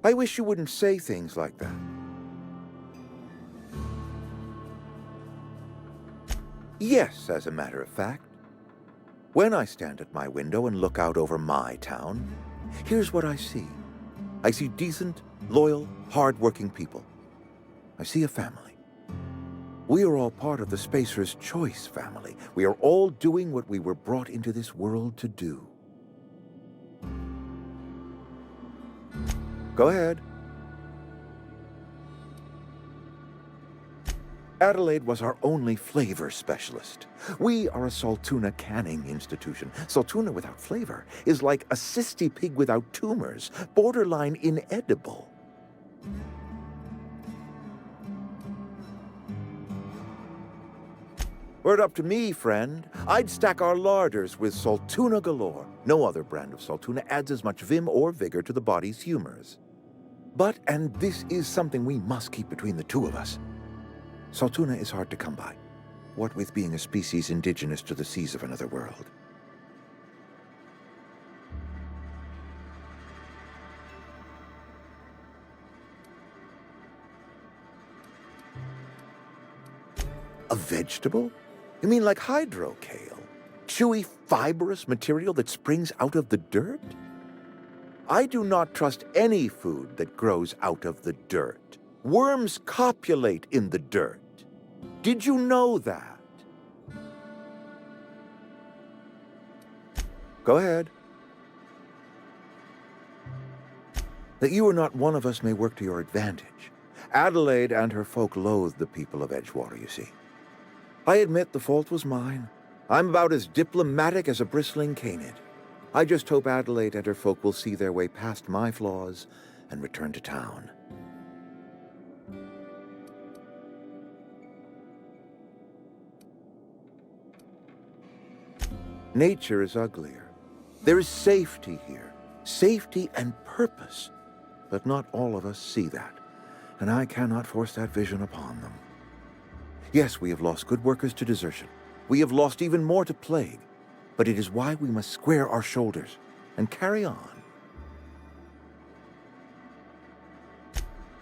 I wish you wouldn't say things like that. Yes, as a matter of fact. When I stand at my window and look out over my town, here's what I see. I see decent, loyal, hard-working people. I see a family. We are all part of the Spacer's Choice family. We are all doing what we were brought into this world to do. Go ahead. Adelaide was our only flavor specialist. We are a Saltuna canning institution. Saltuna without flavor is like a cysty pig without tumors, borderline inedible. Were it up to me, friend, I'd stack our larders with Saltuna galore. No other brand of Saltuna adds as much vim or vigor to the body's humors. But, and this is something we must keep between the two of us, Saltuna is hard to come by, what with being a species indigenous to the seas of another world. A vegetable? You mean like hydrocale? Chewy, fibrous material that springs out of the dirt? I do not trust any food that grows out of the dirt. Worms copulate in the dirt. Did you know that? Go ahead. That you are not one of us may work to your advantage. Adelaide and her folk loathe the people of Edgewater, you see. I admit the fault was mine. I'm about as diplomatic as a bristling canid. I just hope Adelaide and her folk will see their way past my flaws and return to town. Nature is uglier. There is safety here. Safety and purpose. But not all of us see that, and I cannot force that vision upon them. Yes, we have lost good workers to desertion. We have lost even more to plague. But it is why we must square our shoulders and carry on.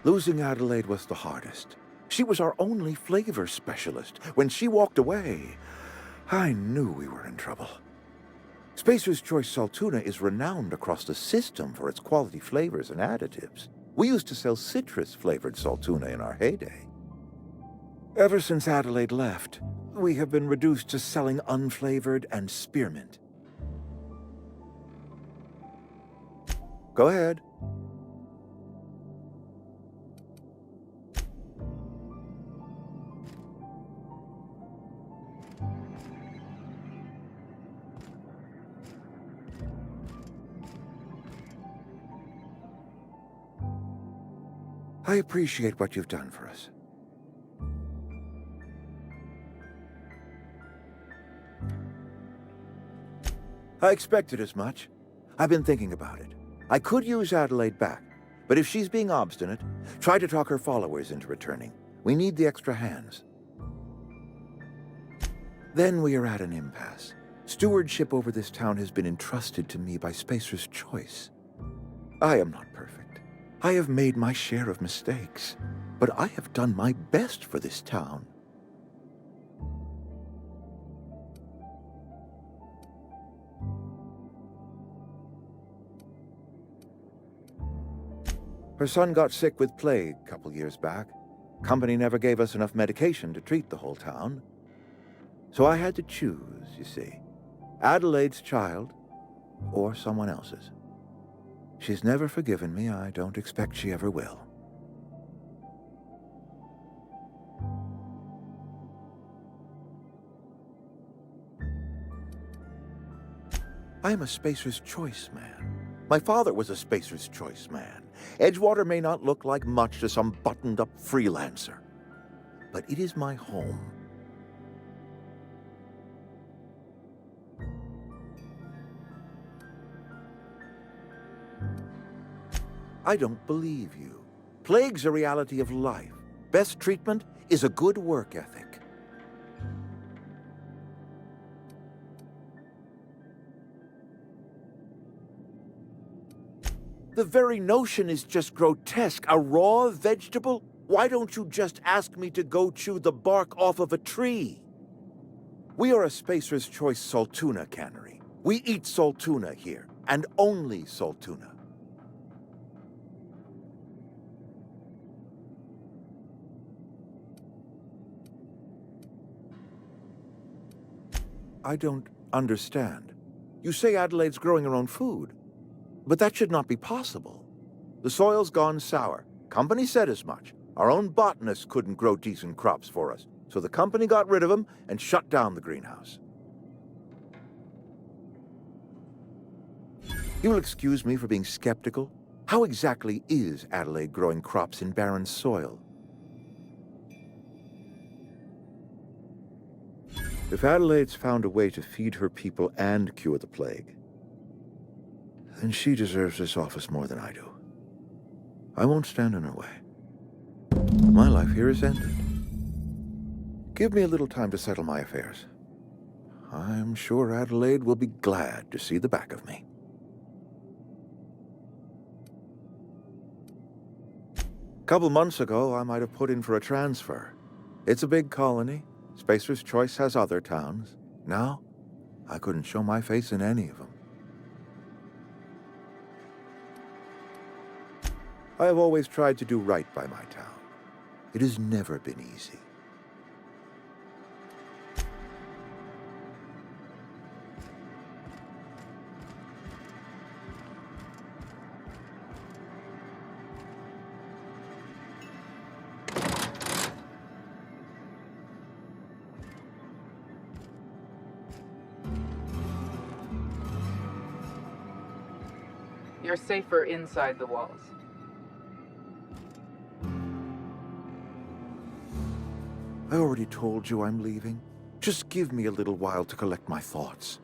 Losing Adelaide was the hardest. She was our only flavor specialist. When she walked away, I knew we were in trouble. Spacer's Choice Salt Tuna is renowned across the system for its quality flavors and additives. We used to sell citrus-flavored salt tuna in our heyday. Ever since Adelaide left, we have been reduced to selling unflavored and spearmint. Go ahead. I appreciate what you've done for us. I expected as much. I've been thinking about it. I could use Adelaide back, but if she's being obstinate, try to talk her followers into returning. We need the extra hands. Then we are at an impasse. Stewardship over this town has been entrusted to me by Spacer's Choice. I am not perfect. I have made my share of mistakes, but I have done my best for this town. Her son got sick with plague a couple years back. Company never gave us enough medication to treat the whole town. So I had to choose, you see. Adelaide's child or someone else's. She's never forgiven me. I don't expect she ever will. I am a Spacer's Choice man. My father was a Spacer's Choice man. Edgewater may not look like much to some buttoned-up freelancer, but it is my home. I don't believe you. Plague's a reality of life. Best treatment is a good work ethic. The very notion is just grotesque. A raw vegetable? Why don't you just ask me to go chew the bark off of a tree? We are a Spacer's Choice salt tuna cannery. We eat salt tuna here, and only salt tuna. I don't understand. You say Adelaide's growing her own food, but that should not be possible. The soil's gone sour. Company said as much. Our own botanists couldn't grow decent crops for us, so the company got rid of them and shut down the greenhouse. You will excuse me for being skeptical. How exactly is Adelaide growing crops in barren soil? If Adelaide's found a way to feed her people and cure the plague, then she deserves this office more than I do. I won't stand in her way. My life here is ended. Give me a little time to settle my affairs. I'm sure Adelaide will be glad to see the back of me. A couple months ago, I might have put in for a transfer. It's a big colony. Spacer's Choice has other towns. Now, I couldn't show my face in any of them. I have always tried to do right by my town. It has never been easy. you're safer inside the walls. I already told you I'm leaving. Just give me a little while to collect my thoughts.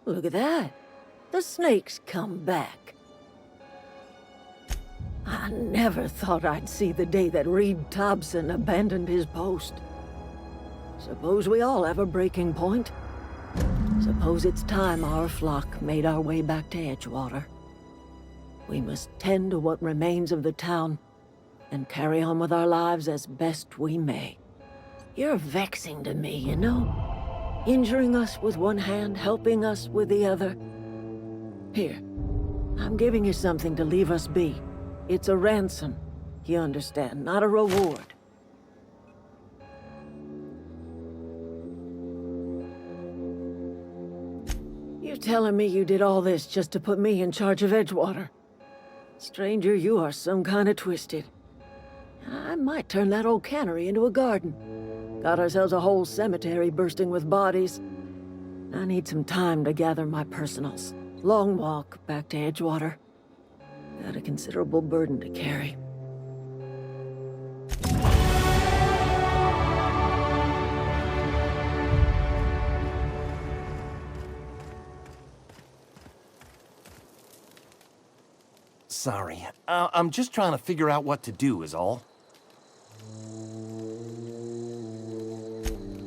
Look at that. The snake's come back. I never thought I'd see the day that Reed Thompson abandoned his post. Suppose we all have a breaking point. Suppose it's time our flock made our way back to Edgewater. We must tend to what remains of the town and carry on with our lives as best we may. You're vexing to me, you know? Injuring us with one hand, helping us with the other. Here, I'm giving you something to leave us be. It's a ransom, you understand, not a reward. You're telling me you did all this just to put me in charge of Edgewater? Stranger, you are some kind of twisted. I might turn that old cannery into a garden. Got ourselves a whole cemetery bursting with bodies. I need some time to gather my personals. Long walk back to Edgewater. Got a considerable burden to carry. Sorry, I'm just trying to figure out what to do is all.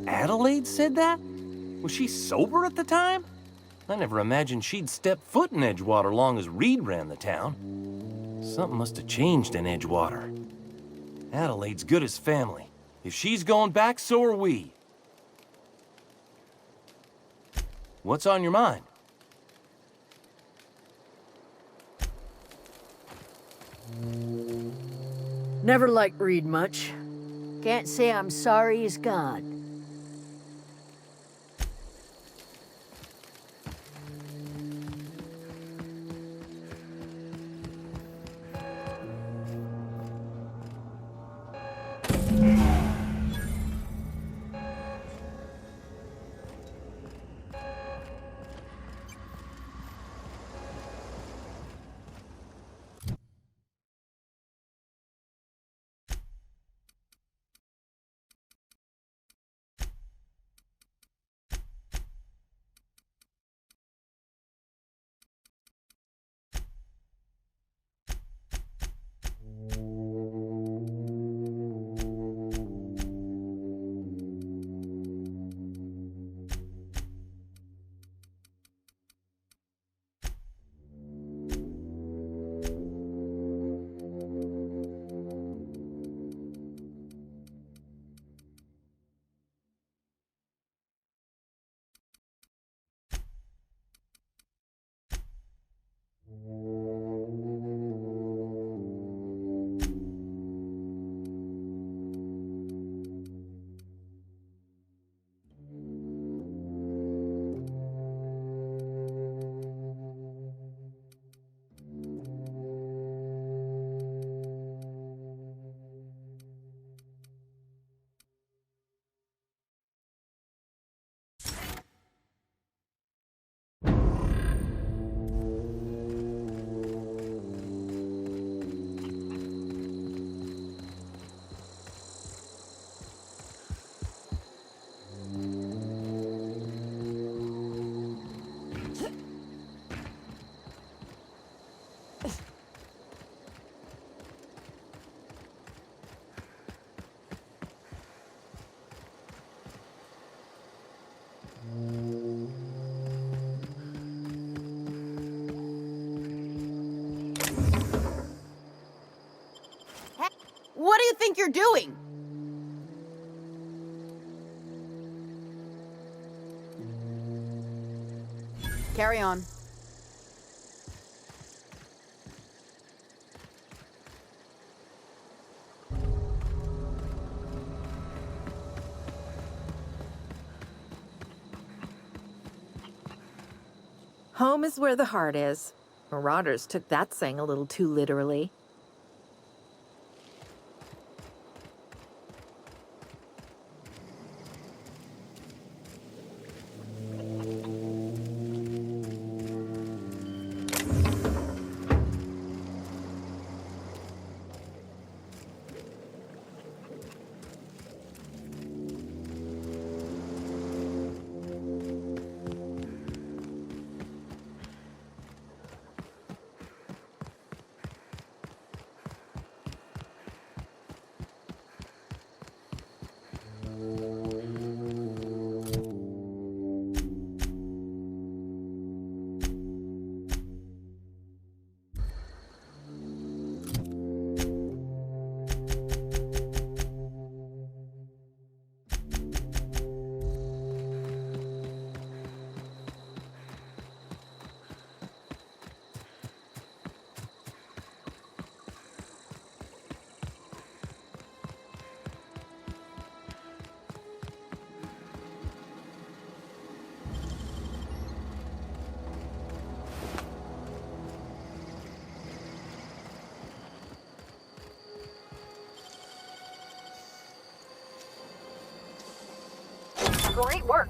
Adelaide said that? Was she sober at the time? I never imagined she'd step foot in Edgewater long as Reed ran the town. Something must have changed in Edgewater. Adelaide's good as family. If she's going back, so are we. What's on your mind? Never liked Reed much. Can't say I'm sorry he's gone. What do you think you're doing? Carry on. Home is where the heart is. Marauders took that saying a little too literally. Great work.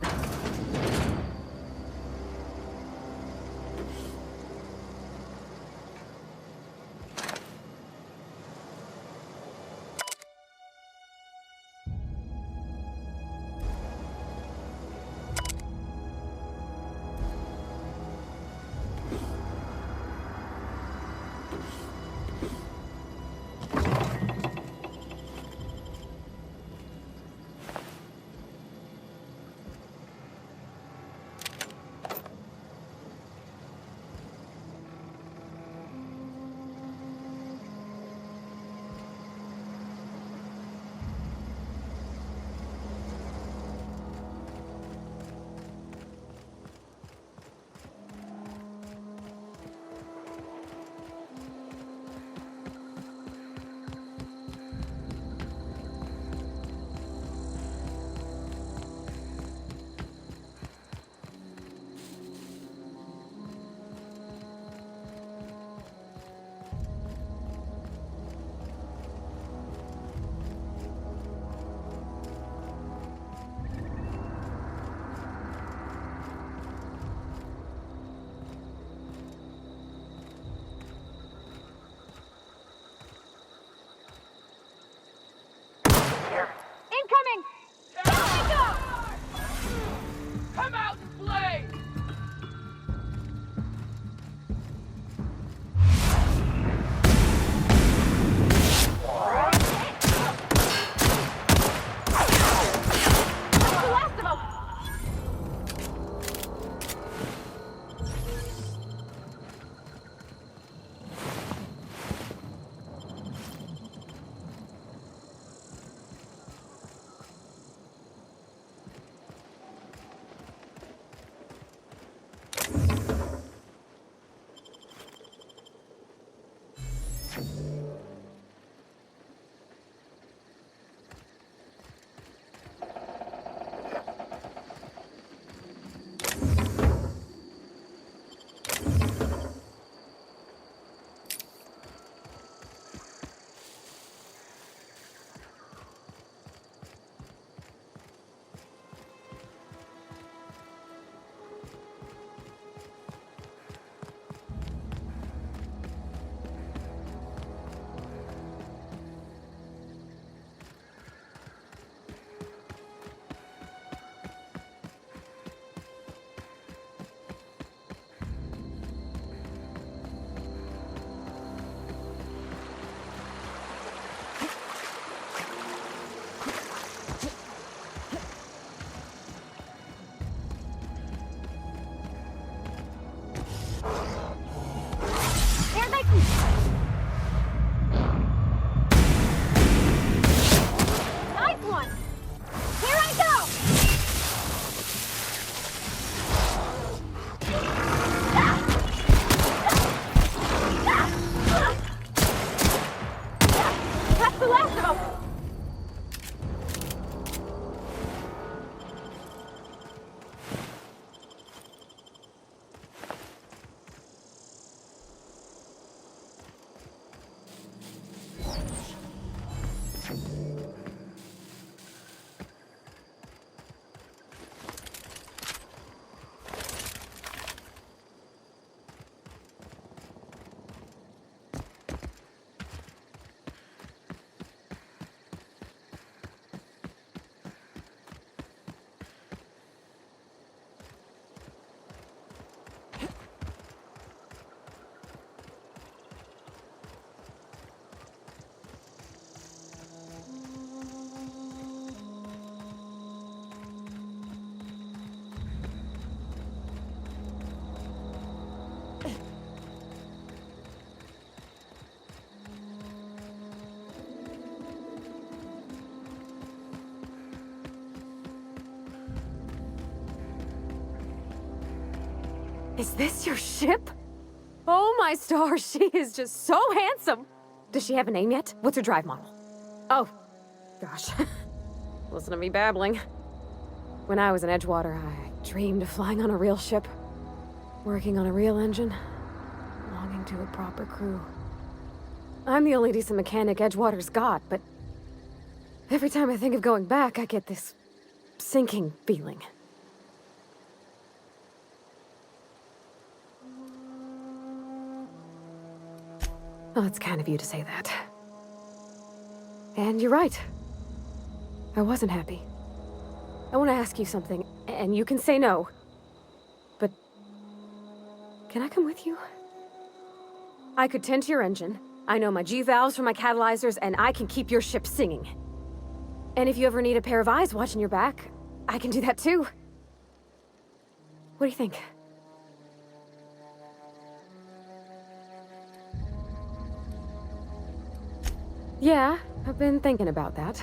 Is this your ship? Oh my stars, she is just so handsome! Does she have a name yet? What's her drive model? Oh, gosh. Listen to me babbling. When I was in Edgewater, I dreamed of flying on a real ship, working on a real engine, belonging to a proper crew. I'm the only decent mechanic Edgewater's got, but every time I think of going back, I get this sinking feeling. Well, it's kind of you to say that. And you're right. I wasn't happy. I want to ask you something, and you can say no. But can I come with you? I could tend to your engine. I know my G-valves from my catalyzers, and I can keep your ship singing. And if you ever need a pair of eyes watching your back, I can do that too. What do you think? Yeah, I've been thinking about that.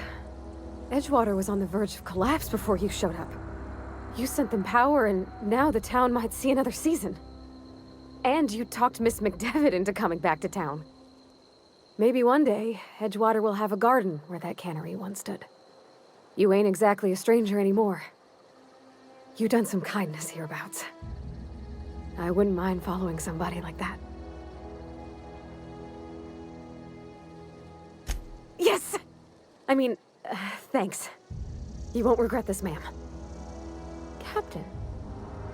Edgewater was on the verge of collapse before you showed up. You sent them power, and now the town might see another season. And you talked Miss McDevitt into coming back to town. Maybe one day, Edgewater will have a garden where that cannery once stood. You ain't exactly a stranger anymore. You done some kindness hereabouts. I wouldn't mind following somebody like that. Yes! I mean, thanks. You won't regret this, ma'am. Captain.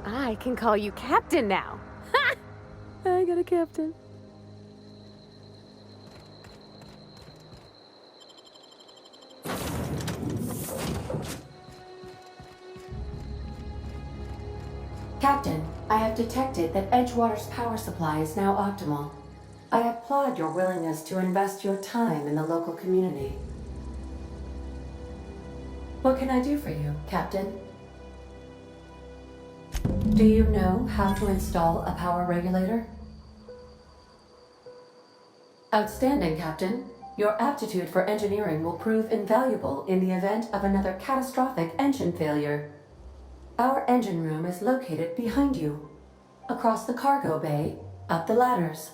I can call you Captain now. Ha! I got a captain. Captain, I have detected that Edgewater's power supply is now optimal. I applaud your willingness to invest your time in the local community. What can I do for you, Captain? Do you know how to install a power regulator? Outstanding, Captain. Your aptitude for engineering will prove invaluable in the event of another catastrophic engine failure. Our engine room is located behind you, across the cargo bay, up the ladders.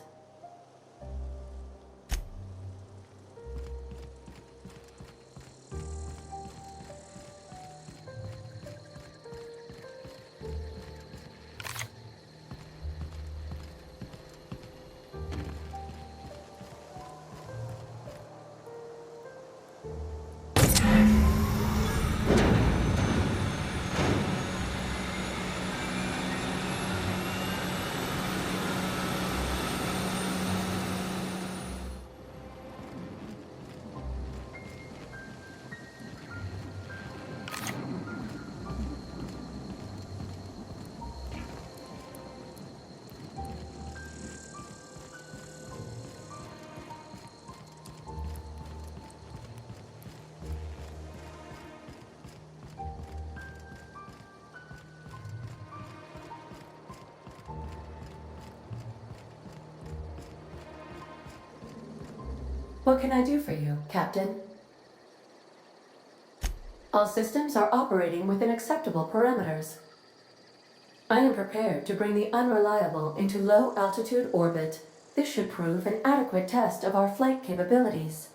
What can I do for you, Captain? All systems are operating within acceptable parameters. I am prepared to bring the unreliable into low-altitude orbit. This should prove an adequate test of our flight capabilities.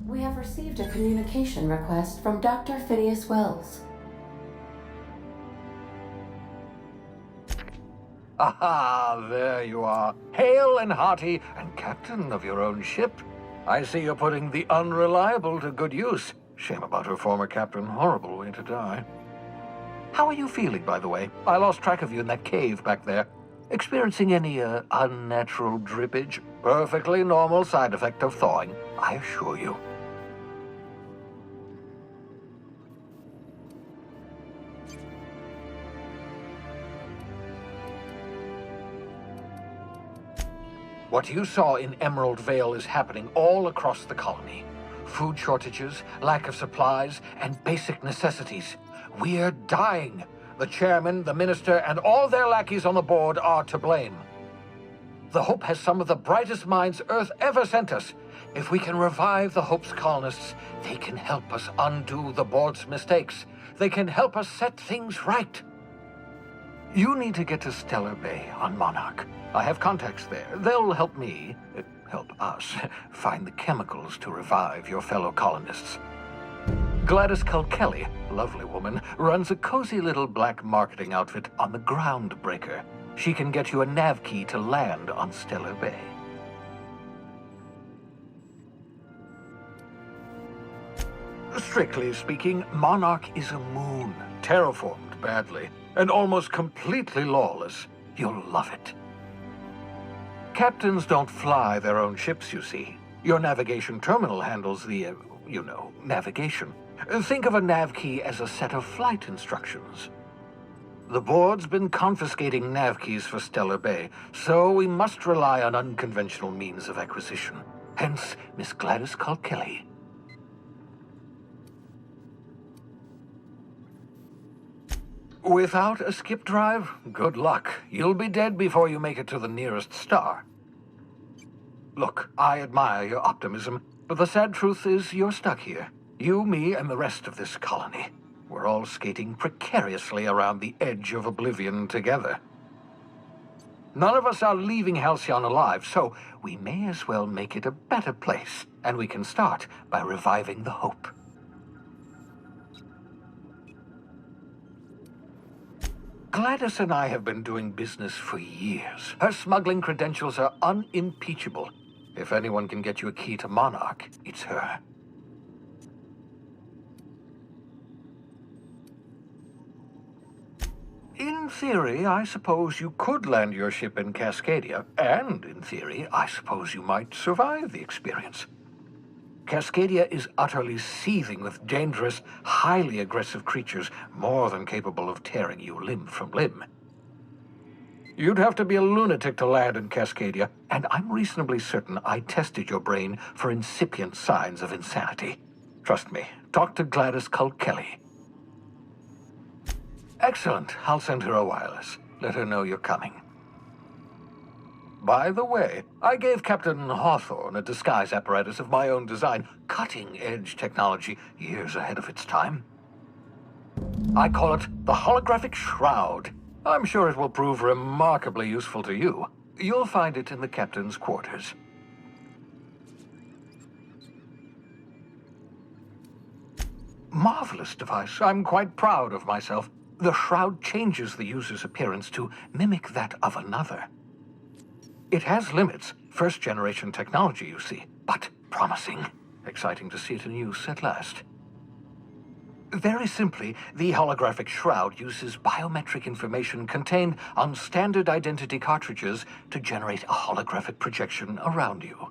We have received a communication request from Dr. Phineas Wells. Aha, there you are, hale and hearty, and captain of your own ship. I see you're putting the unreliable to good use. Shame about her former captain, horrible way to die. How are you feeling, by the way? I lost track of you in that cave back there. Experiencing any, unnatural drippage? Perfectly normal side effect of thawing, I assure you. What you saw in Emerald Vale is happening all across the colony. Food shortages, lack of supplies, and basic necessities. We're dying. The chairman, the minister, and all their lackeys on the board are to blame. The Hope has some of the brightest minds Earth ever sent us. If we can revive the Hope's colonists, they can help us undo the board's mistakes. They can help us set things right. You need to get to Stellar Bay on Monarch. I have contacts there. They'll help me, help us, find the chemicals to revive your fellow colonists. Gladys Culkelly, lovely woman, runs a cozy little black marketing outfit on the Groundbreaker. She can get you a nav key to land on Stellar Bay. Strictly speaking, Monarch is a moon, terraformed badly, and almost completely lawless. You'll love it. Captains don't fly their own ships, you see. Your navigation terminal handles the, navigation. Think of a nav key as a set of flight instructions. The board's been confiscating nav keys for Stellar Bay, so we must rely on unconventional means of acquisition. Hence, Miss Gladys Culkelly. Without a skip drive, good luck. You'll be dead before you make it to the nearest star. Look, I admire your optimism, but the sad truth is you're stuck here. You, me, and the rest of this colony. We're all skating precariously around the edge of oblivion together. None of us are leaving Halcyon alive, so we may as well make it a better place, and we can start by reviving the Hope. Gladys and I have been doing business for years. Her smuggling credentials are unimpeachable. If anyone can get you a key to Monarch, it's her. In theory, I suppose you could land your ship in Cascadia, and in theory, I suppose you might survive the experience. Cascadia is utterly seething with dangerous, highly aggressive creatures more than capable of tearing you limb from limb. You'd have to be a lunatic to land in Cascadia, and I'm reasonably certain I tested your brain for incipient signs of insanity. Trust me, talk to Gladys Culkelly. Excellent. I'll send her a wireless. Let her know you're coming. By the way, I gave Captain Hawthorne a disguise apparatus of my own design, cutting-edge technology years ahead of its time. I call it the Holographic Shroud. I'm sure it will prove remarkably useful to you. You'll find it in the captain's quarters. Marvelous device. I'm quite proud of myself. The shroud changes the user's appearance to mimic that of another. It has limits, first-generation technology, you see, but promising. Exciting to see it in use at last. Very simply, the holographic shroud uses biometric information contained on standard identity cartridges to generate a holographic projection around you.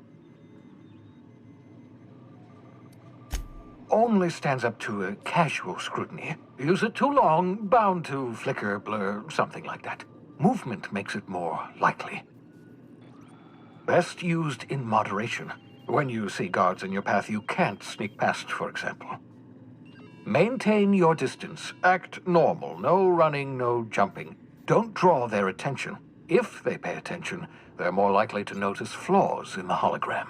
Only stands up to a casual scrutiny. Use it too long, bound to flicker, blur, something like that. Movement makes it more likely. Best used in moderation. When you see guards in your path you can't sneak past, for example. Maintain your distance. Act normal. No running, no jumping. Don't draw their attention. If they pay attention, they're more likely to notice flaws in the hologram.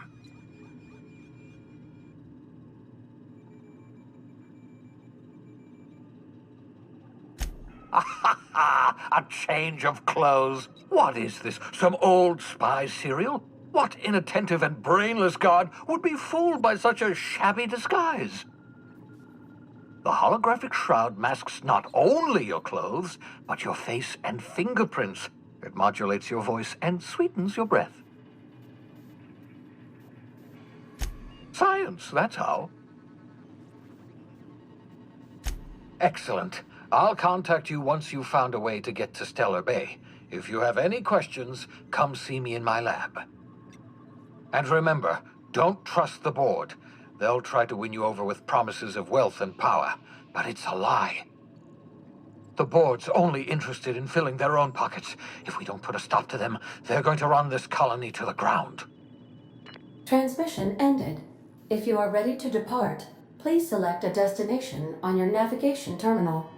A change of clothes. What is this? Some old spy serial? What inattentive and brainless guard would be fooled by such a shabby disguise? The holographic shroud masks not only your clothes, but your face and fingerprints. It modulates your voice and sweetens your breath. Science, that's how. Excellent. I'll contact you once you've found a way to get to Stellar Bay. If you have any questions, come see me in my lab. And remember, don't trust the board. They'll try to win you over with promises of wealth and power, but it's a lie. The board's only interested in filling their own pockets. If we don't put a stop to them, they're going to run this colony to the ground. Transmission ended. If you are ready to depart, please select a destination on your navigation terminal.